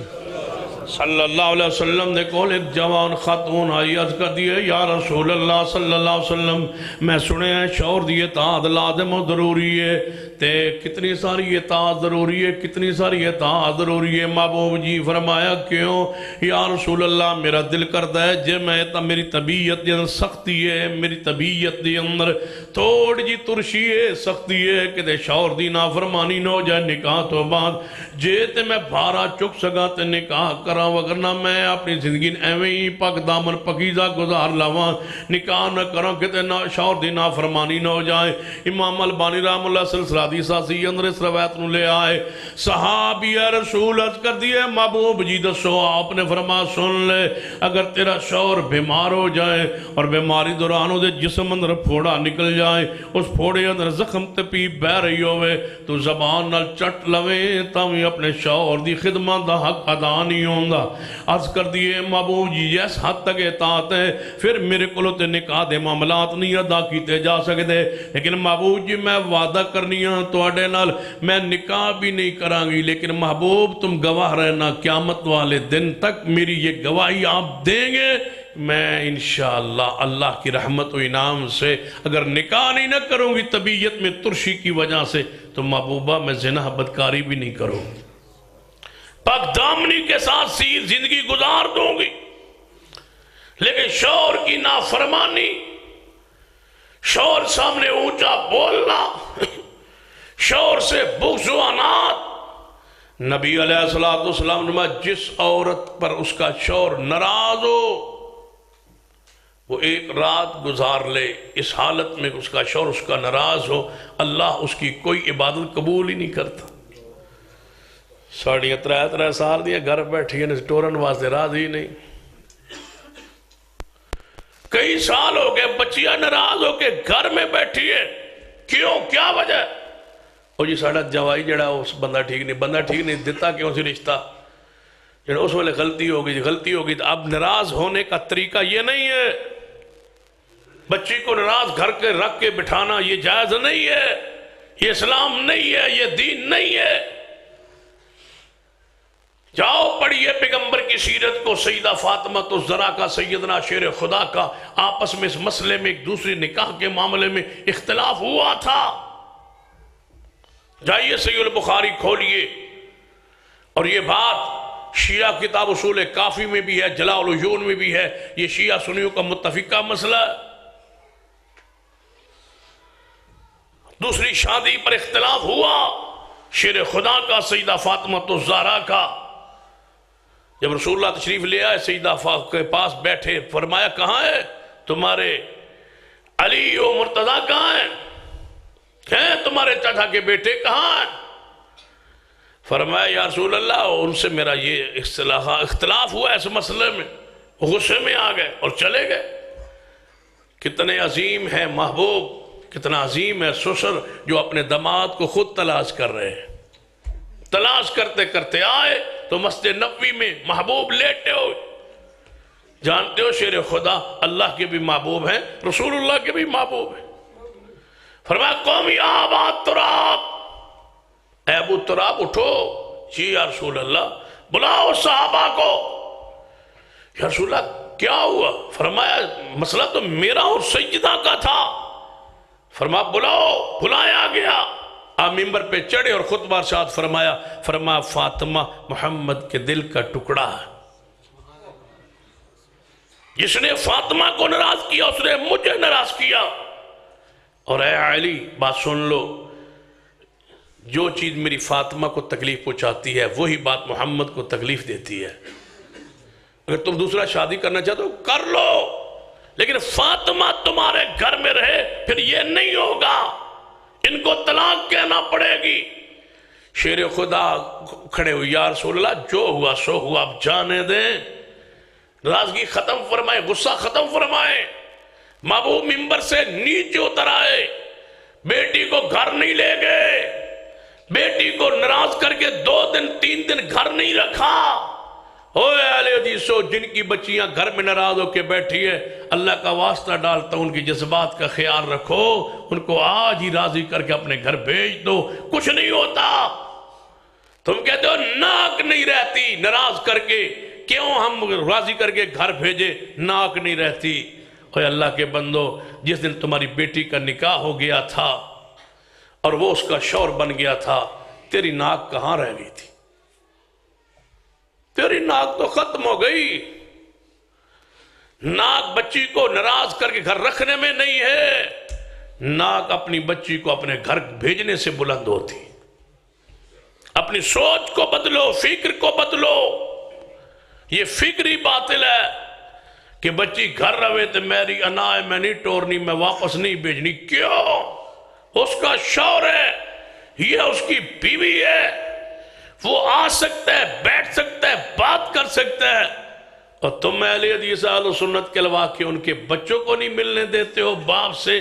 صلی اللہ علیہ وسلم نے کہو ایک جوان خاتون آئی عرض کر دیئے یا رسول اللہ صلی اللہ علیہ وسلم میں سنے ہیں شور دی اطاعت لازم و ضروری ہے، تے کتنی ساری اطاعت ضروری ہے، کتنی ساری اطاعت ضروری ہے؟ محبوب جی فرمایا کیوں؟ یا رسول اللہ میرا دل کرتا ہے جے میں میری طبیعت دی اندر سختی ہے، میری طبیعت دی اندر تھوڑ جی ترشی ہے، سختی ہے کہ دے شور دی نافرمانی نہ ہو جائے نکاح تو بعد، جے تے میں بھارا چک سکا تے نکاح کر وگرنہ میں اپنی زندگی ایویں ہی پاک دامن پکیزہ گزار لاواں، نکاح نہ کروں کہ شوہر دی نافرمانی نہ ہو جائے۔ امام البانی رحم اللہ سلسلہ حدیثہ سی اندر اس روایت نو لے آئے، صحابی رسول عرض کر دیئے محبوب جی دسو، آپ نے فرما سن لے اگر تیرا شوہر بیمار ہو جائے اور بیماری دوران دے جسم اندر پھوڑا نکل جائے، اس پھوڑے اندر زخم تپی بہ رہی ہوئے تو زبان نال چٹ لویں تاویں اپنے شوہر دی خدمت دا حق ادا نہیں ہوں ہوندہ عرض کر دیئے محبوب جی جیس حد تک اطاعت ہے پھر میرے کو تے نکاح دے معاملات نہیں ادا کیتے جا سکتے لیکن محبوب جی میں وعدہ کرنی ہوں تو اڈے نال میں نکاح بھی نہیں کرانگی لیکن محبوب تم گواہ رہنا قیامت والے دن تک میری یہ گواہی آپ دیں گے میں انشاءاللہ اللہ کی رحمت و انعام سے اگر نکاح نہیں نہ کروں گی طبیعت میں ترشی کی وجہ سے تو محبوبہ میں زنا بدکاری بھی نہیں کروں پاک دامنی کے ساتھ سی زندگی گزار دوں گی لیکن شوہر کی نافرمانی شوہر سامنے اونچا بولنا شوہر سے بغض و عناد نبی علیہ السلام نے جس عورت پر اس کا شوہر ناراض ہو وہ ایک رات گزار لے اس حالت میں اس کا شوہر اس کا ناراض ہو اللہ اس کی کوئی عبادت قبول ہی نہیں کرتا ساڑھیاں ترہ سال دیا گھر بیٹھی ہے ٹورن واسطے راضی نہیں کئی سال ہو گئے بچیاں ناراض ہو کے گھر میں بیٹھی ہے کیوں کیا وجہ او جی ساڑھا جوائی جڑا اس بندہ ٹھیک نہیں دیتا کیوں سی رشتہ اس والے غلطی ہوگی تو اب ناراض ہونے کا طریقہ یہ نہیں ہے بچی کو ناراض گھر کے رکھ کے بٹھانا یہ جائز نہیں ہے یہ اسلام نہیں ہے یہ دین نہیں ہے جاؤ پڑھیے پیغمبر کی سیرت کو سیدہ فاطمہ تو زرا کا سیدنا شیر خدا کا آپس میں اس مسئلے میں ایک دوسری نکاح کے معاملے میں اختلاف ہوا تھا جائیے صحیح البخاری کھولیے اور یہ بات شیعہ کتاب اصول کافی میں بھی ہے جلاء العیون میں بھی ہے یہ شیعہ سنیوں کا متفقہ مسئلہ ہے دوسری شادی پر اختلاف ہوا شیر خدا کا سیدہ فاطمہ تو زہرا کا جب رسول اللہ تشریف لے آئے سیدہ فاطمہ کے پاس بیٹھے فرمایا کہاں ہے تمہارے علی و مرتضیٰ کہاں ہیں تمہارے چچا کے بیٹے کہاں ہیں فرمایا یا رسول اللہ ان سے میرا یہ اختلاف ہوا اس مسئلے میں غصے میں آ گئے اور چلے گئے کتنے عظیم ہے محبوب کتنا عظیم ہے سسر جو اپنے داماد کو خود تلاش کر رہے ہیں تلاش کرتے کرتے آئے تو مسجد نبوی میں محبوب لیٹے ہوئے جانتے ہو شیر خدا اللہ کے بھی محبوب ہیں رسول اللہ کے بھی محبوب ہیں فرمایا قومی آباد تراب اے ابو تراب اٹھو جی یا رسول اللہ بلاؤ صحابہ کو یا رسول اللہ کیا ہوا فرمایا مسئلہ تو میرا اور سیدہ کا تھا فرمایا بلاؤ بلایا گیا آپ ممبر پہ چڑھے اور خطبہ ارشاد فرمایا فاطمہ محمد کے دل کا ٹکڑا ہے جس نے فاطمہ کو ناراض کیا اس نے مجھے ناراض کیا اور اے علی بات سن لو جو چیز میری فاطمہ کو تکلیف پہنچاتی ہے وہی بات محمد کو تکلیف دیتی ہے اگر تم دوسرا شادی کرنا چاہتے ہو کر لو لیکن فاطمہ تمہارے گھر میں رہے پھر یہ نہیں ہوگا ان کو طلاق کہنا پڑے گی شیر خدا کھڑے ہوئے یا رسول اللہ جو ہوا سو ہوا اب جانے دیں ناراضگی ختم فرمائے غصہ ختم فرمائے محبوب ممبر سے نیچے اتر آئے بیٹی کو گھر نہیں لے گئے بیٹی کو ناراض کر کے 2 دن 3 دن گھر نہیں رکھا اوے اہل حدیثو جن کی بچیاں گھر میں ناراض ہو کے بیٹھی ہے اللہ کا واسطہ ڈالتا ان کی جذبات کا خیال رکھو ان کو آج ہی راضی کر کے اپنے گھر بھیج دو کچھ نہیں ہوتا تم کہتے ہو ناک نہیں رہتی ناراض کر کے کیوں ہم راضی کر کے گھر بھیجے ناک نہیں رہتی اوے اللہ کے بندو جس دن تمہاری بیٹی کا نکاح ہو گیا تھا اور وہ اس کا شوہر بن گیا تھا تیری ناک کہاں رہ گئی تھی تیری ناک تو ختم ہو گئی ناک بچی کو ناراض کر کے گھر رکھنے میں نہیں ہے ناک اپنی بچی کو اپنے گھر بھیجنے سے بلند ہوتی اپنی سوچ کو بدلو فکر کو بدلو یہ فکری باطل ہے کہ بچی گھر رہے تو میری انا ہے میں نہیں ٹورنی میں واپس نہیں بھیجنی کیوں اس کا شوہر ہے یہ اس کی بیوی ہے وہ آ سکتا ہے بیٹھ سکتا ہے بات کر سکتا ہے اور تم اہل حدیث اہل سنت کے لوا کے ان کے بچوں کو نہیں ملنے دیتے ہو باپ سے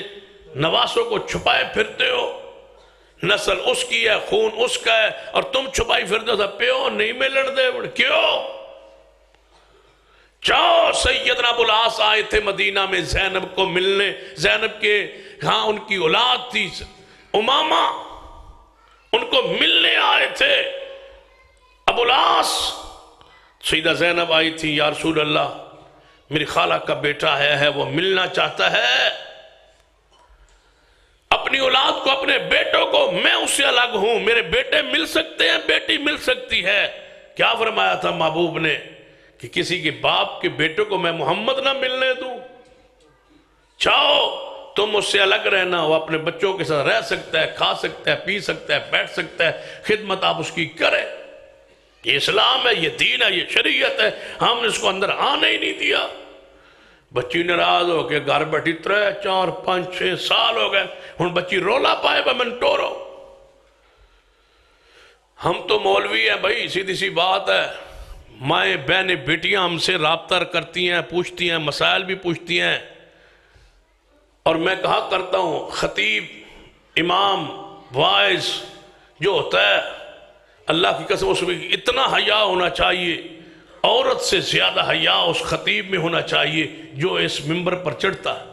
نواسوں کو چھپائے پھرتے ہو نسل اس کی ہے خون اس کا ہے اور تم چھپائی پھرتے ہو پیو نہیں ملن دے کیوں جاؤ، سیدنا ابو العاص آئے تھے مدینہ میں زینب کو ملنے، زینب کے ہاں ان کی اولاد تھی امامہ، ان کو ملنے آئے تھے ابو العاص۔ سیدہ زینب آئی تھی، یا رسول اللہ میری خالہ کا بیٹا ہے وہ ملنا چاہتا ہے اپنی اولاد کو، اپنے بیٹوں کو، میں اس سے الگ ہوں، میرے بیٹے مل سکتے ہیں، بیٹی مل سکتی ہے۔ کیا فرمایا تھا محبوب نے کہ کسی کے باپ کے بیٹوں کو میں محمد نہ ملنے دوں؟ چاہو تم اس سے الگ رہنا، وہ اپنے بچوں کے ساتھ رہ سکتا ہے، کھا سکتا ہے، پی سکتا ہے، بیٹھ سکتا ہے، خدمت آپ اس کی کریں۔ یہ اسلام ہے، یہ دین ہے، یہ شریعت ہے، ہم نے اس کو اندر آنے ہی نہیں دیا۔ بچی ناراض ہو کے گھر بیٹھی 3 4 5 6 سال ہو گئے، ہن بچی رولا پائے با من ٹورو۔ ہم تو مولوی ہیں بھائی، سیدھی سی بات ہے، مائیں بہنیں بیٹیاں ہم سے رابطہ کرتی ہیں، پوچھتی ہیں، مسائل بھی پوچھتی ہیں، اور میں کہا کرتا ہوں خطیب، امام، وائز جو ہوتا ہے اللہ کی قسم اس میں اتنا حیا ہونا چاہیے، عورت سے زیادہ حیا اس خطیب میں ہونا چاہیے جو اس منبر پر چڑھتا ہے۔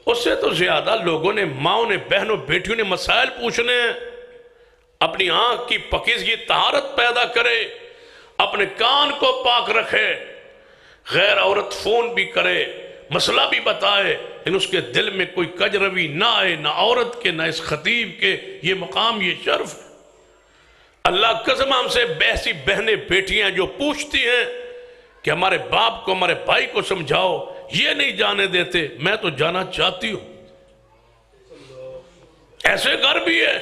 اس سے تو زیادہ لوگوں نے، ماؤں نے، بہنوں، بیٹیوں نے مسائل پوچھنے ہیں۔ اپنی آنکھ کی پاکیزگی طہارت پیدا کرے، اپنے کان کو پاک رکھے، غیر عورت فون بھی کرے، مسئلہ بھی بتائے، لیکن اس کے دل میں کوئی کجروی نہ آئے، نہ عورت کے، نہ اس خطیب کے۔ یہ مقام، یہ شرف ہے۔ اللہ قسم ہم سے ایسی بہنیں بیٹیاں جو پوچھتی ہیں کہ ہمارے باپ کو، ہمارے بھائی کو سمجھاؤ، یہ نہیں جانے دیتے، میں تو جانا چاہتی ہوں۔ ایسے گھر بھی ہے،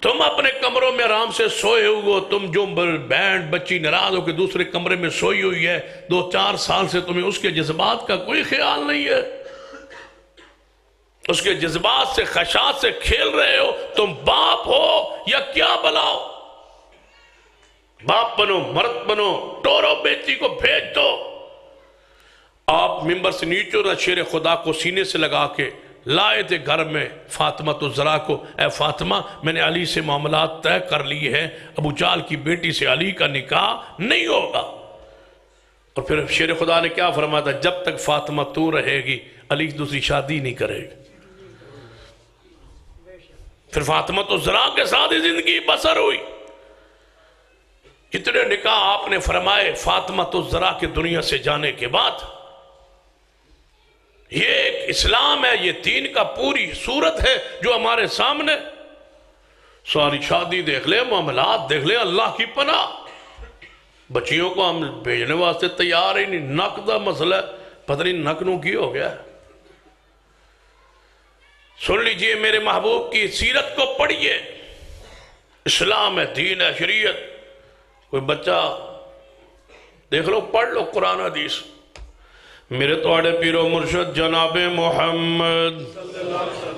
تم اپنے کمروں میں آرام سے سوئے ہوگو، تم جو بینڈ بچی ناراض ہو کے دوسرے کمرے میں سوئی ہوئی ہے 2 4 سال سے، تمہیں اس کے جذبات کا کوئی خیال نہیں ہے، اس کے جذبات سے، خشاعت سے کھیل رہے ہو۔ تم باپ ہو یا کیا بلاؤ؟ باپ بنو، مرد بنو، ٹورو بیٹی کو بھیج دو۔ آپ ممبر سے نیچے رہا، شیر خدا کو سینے سے لگا کے لائے تھے گھر میں فاطمہ تو ذرا کو، اے فاطمہ میں نے علی سے معاملات طے کر لی ہے، ابو جال کی بیٹی سے علی کا نکاح نہیں ہوگا۔ اور پھر شیر خدا نے کیا فرمایا تھا؟ جب تک فاطمہ تو رہے گی علی دوسری شادی نہیں کرے گی۔ پھر فاطمہ تو ذرا کے ساتھ ہی زندگی بسر ہوئی۔ کتنے نکاح آپ نے فرمائے فاطمہ تو ذرا کے دنیا سے جانے کے بعد۔ یہ ایک اسلام ہے، یہ دین کا پوری صورت ہے جو ہمارے سامنے۔ ساری شادی دیکھ لیں، معاملات دیکھ لیں، اللہ کی پناہ۔ بچیوں کو ہم بھیجنے واسطے تیار ہی نہیں، نک دا مسئلہ پتہ نہیں نک نو کی ہو گیا۔ سن لیجئے میرے محبوب کی سیرت کو پڑھیے، اسلام ہے، دین ہے، شریعت۔ کوئی بچہ دیکھ لو، پڑھ لو قرآن حدیث۔ میرے توڑے پیر و مرشد جناب محمد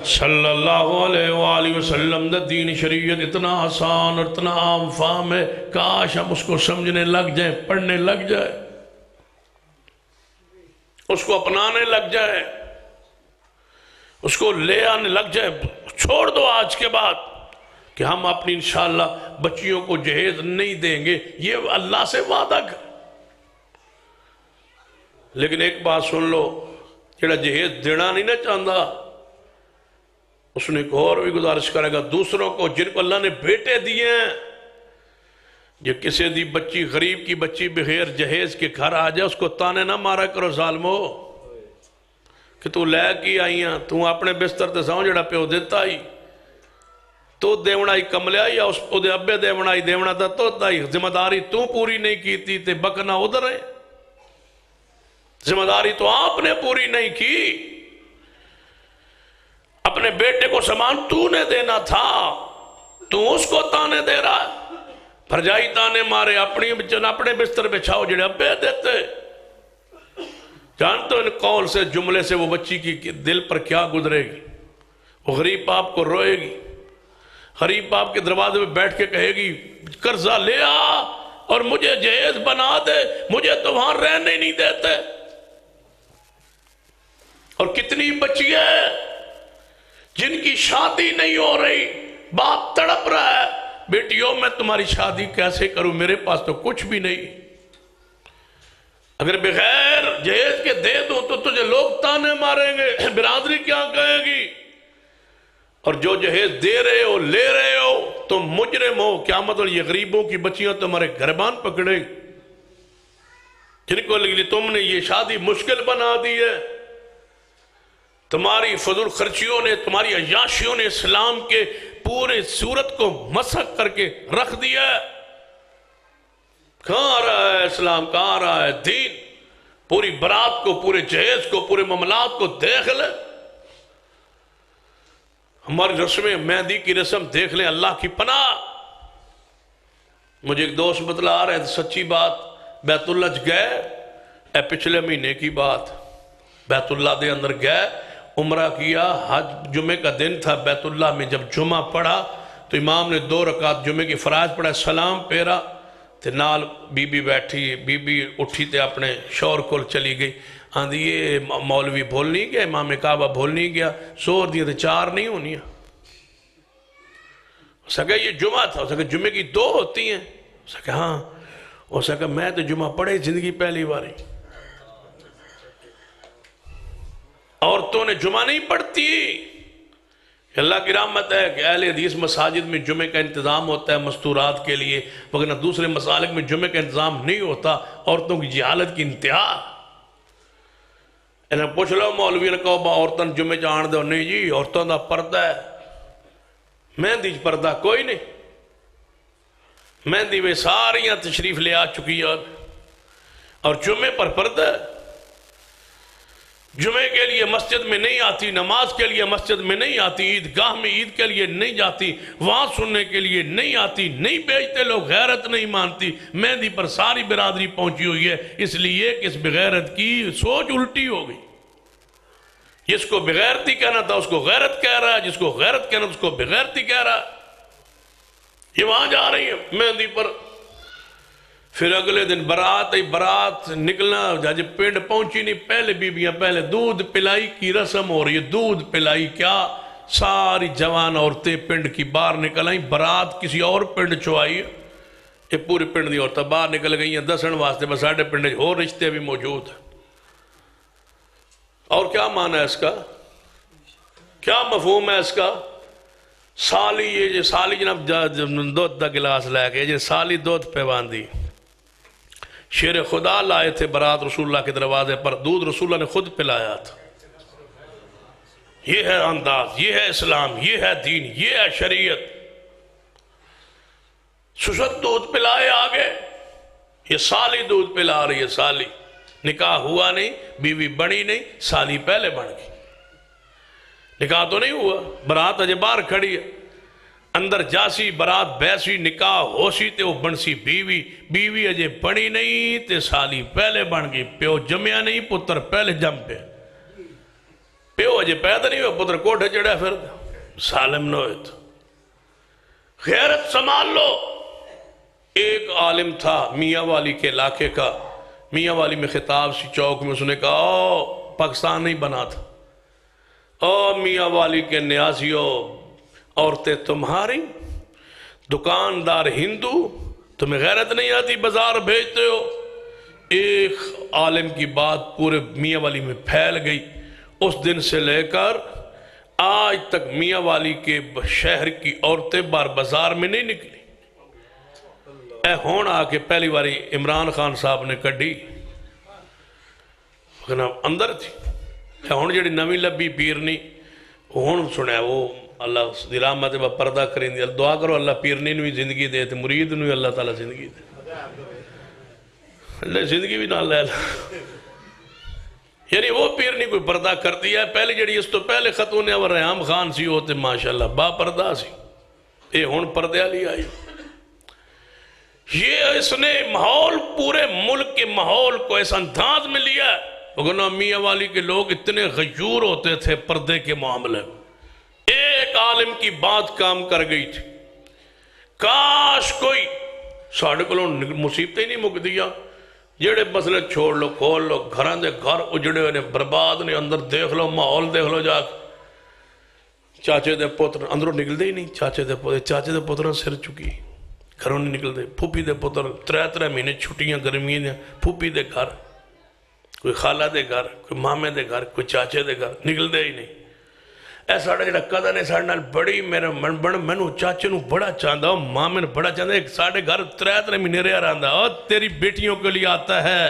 صلی اللہ علیہ وآلہ وسلم دا دین شریعت اتنا آسان اور اتنا عام فہم ہے، کاش ہم اس کو سمجھنے لگ جائیں، پڑھنے لگ جائیں، اس کو اپنانے لگ جائیں، اس کو لے آنے لگ جائے۔ چھوڑ دو آج کے بعد کہ ہم اپنی انشاءاللہ بچیوں کو جہیز نہیں دیں گے، یہ اللہ سے وعدہ کر۔ لیکن ایک بات سن لو، جڑا جہیز دینا نہیں نہ چاہتا، اس نے ایک اور بھی گزارش کرے گا دوسروں کو جن کو اللہ نے بیٹے دیے ہیں، جو کسی دی بچی، غریب کی بچی بغیر جہیز کے گھر آ جائے، اس کو تانے نہ مارا کرو ظالمو کہ تو لے کی آئی ہیں، تو اپنے بستر تے ساؤں جڑا پیو دیتا ہی، تو دیونا ہی کملیا یا اس کو دے ابے دیونا ہی دیونا تھا تو ہی ذمہ داری تو پوری نہیں کی تھی تے بکنا ادھر ہے۔ ذمہ داری تو آپ نے پوری نہیں کی، اپنے بیٹے کو سامان تو نے دینا تھا، تو اس کو تانے دے رہا ہے۔ پھرجائی تانے مارے، اپنے بستر بچھاؤ جڑے ابے دیتے۔ جانتے ہو ان قول سے، جملے سے وہ بچی کی دل پر کیا گزرے گی؟ وہ غریب باپ کو روئے گی، غریب باپ کے دروازے میں بیٹھ کے کہے گی قرضہ لے آ اور مجھے جہیز بنا دے، مجھے تو وہاں رہنے نہیں دیتے۔ اور کتنی بچی ہے جن کی شادی نہیں ہو رہی، باپ تڑپ رہا ہے، بیٹیوں میں تمہاری شادی کیسے کروں، میرے پاس تو کچھ بھی نہیں۔ اگر بغیر جہیز کے دے دو تو تجھے لوگ تانے ماریں گے، برادری کیا کہے گی، اور جو جہیز دے رہے ہو لے رہے ہو تم مجرم ہو، کیا مطلب یہ غریبوں کی بچیاں تمہارے گربان پکڑیں، جن کو لیے تم نے یہ شادی مشکل بنا دی ہے، تمہاری فضول خرچیوں نے، تمہاری عیاشیوں نے اسلام کے پورے صورت کو مسخ کر کے رکھ دیا ہے۔ کہاں رہا ہے اسلام، کہاں رہا ہے دین؟ پوری برات کو، پورے جہیز کو، پورے معاملات کو دیکھ لیں، ہماری رسم مہندی کی رسم دیکھ لیں، اللہ کی پناہ۔ مجھے ایک دوست بتلا رہے تھے، سچی بات، بیت اللہ گئے، پچھلے مہینے کی بات، بیت اللہ دے اندر گئے، عمرہ کیا، حج جمعے کا دن تھا، بیت اللہ میں جب جمعہ پڑھا تو امام نے 2 رکعت جمعے کی فرائض پڑھا، سلام پیرا تے نال بی بی بیٹھی، بی بی اٹھی تے اپنے شور کول چلی گئی، آندھی یہ مولوی بھول نہیں گیا، امام کعبہ بھول نہیں گیا، سور دیا تے 4 نہیں ہونی ہیں۔ اس نے کہا یہ جمعہ تھا، اس نے کہا جمعے کی 2 ہوتی ہیں، اس نے کہا ہاں، اس نے کہا میں تو جمعہ پڑھے زندگی پہلی باری، عورتوں نے جمعہ نہیں پڑھتی۔ اللہ کی رحمت ہے کہ اہل حدیث مساجد میں جمعے کا انتظام ہوتا ہے مستورات کے لیے، مگر دوسرے مسالک میں جمعے کا انتظام نہیں ہوتا، عورتوں کی جہالت کی انتہا۔ انہیں پوچھ لو مولوی نے کہو با عورتوں جمعے جان دو، نہیں جی عورتوں دا پردہ ہے، مہندی پردہ کوئی نہیں، مہندی میں ساریاں تشریف لے آ چکی ہیں، اور جمعے پر پردہ ہے، جمعے کے لیے مسجد میں نہیں آتی، نماز کے لیے مسجد میں نہیں آتی، عیدگاہ میں عید کے لیے نہیں جاتی، وہاں سننے کے لیے نہیں آتی، نہیں بیچتے لوگ، غیرت نہیں مانتی۔ مہندی پر ساری برادری پہنچی ہوئی ہے، اس لیے کہ اس بغیرت کی سوچ الٹی ہو گئی۔ جس کو بغیرتی کہنا تھا اس کو غیرت کہہ رہا ہے، جس کو غیرت کہنا تھا اس کو بغیرتی کہہ رہا ہے۔ یہ وہاں جا رہی ہے مہندی پر، پھر اگلے دن برات نکلنا، جب پنڈ پہنچی نہیں، پہلے بیبیاں پہلے دودھ پلائی کی رسم ہو رہی ہے، دودھ پلائی کیا، ساری جوان عورتیں پنڈ کی باہر نکل آئیں، برات کسی اور پنڈ چوائی ہے، یہ پورے پنڈ دی عورتیں باہر نکل گئی ہیں دسن واسطے، بس ساڑھے پنڈ اور رشتے بھی موجود ہیں۔ اور کیا معنی ہے اس کا، کیا مفہوم ہے اس کا؟ سالی، یہ جو سالی جناب دودھ دا گلاس لے کے، یہ سالی دودھ پہ باندھی، شیر خدا لائے تھے برات رسول اللہ کے دروازے پر، دودھ رسول اللہ نے خود پلایا تھا۔ یہ ہے انداز، یہ ہے اسلام، یہ ہے دین، یہ ہے شریعت۔ سشت دودھ پلائے آگے، یہ سالی دودھ پلا رہی ہے، سالی، نکاح ہوا نہیں، بیوی بنی نہیں، سالی پہلے بن گئی، نکاح تو نہیں ہوا، برات اجے باہر کھڑی ہے، اندر جاسی برات بیسی، نکاح ہوسی تے وہ بنسی بیوی، بیوی اجے بنی نہیں تے سالی پہلے بن گئی، پیو جمیا نہیں، پتر پہلے جم پہ، پیو اجے پیدا نہیں ہوا، پتر کوٹھے چڑھا پھر سالم نہ ہوئے تو۔ غیرت سنبھال لو۔ ایک عالم تھا میاں والی کے علاقے کا، میاں والی میں خطاب سی چوک میں، اس نے کہا او پاکستان نہیں بنا تھا، او میاں والی کے نیازیوں، عورتیں تمہاری، دکاندار ہندو، تمہیں غیرت نہیں آتی، بازار بھیجتے ہو۔ ایک عالم کی بات پورے میاں والی میں پھیل گئی، اس دن سے لے کر آج تک میاں والی کے شہر کی عورتیں بازار میں نہیں نکلی۔ اے ہون آ کے پہلی باری عمران خان صاحب نے کڈی، اندر تھی، اے ہون جڑی نوی لبی پیرنی، ہون سنیا وہ اللہ دی رحمت با پردہ کریں دی، دعا کرو اللہ پیرنی نوی زندگی دے تے مرید نوی اللہ تعالیٰ زندگی دے، اللہ زندگی بھی نہ لے لے، یعنی وہ پیرنی کوئی پردہ کر دیا ہے۔ پہلے جڑی اس تو پہلے خاتون اور ریحام خان سی ہوتے ماشاءاللہ با پردہ سی، اے ہون پردے علی آئی۔ یہ اس نے ماحول، پورے ملک کے ماحول کو اس انداز میں لیا ہے۔ اگر میاں والی کے لوگ اتنے غیور ہوتے تھے پردے کے معاملے میں، ایک عالم کی بات کام کر گئی تھی، کاش کوئی ساڑھے کو مصیبتیں نہیں مک دیا، جڑے مسئلے چھوڑ لو، کھول لو، گھران دے گھر اجڑے ہوئے برباد نے، اندر دیکھ لو، ماحول دیکھ لو جا کے، چاچے دے پتر اندروں نکل دے ہی نہیں، چاچے دے پتر سر چکی، گھروں نہیں نکل دے، پھوپی دے پتر 3 مہینے چھٹیاں گرمیاں دے، پھوپی دے گھر، کوئی خالہ دے گھر، کوئی مامے دے گھر، کوئی چاچے دے گھر نکل دے ہی نہیں۔ اے ساڑھا جڑا قدر نے ساڑھا بڑی میں چاچے نو بڑا چاندہ ہو، مامے نے بڑا چاندہ، ایک ساڑھے گھر 3 مہینے رہا رہا اور تیری بیٹیوں کے لیے آتا ہے۔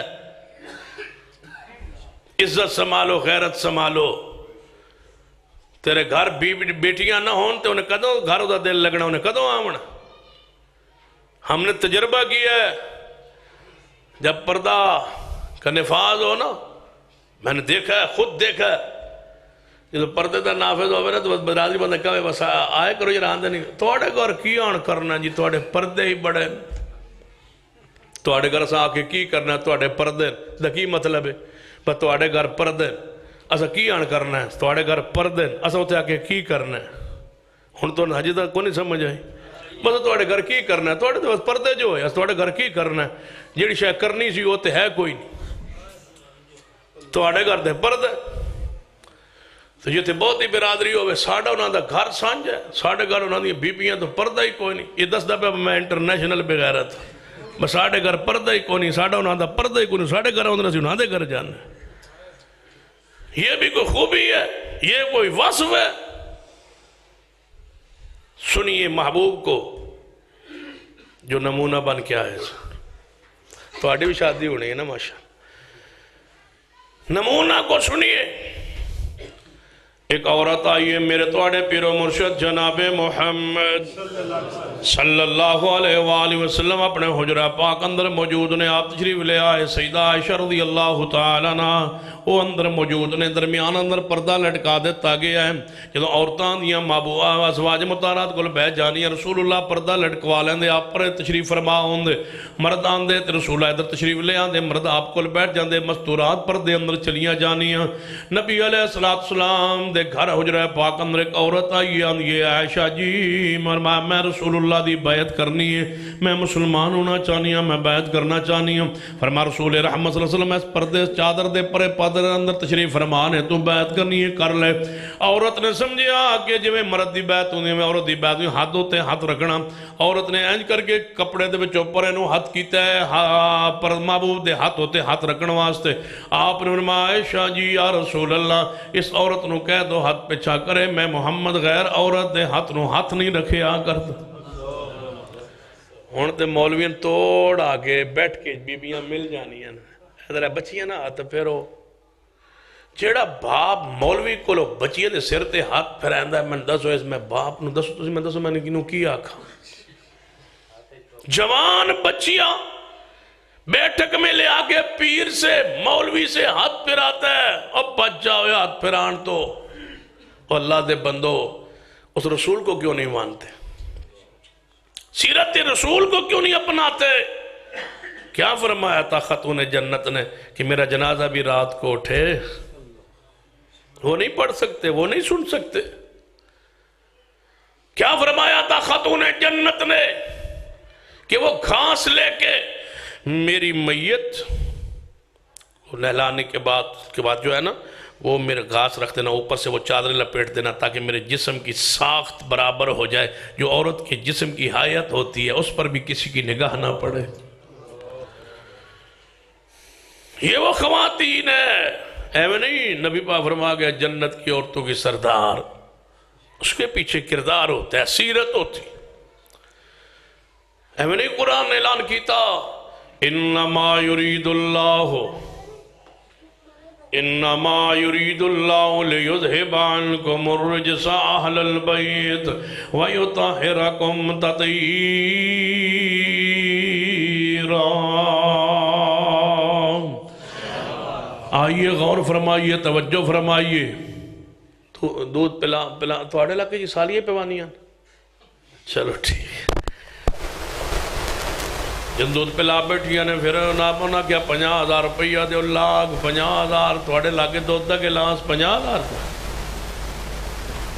عزت سنبھالو، غیرت سنبھالو، تیرے گھر بیٹیاں نہ ہون تو انہیں کدوں گھروں دا دل لگنا، انہیں کدوں آمنا۔ ہم نے تجربہ کیا ہے، جب پردہ کا نفاذ ہو نا، میں نے دیکھا ہے، خود دیکھا ہے، جب پردے دا نافذ ہوئے نا تو بس راضی بندہ کہے بس آئے کرو یہ راندے نہیں، توڑے گھر کی آن کرنا جی، توڑے پردے ہی بڑے، توڑے گھر سا آکے کی کرنا، توڑے پردے دا کی مطلب ہے، بس توڑے گھر پردے اسا کی آن کرنا ہے، توڑے گھر پردے اسا ہوتے آکے کی کرنا ہے۔ ہن تو حجی تک کو نہیں سمجھ آئی، بس توڑے گھر کی کرنا ہے، توڑے بس پردے جو ہے، توڑے گھر کی کرنا ہے، جیڑی شاید کرنی سی ہوتے ہے کوئی نہیں، توڑے گھر دے پردے۔ تو یہ تھے بہت ہی برادری ہوئے، ساڑھا انہاں دا گھر سانج ہے، ساڑھے گھر انہاں دی بیبیاں تو پردہ ہی کوئی نہیں، یہ 10 دفعہ میں انٹرنیشنل بغیرت، بس ساڑھے گھر پردہ ہی کوئی نہیں، ساڑھا انہاں دا پردہ ہی کوئی نہیں، ساڑھے گھر انہاں دے گھر جانا ہے۔ یہ بھی کوئی خوبی ہے، یہ کوئی وصف ہے۔ سنیے محبوب کو جو نمونہ بن کے آئے، تو آڈی بھی شادی ہونی ہے نا ماشاء، نمونہ کو سنیے۔ ایک عورت آئیے میرے توڑے پیر و مرشد جناب محمد صلی اللہ علیہ وآلہ وسلم اپنے حجرہ پاک اندر موجود نے، آپ تشریف لے آئے، سیدہ عائشہ رضی اللہ تعالیٰ عنہ وہ اندر موجود نے، درمیان اندر پردہ لٹکا دیتا گیا ہے، جدو عورتان دیا مابوعہ ازواج مطارات کو بیٹھ جانی ہے، رسول اللہ پردہ لٹکوا لیں دے، آپ پر تشریف فرما ہوں دے، مرد آن دے رسول اللہ ادھر تشریف لے آن دے، مرد آپ کو بیٹھ جان دے، مستورات پردے اندر چلیاں جانی ہیں۔ نبی علیہ السلام دے گھر حجرہ پاک اندر ایک عورت آئی آن یہ عائشہ جی میں رسول اللہ دی بیعت کرنی ہے، میں مسلمان ہونا چاہنی ہوں، میں بیعت کرنا چاہنی ہوں۔ فرما رسول رحمت صلی اللہ علیہ وسلم اس پردے چادر دے پرے پادر اندر تشریف فرمان ہے، تو بیعت کرنی ہے کر لے۔ عورت نے سمجھیا کہ جو میں مرد دی بیعت ہوندی میں عورت دی بیعت ہوندی، ہاتھ ہوتے ہاتھ رکھنا، عورت نے اینج کر کے کپڑے دے بچوں پر انہوں ہاتھ کیتا ہے، پر محبوب دے ہاتھ ہوتے ہاتھ رکھنا واسطے۔ آپ نے فرمایا عائشہ جی یا رسول اللہ اس عورت نو کہہ دو ہاتھ پچھا کرے، میں محمد غیر عورت دے ہاتھ نو ہاتھ نہیں رکھے آ کرتا۔ ہون تے مولوین توڑ آگے بیٹھ کے بیبیاں مل جانی ہیں، ادھر بچیاں نہ آتا پھرو، جیڑا باپ مولوی کو لو بچیے دے سر تے ہاتھ پھیرائندہ ہے، میں دسو اس میں باپ نو دسو تسی میں دسو میں نے کنو کی آکھا۔ جوان بچیاں بیٹھک میں لے آگے پیر سے مولوی سے ہاتھ پھراتا ہے، اب بچ جاؤ ہاتھ پھران تو، اللہ دے بندو اس رسول کو کیوں نہیں مانتے، سیرت رسول کو کیوں نہیں اپناتے؟ کیا فرمایا تھا خاتون جنت نے کہ میرا جنازہ بھی رات کو اٹھے، وہ نہیں پڑھ سکتے، وہ نہیں سن سکتے۔ کیا فرمایا تھا خاتون جنت نے کہ وہ گھاس لے کے میری میت نہلانے کے بعد جو ہے نا وہ میرے گھاس رکھ دینا، اوپر سے وہ چادر لپیٹ دینا تاکہ میرے جسم کی ساخت برابر ہو جائے، جو عورت کے جسم کی حیات ہوتی ہے اس پر بھی کسی کی نگاہ نہ پڑے۔ یہ وہ خواتین ہے، ایویں نہیں نبی پاک فرما گیا جنت کی عورتوں کی سردار، اس کے پیچھے کردار ہوتا ہے، سیرت ہوتی، ایویں نہیں قرآن نے اعلان کیتا انما یرید اللہ لیذہب عنکم الرجس اہل البیت ویطہرکم تطہیرا۔ آئیے غور فرمائیے، توجہ فرمائیے، دودھ پلا تھوڑے لگے جی سالیے پیوانیاں، چلو ٹھیک، جن دودھ پلا بیٹھیا نے پھر ناپنا کیا 50,000 روپیہ دے لاکھ 50,000 تھوڑے لاگے دودھ دا گلاس 50,000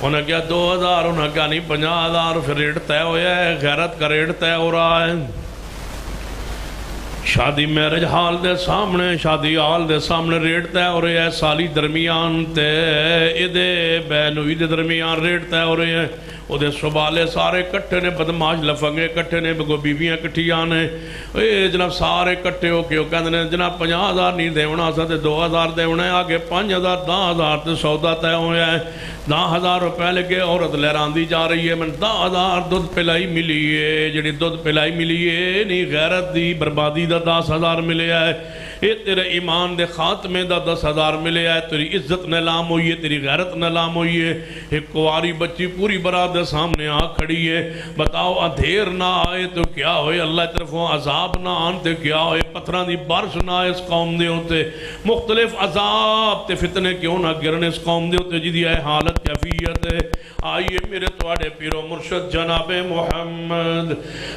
انہیں کیا 2,000 انہیں کیا نہیں 50,000 پھر ریٹ طے ہویا ہے، غیرت کا ریٹ طے ہو رہا ہے۔ شادی میرج حال دے سامنے شادی حال دے سامنے ریٹ تے ہو رہے ہے سالی درمیان تے ادے بینوی دے درمیان ریٹ تے ہو رہے ہیں او دے سبالے سارے کٹھے نے بدماش لفنگے کٹھے نے بگو بیویاں کٹھیاں نے اے جناب سارے کٹھے ہو کے کہندے نے جناب 50,000 نہیں دیونا سا تے 2,000 دیونا ہے آگے 5,000 10,000 تے سودا تے ہویا ہے 10,000 روپے لگے عورت لہران دی جا رہی ہے من 10,000 دودھ پلائی ملی ہے جڑی دودھ پلائی ملی ہے نہیں غیرت دی بربادی دا 10,000 ملے ہے اے تیرے ایمان دے خاتمے دا 10,000 ملے ہے تیری عزت نلام ہوئی ہے تیری غیرت نلام ہوئی ہے ایک کواری بچی پوری برات دے سامنے آ کھڑی ہے بتاؤ اندھیر نہ آئے تو کیا ہوئے اللہ طرفوں عذاب نہ آنتے کیا ہوئے پتھران دی بارش نہ آئے اس قوم دے ہوتے مختلف عذاب تے فتنے کیوں نہ گرنے اس قوم دے ہوتے جدی ہے حالت کیفیت ہے آئیے میرے توڑے پیر و مرشد جناب محمد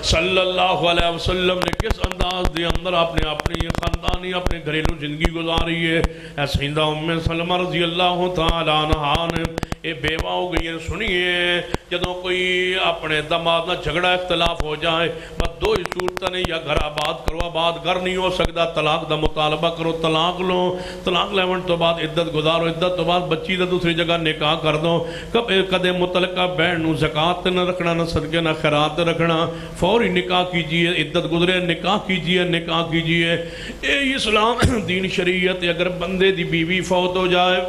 صلی اللہ علیہ وسلم نے کس انداز دے اندر اپنی خاندانی اپنے گھریلو زندگی گزاری ہے اے سیدہ ام سلمہ رضی اللہ تعالیٰ عنہ نے اے بیوہ ہو گئی ہیں سنیے جدوں کوئی اپنے دماد نہ جھگڑا اختلاف ہو جائے بس دو ہی صورتیں نہیں یا گھر آباد کرو آباد گھر نہیں ہو سکتا طلاق دا مطالبہ کرو طلاق لو طلاق لیون تو بعد عدت گزارو عدت تو بعد بچی دا دوسری جگہ نکاح کر دو کدے متعلقہ بہن نو زکاة نہ رکھنا نہ صدقے نہ خیرات رکھنا فوری نکاح کیجئے عدت گزرے نکاح کیجئے اے اسلام دین شریعت اگر بندے دی بیوی فوت ہو جائے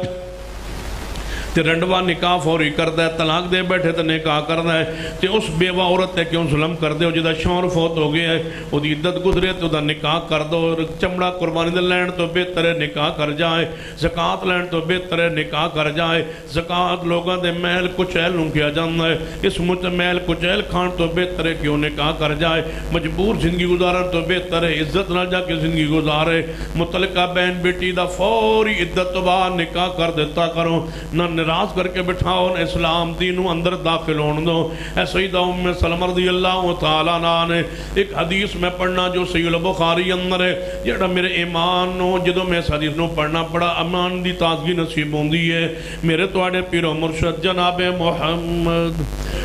تے رنڈوا نکاح فوری کر دے طلاق دے بیٹھے تے نکاح کر دے تے اس بیوہ عورت تے کیوں ظلم کر دے جدا شوہر فوت ہو گیا ہے او دی عدت گزرے تو دا نکاح کر دو چمڑا قربانی دے لین تو بہتر ہے نکاح کر جائے زکاة لین تو بہتر ہے نکاح کر جائے زکاة لوگاں دے محل کچھیل نوں کیا جانا ہے اس مجھ محل کچھیل کھان تو بہتر ہے کیوں نکاح کر جائے مجبور زندگی گزارن تو بہتر ہے عزت نہ جا کے زندگی گزارے متعلقہ بہن بیٹی دا فوری عدت تو بعد نکاح کر دیتا کرو نہ نراز کر کے بٹھاؤ اسلام دینوں اندر داخل ہون دو اے سیدہ ام سلمہ رضی اللہ تعالیٰ عنہ نے ایک حدیث میں پڑھنا جو صحیح البخاری اندر ہے جڑا میرے ایمان نو جدو میں اس حدیث نو پڑھنا پڑا امان دی تازگی نصیب ہوندی ہے میرے توڑے پیر و مرشد جناب محمد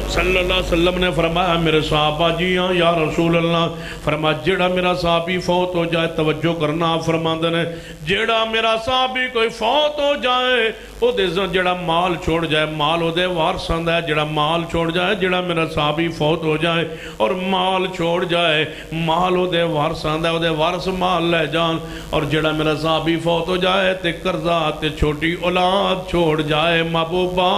صلی اللہ علیہ وسلم نے فرمایا میرے صحابہ جی ہاں یا رسول اللہ فرمایا جڑا میرا صحابی فوت ہو جائے توجہ کرنا فرما دینے جڑا میرا صحابی کوئی فوت ہو جائے او دے جڑا مال چھوڑ جائے مال ہو دے وارثاں دا جڑا مال چھوڑ جائے جڑا میرا صحابی فوت ہو جائے اور مال چھوڑ جائے مال ہو دے وارثاں دا دے وارث مال لے جان اور جڑا میرا صحابی فوت ہو جائے تے قرضہ تے چھوٹی اولاد چھوڑ جائے محبوبہ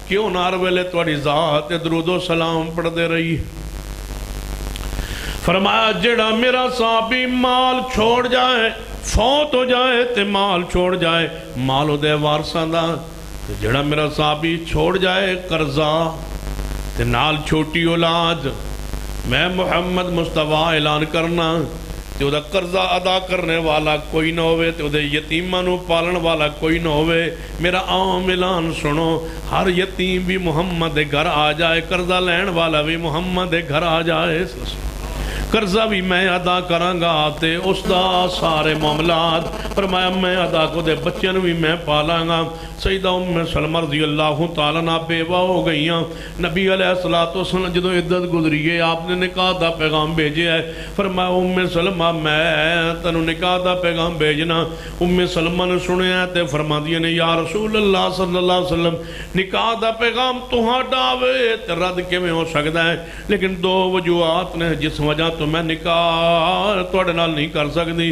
کیوں نار ویلے توڑی ذات درود و سلام پڑھ دے رہی فرمایا جڑا میرا صحابی مال چھوڑ جائے فوت ہو جائے تے مال چھوڑ جائے مال ہو دے وارثاں دا جڑا میرا صحابی چھوڑ جائے قرضہ تے نال چھوٹی اولاد میں محمد مصطفیٰ اعلان کرنا تے او دا قرضہ ادا کرنے والا کوئی نہ ہوئے تے او دے یتیمہ نو پالن والا کوئی نہ ہوئے میرا عام اعلان سنو ہر یتیم بھی محمد دے گھر آ جائے قرضہ لین والا بھی محمد دے گھر آ جائے قرضہ بھی میں ادا کرانگا تے اس دا سارے معاملات فرمایا میں ادا کو دے بچے بھی میں پالانگا سیدہ ام سلمہ رضی اللہ تعالیٰ نہ بیوہ ہو گئیاں نبی علیہ السلام جدو عدت گزریے آپ نے نکاح دا پیغام بھیجے ہے فرمایا ام سلمہ میں تنو نکاح دا پیغام بھیجنا ام سلمہ نے سنے ہیں تے فرما دیئے نے یا رسول اللہ صلی اللہ علیہ وسلم نکاح دا پیغام تو ہٹاوے تے رد کے میں ہو سکتا ہے لیکن دو وجوہات نے جس وجہ تو میں نکاح توڑے نال نہیں کر سکتی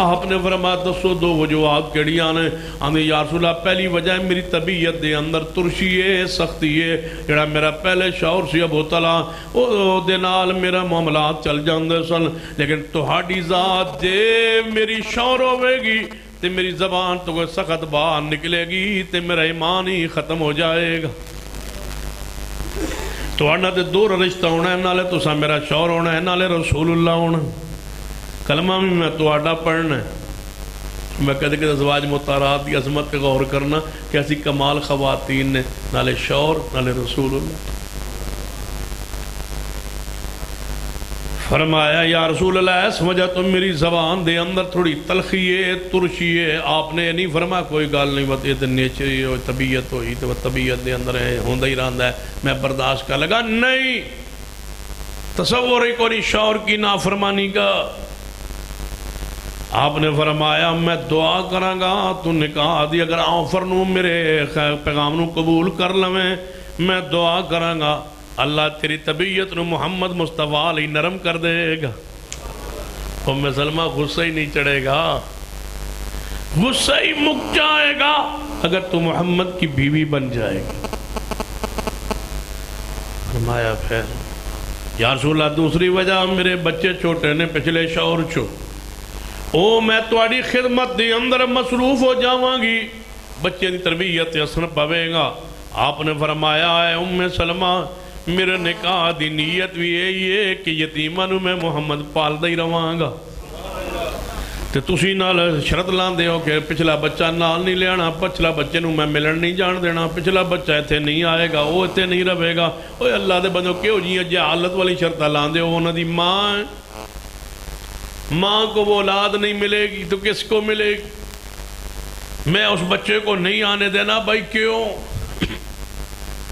آپ نے فرمایا دسو دو وجوہات کیڑیاں نے آنے یا رسول اللہ پہلی وجہ ہے میری طبیعت دے اندر ترشی ہے سختی ہے جڑا میرا پہلے شوہر سی ابو طلحہ او دے نال میرا معاملات چل جاندے سن لیکن تہاڈی ذات دے میری شوہر ہوے گی تے میری زبان تو کوئی سخت باہر نکلے گی تے میرا ایمان ہی ختم ہو جائے گا تو آنا تے دور رشتہ ہونا ہے نالے تو سا میرا شوہر ہونا ہے نالے رسول اللہ ہونا کلمہ بھی میں تو آڈا پڑھنا ہے میں کہتے کہ ازواج مطارات کی عظمت پہ غور کرنا کیسی کمال خواتین نے نالے شوہر نالے رسول اللہ فرمایا یا رسول اللہ اس وجہ تو میری زبان دے اندر تھوڑی تلخی ہے ترشی ہے آپ نے نہیں فرمایا کوئی گال نہیں بات یہ تو نیچری ہو طبیعت ہوئی تو طبیعت دے اندر ہے ہوندہ ہی راندہ ہے میں برداشت کر لگا نہیں تصور ہی کوئی شوہر کی نافرمانی کا آپ نے فرمایا میں دعا کراں گا تو نکاح دی اگر آفر نو میرے پیغام نو قبول کر لویں میں دعا کراں گا اللہ تیری طبیعت نو محمد مصطفیٰ علیہ نرم کر دے گا۔ سلمہ غصہ ہی نہیں چڑھے گا، غصہ ہی مک جائے گا اگر تو محمد کی بیوی بن جائے گی۔ فرمایا پھر یا رسول اللہ دوسری وجہ میرے بچے چھوٹے نے پچھلے شور چو او میں تواڈی خدمت دی اندر مصروف ہو جاواں گی، بچے دی تربیت اثر پوے گا۔ آپ نے فرمایا ہے ام سلمہ میرے نکاح دی نیت بھی یہی ہے کہ یتیمہ نو میں محمد پال دے رواں گا، تے تسی نال شرط لاندے ہو کہ پچھلا بچہ نال نہیں لیانا، پچھلا بچے نو میں ملن نہیں جان دینا، پچھلا بچہ ایتھے نہیں آئے گا، وہ ایتھے نہیں رہے گا۔ اوہ اللہ دے بندوں کیوں جی جہالت والی شرطہ لاندے ہو، انہاں دی ماں کو وہ اولاد نہیں ملے گی تو کس کو ملے گی؟ میں اس بچے کو نہیں آنے دینا بھائی، کیوں؟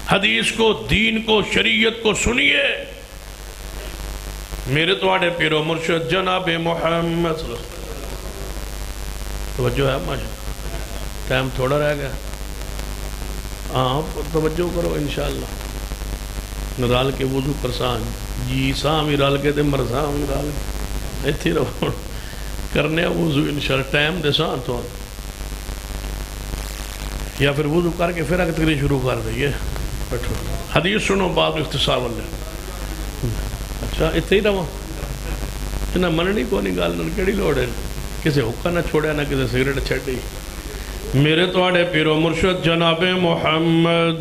حدیث کو، دین کو، شریعت کو سنیے۔ میرے تواڈے پیر و مرشد جناب محمد صلی اللہ علیہ وسلم، توجہ ہے ماشاءاللہ، ٹائم تھوڑا رہ گیا، ہاں توجہ کرو انشاءاللہ۔ رال کے وضو کرسان جی سامی رال کے دے مرسام رال کے ایتھی رہو کرنے وضو انشاءاللہ، ٹائم دے سان تو یا پھر وضو کر کے پھر اگر تقریر شروع کر دئیے۔ بیٹھو حدیث سنو بعد اختصار والے۔ اچھا ایتھے ہی رہو، انہاں مننی کو نہیں گال نہ کیڑی لوڑ ہے، کسے حکا نہ چھوڑیا نہ کسے سگریٹ چھڑی۔ میرے تواڈے پیر و مرشد جناب محمد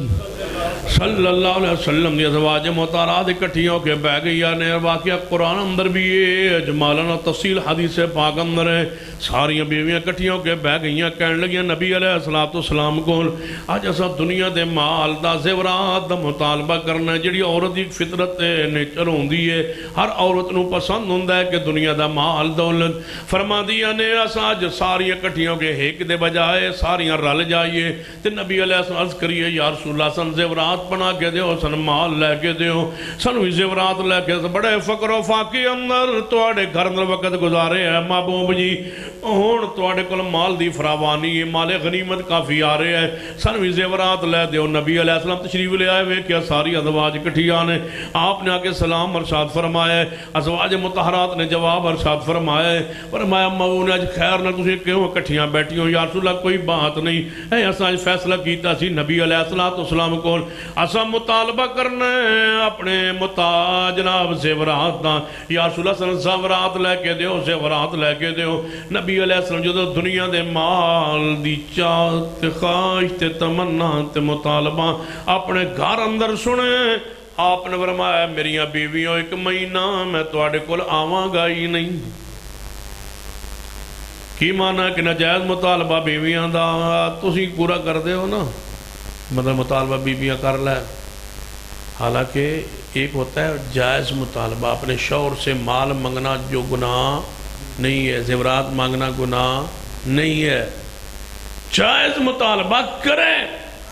صلی اللہ علیہ وسلم دی ازواج مطہرات اکٹھیوں کے بہ گئیا نے، واقعہ قرآن اندر بھی یہ اجمالاً اور تفصیل حدیث پاک اندر ہے۔ ساریاں بیویاں اکٹھیوں کے بہ گئیاں، کہنے لگیاں نبی علیہ السلام کو آج اسا دنیا دے مال دا زیورات دا مطالبہ کرنا ہے، جڑی عورت دی فطرت نیچر ہوندی ہے، ہر عورت نو پسند ہوندا ہے کہ دنیا دا مال دولت۔ فرما دیا نے اسا آج ساریاں اکٹھیوں کے ایک دے بجائے ساریاں رل جائیے تے نبی علیہ السلام عرض کریے یا رسول اللہ سن زیورات بنا کے دیو، سن مال لے کے دیو، سن بھی زیورات لے کے، بڑے فقر و فاقے اندر تواڈے گھر اندر وقت گزارے ہیں محبوب جی، ہون تواڈے کول مال دی فراوانی ہے، مال غنیمت کافی آ رہے ہیں، سن بھی زیورات لے دیو۔ نبی علیہ السلام تشریف لے آئے ہوئے کیا ساری ازواج اکٹھیاں نے، آپ نے آکے سلام ارشاد فرمایا ہے، ازواج مطہرات نے جواب ارشاد فرمایا ہے، فرمایا ماؤں نے آج خیر نہ تجھے کیوں اکٹھیاں بیٹھی ہوں؟ یا رسول اللہ کوئی بات نہیں، اے ایسا فیصلہ کیتا سی نبی علیہ السلام کو اسا مطالبہ کرنا ہے اپنے جناب زیورات دا، یا رسول اللہ صلی اللہ علیہ وسلم زیورات لے کے دیو، زیورات لے کے دیو۔ نبی علیہ السلام جو دنیا دے مال دی چاہت خواہش تے تمنا تے مطالبہ اپنے گھر اندر سنے، آپ نے فرمایا میریاں بیویوں ایک مہینہ میں تواڈے کول آواں گا ہی نہیں۔ کی مانا کہ ناجائز مطالبہ بیویاں دا تسی پورا کر دے ہو نا، مطلب مطالبہ بیویاں کر لے، حالانکہ ایک ہوتا ہے جائز مطالبہ، اپنے شوہر سے مال منگنا جو گناہ نہیں ہے، زیورات مانگنا گناہ نہیں ہے، جائز مطالبہ کریں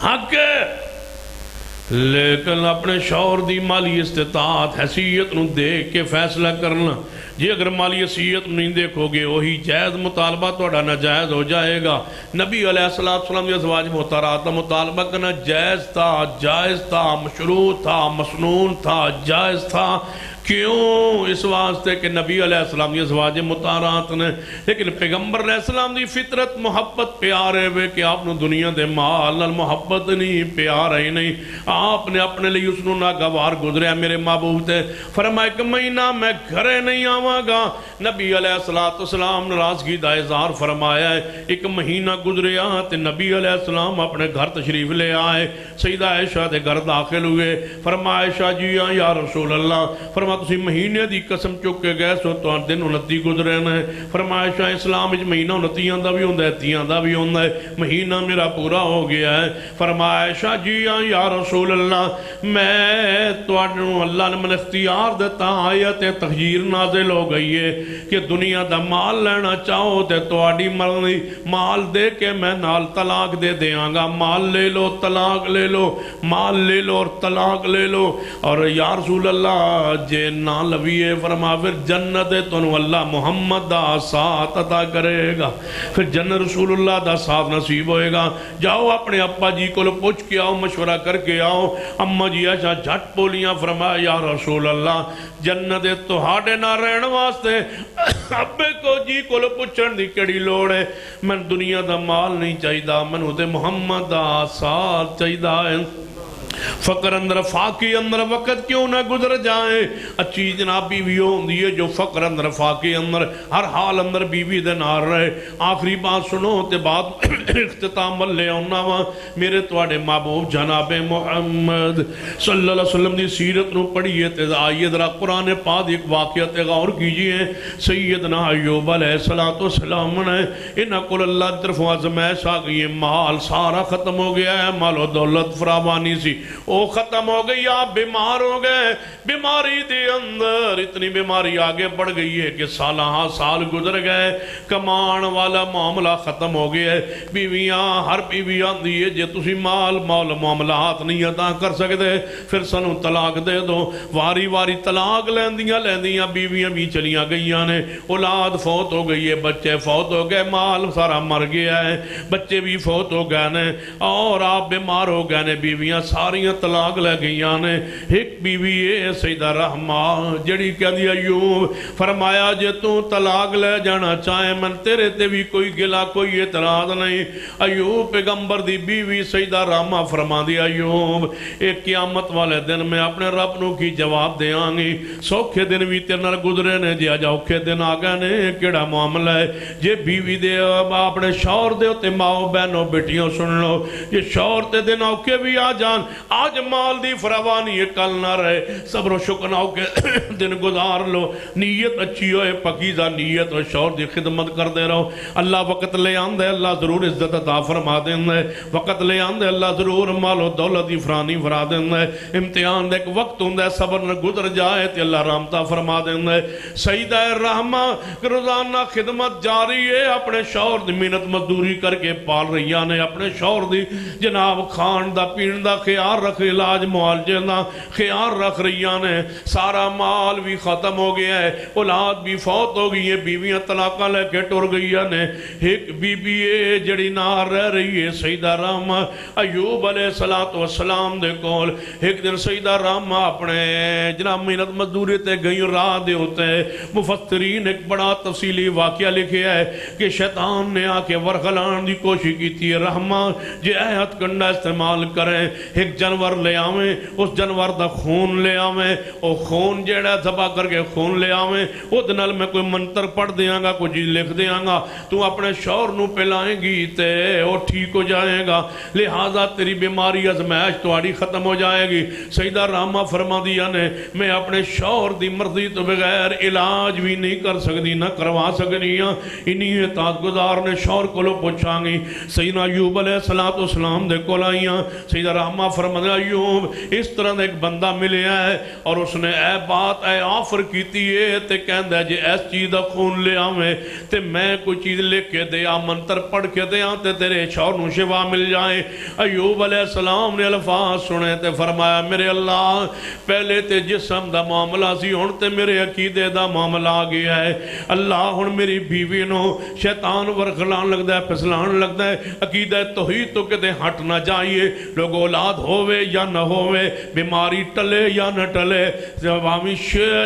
حق ہے، لیکن اپنے شوہر دی مالی استطاعت حیثیت نو دیکھ کے فیصلہ کرنا۔ جی اگر مالی حیثیت نہیں دیکھو گے وہی جائز مطالبہ توڑا ناجائز ہو جائے گا۔ نبی علیہ السلام نے ازواج محترمات مطالبہ کرنا جائز تھا، جائز تھا، مشروع تھا، مسنون تھا، جائز تھا۔ کیوں؟ اس واسطے کہ نبی علیہ السلام کی ازواج مطہرات نے، لیکن پیغمبر علیہ السلام دی فطرت محبت پیارے ہوئے کہ آپ نے دنیا دے مال نال محبت نہیں، پیار ہی نہیں، آپ نے اپنے لیے اس نو ناگوار گزریا میرے محبوب تے، فرمایا کہ مہینہ میں گھرے نہیں آواں گا۔ نبی علیہ السلام ناراضگی دا اظہار فرمایا ہے، ایک مہینہ گزریا تے نبی علیہ السلام اپنے گھر تشریف لے آئے، سیدہ عائشہ دے گھر داخل ہوئے، فرمایا عائشہ جی یا رسول اللہ، فرمایا تسی مہینے دی قسم چک کے گئے سو تو دن 29 گزرے نے، فرمایا عائشہ اسلام وچ مہینہ 29 دا بھی ہوندا ہے، 30 دا بھی ہوندا ہے، مہینہ میرا پورا ہو گیا ہے۔ فرمایا عائشہ جی یا رسول اللہ، میں تواڈوں اللہ نے من اختیار دیتا، آیت تخییر نازل ہو گئی ہے کہ دنیا دا مال لینا چاہو تے تواڈی مرضی، مال دے کے میں نال طلاق دے دیاں گا، مال لے لو طلاق لے لو، مال لے لو اور طلاق لے لو۔ اور یا رسول اللہ جے نہ لویے فرما پھر جنت تنو اللہ محمد دا ساتھ عطا کرے گا پھر جنت رسول اللہ دا ساتھ نصیب ہوئے گا جاؤ اپنے ابا جی کو پوچھ کے آؤ مشورہ کر کے آؤ اماں جی ایسا جھٹ بولیاں فرمایا یا رسول اللہ جنت تو ہاڑے نہ رہن واسطے ابے کو جی کو پوچھن دی کڑی لوڑ ہے میں دنیا دا مال نہیں چاہیدہ میں تے محمد دا ساتھ چاہیدہ ہے فقر اندر فاقی اندر وقت کیوں نہ گزر جائیں اچھی جناب بیوی ہوندی ہے جو فقر اندر فاقی اندر ہر حال اندر بیوی دے نار رہے آخری بات سنو تے بات اختتام لے آنا وا میرے توڑے محبوب جناب محمد صلی اللہ علیہ وسلم دی سیرت نو پڑھئے تے آئیے ذرا قرآن پاک ایک واقعہ غور کیجئے سیدنا ایوب علیہ السلام نے انہاں کل اللہ طرف آزمائش آ گئی مال سارا ختم ہو گیا ہے مال و دولت فراوانی سی او ختم ہو گئی آپ بیمار ہو گئے بیماری دے اندر اتنی بیماری آگے بڑھ گئی ہے کہ سالہ سال گزر گئے کمان والا معاملہ ختم ہو گیا ہے بیویاں ہر بیویاں دیئے جے تسی مال معاملات نہیں عطا کر سکتے پھر سنو طلاق دے دو واری واری طلاق لیندیاں بیویاں بھی چلیاں گئیاں نے اولاد فوت ہو گئی ہے بچے فوت ہو گئے مال سارا مر گیا ہے بچے بھی فوت ہو گئے نے اور آپ بیمار ہو گئے نے بیویاں ساریاں طلاق لے گئیاں نے ایک بیوی ہے سیدہ رحمہ جڑی کہہ دیا ایوب فرمایا جے تو طلاق لے جانا چاہے من تیرے تے بھی کوئی گلا کوئی اعتراض نہیں ایوب پیغمبر دی بیوی سیدہ رحمہ فرما دیا ایوب ایک قیامت والے دن میں اپنے رب نو کی جواب دے آنگی سوکھے دن بھی تیرے نال گزرے نے جے آجا اوکھے دن آگا نے کیڑا معاملہ ہے جے بیوی دے اپنے شوہر دے ہوتے ماں بہنوں بیٹیوں سن لو یہ شوہر تے دن اوکھے بھی آ جان آج مال دی فراوانی کل نہ رہے صبر و شکر نہ ہو کے دن گزار لو نیت اچھی ہوئے پکیزہ نیت و شوہر دی خدمت کر دے رہو اللہ وقت لے آندے اللہ ضرور عزت عطا فرما دیں وقت لے آندے اللہ ضرور مال و دولت دی فرانی فرا دیں امتحان دے ایک وقت ہوں دے صبر نہ گزر جائے تے اللہ رحمتہ فرما دیں سیدہ رحمہ روزانہ خدمت جاری ہے اپنے شوہر دی محنت مزدوری کر کے پال رہیاں نے اپنے شوہر دی جناب کھان دا پین دا خیال رکھ علاج معالجے دا خیال رکھ رہیاں نے سارا مال بھی ختم ہو گیا ہے اولاد بھی فوت ہو گئی ہے بیویاں طلاقاں لے کے ٹر گئیاں نے ایک بی بی ہے جڑی نار رہ رہی ہے سیدہ رحمہ ایوب علیہ السلام دے کول ایک دن سیدہ رحمہ اپنے جناب محنت مزدوری تے گئی راہ دے ہوتے ہیں مفسرین ایک بڑا تفصیلی واقعہ لکھے ہے کہ شیطان نے آ کے ورغلان دی کوشش کی تھی رحمہ جے ہتھ کنڈا استعمال کریں ایک جانور لے آویں اس جانور دا خون لے آویں او خون جیڑا ذبح کر کے خون لے آویں او دنال میں کوئی منتر پڑھ دیاں گا کوئی چیز لکھ دیاں گا تو اپنے شوہر نو پلائیں گی تے او ٹھیک ہو جائے گا لہذا تیری بیماری ازمائش تواڈی ختم ہو جائے گی سیدہ رحمہ فرما دیا نے میں اپنے شوہر دی مرضی تو بغیر علاج بھی نہیں کر سکتی نہ کروا سکنی ہاں انہی اطاعت گزار نے شوہر کو لو پوچھاں گی سیدنا ایوب علیہ السلام دے کول آئیاں سیدہ رحمہ فرما دیا ایوب اس طرح ایک بندہ ملے ہے اور اس نے اے بات اے آفر کیتی ہے تے کہندہ جے ایس چیز دا خون لے آویں تے میں کوئی چیز لے کے دیا منتر پڑھ کے دیا تے تیرے شوہر نو شفا مل جائے ایوب علیہ السلام نے الفاظ سنے تے فرمایا میرے اللہ پہلے تے جسم دا معاملہ سی ہن تے میرے عقیدے دا معاملہ آ گیا ہے اللہ ہن میری بیوی نو شیطان ورغلان لگدا ہے پھسلان لگدا ہے عقیدہ توحید تو کدے ہٹ نہ جائیے لوگ اولاد ہوئے یا نہ ہوئے بیماری ٹلے یا نہ ٹلے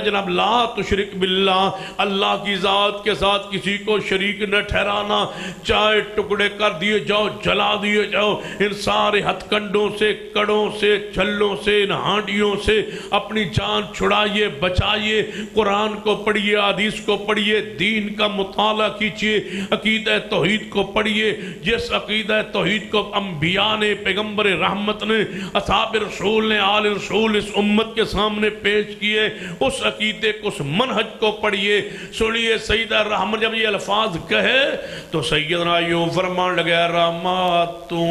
جناب لا تشرک باللہ اللہ کی ذات کے ساتھ کسی کو شریک نہ ٹھہرانا چاہے ٹکڑے کر دیے جاؤ جلا دیے جاؤ ان سارے ہتھ کنڈوں سے کڑوں سے چھلوں سے ان ہانڈیوں سے اپنی جان چھڑائیے بچائیے قرآن کو پڑھیے حدیث کو پڑھیے دین کا مطالعہ کیجیے عقیدہ توحید کو پڑھیے جس عقیدہ توحید کو انبیاء نے پیغمبر رحمت نے اصحاب رسول نے آل رسول اس امت کے سامنے پیش کیے اس عقیدے کو اس منہج کو پڑھیے سنیے سیدہ رحمہ جب یہ الفاظ کہے تو سیدنا ایوب فرمان لگے رحمہ تو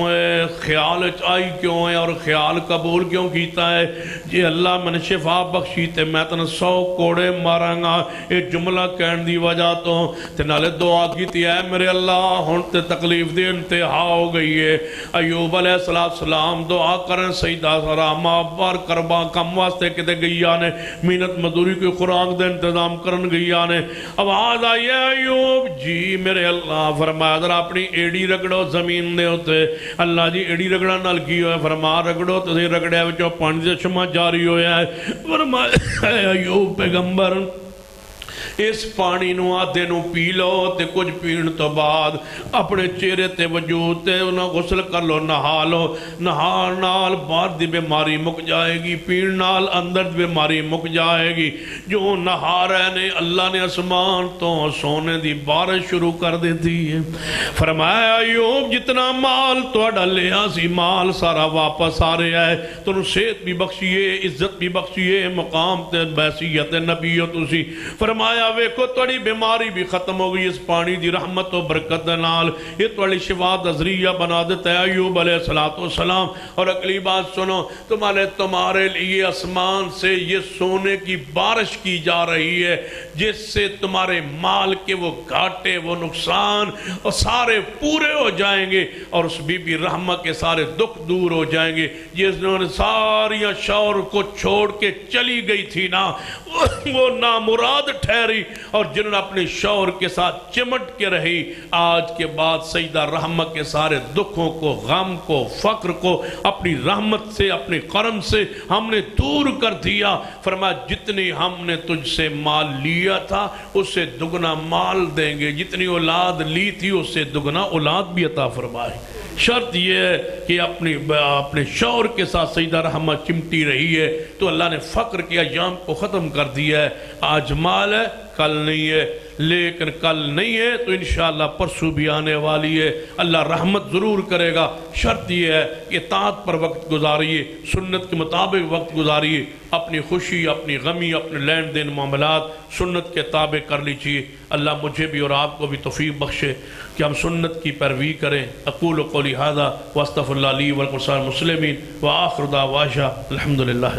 خیال آئی کیوں ہے اور خیال قبول کیوں کیتا ہے جی اللہ میں نے شفا بخشی تے میں تن 100 کوڑے ماراں گا یہ جملہ کہن دی وجہ تو تے نالے دعا کیتی ہے میرے اللہ ہن تے تکلیف دی انتہا ہو گئی ہے ایوب علیہ السلام دعا کرن ہیں سیدہ سارا ماں بار کربا کم واسطے کتے گئی آنے محنت مزدوری کوئی خوراک دے انتظام کرن گئی آنے آواز آئی ہے ایوب جی میرے اللہ فرمایا ذرا اپنی ایڑی رگڑو زمین دے ہوتے اللہ جی ایڑی رگڑا نال کی ہوئے فرما رگڑو تو رگڑے وچوں پانی سے شما جاری ہویا ہے فرمایا ایوب پیغمبر اس پانی نو آدھے نو پی لو تے کچھ پین تو بعد اپنے چہرے تے وجود تے انہاں غسل کر لو نہا لو نہار نال باہر دی بیماری مک جائے گی پین نال اندر دی بیماری مک جائے گی جو نہا رہے نے اللہ نے اسمان تو سونے دی بارش شروع کر دیتی ہے فرمایا ایوب جتنا مال توڑا لیا سی مال سارا واپس آ رہا ہے تو صحت بھی بخشیے عزت بھی بخشیے مقام تے بحثیت نبی تسی فرمایا ویکھو توڑی بیماری بھی ختم ہو گئی اس پانی دی رحمت و برکت نال یہ توڑی شفا دا ذریعہ بنا دیتا ہے ایوب علیہ السلام اور اگلی بات سنو تمہارے لیے آسمان سے یہ سونے کی بارش کی جا رہی ہے جس سے تمہارے مال کے وہ گھاٹے وہ نقصان اور سارے پورے ہو جائیں گے اور اس بی بی رحمہ کے سارے دکھ دور ہو جائیں گے جس نے ساریاں شوہر کو چھوڑ کے چلی گئی تھی نا وہ نامراد ٹھہری اور جنہوں نے اپنے شوہر کے ساتھ چمٹ کے رہی آج کے بعد سیدہ رحمہ کے سارے دکھوں کو غم کو فقر کو اپنی رحمت سے اپنے کرم سے ہم نے دور کر دیا فرمایا جتنی ہم نے تجھ سے مال لیا تھا اس سے دگنا مال دیں گے جتنی اولاد لی تھی اس سے دگنا اولاد بھی عطا فرمائے شرط یہ ہے کہ اپنے شوہر کے ساتھ سیدہ رحمہ چمٹی رہی ہے تو اللہ نے فقر کے ایام کو ختم کر دیا ہے آج مال ہے کل نہیں ہے لیکن کل نہیں ہے تو انشاءاللہ پرسوں بھی آنے والی ہے اللہ رحمت ضرور کرے گا شرط یہ ہے کہ اطاعت پر وقت گزاریے سنت کے مطابق وقت گزاریے اپنی خوشی اپنی غمی اپنے لین دین معاملات سنت کے تابع کر لیجیے اللہ مجھے بھی اور آپ کو بھی توفیق بخشے کہ ہم سنت کی پیروی کریں اقول قولی ھذا واستغفر اللہ لی ولکم ولسائر المسلمین وآخر دعوانا الحمدللہ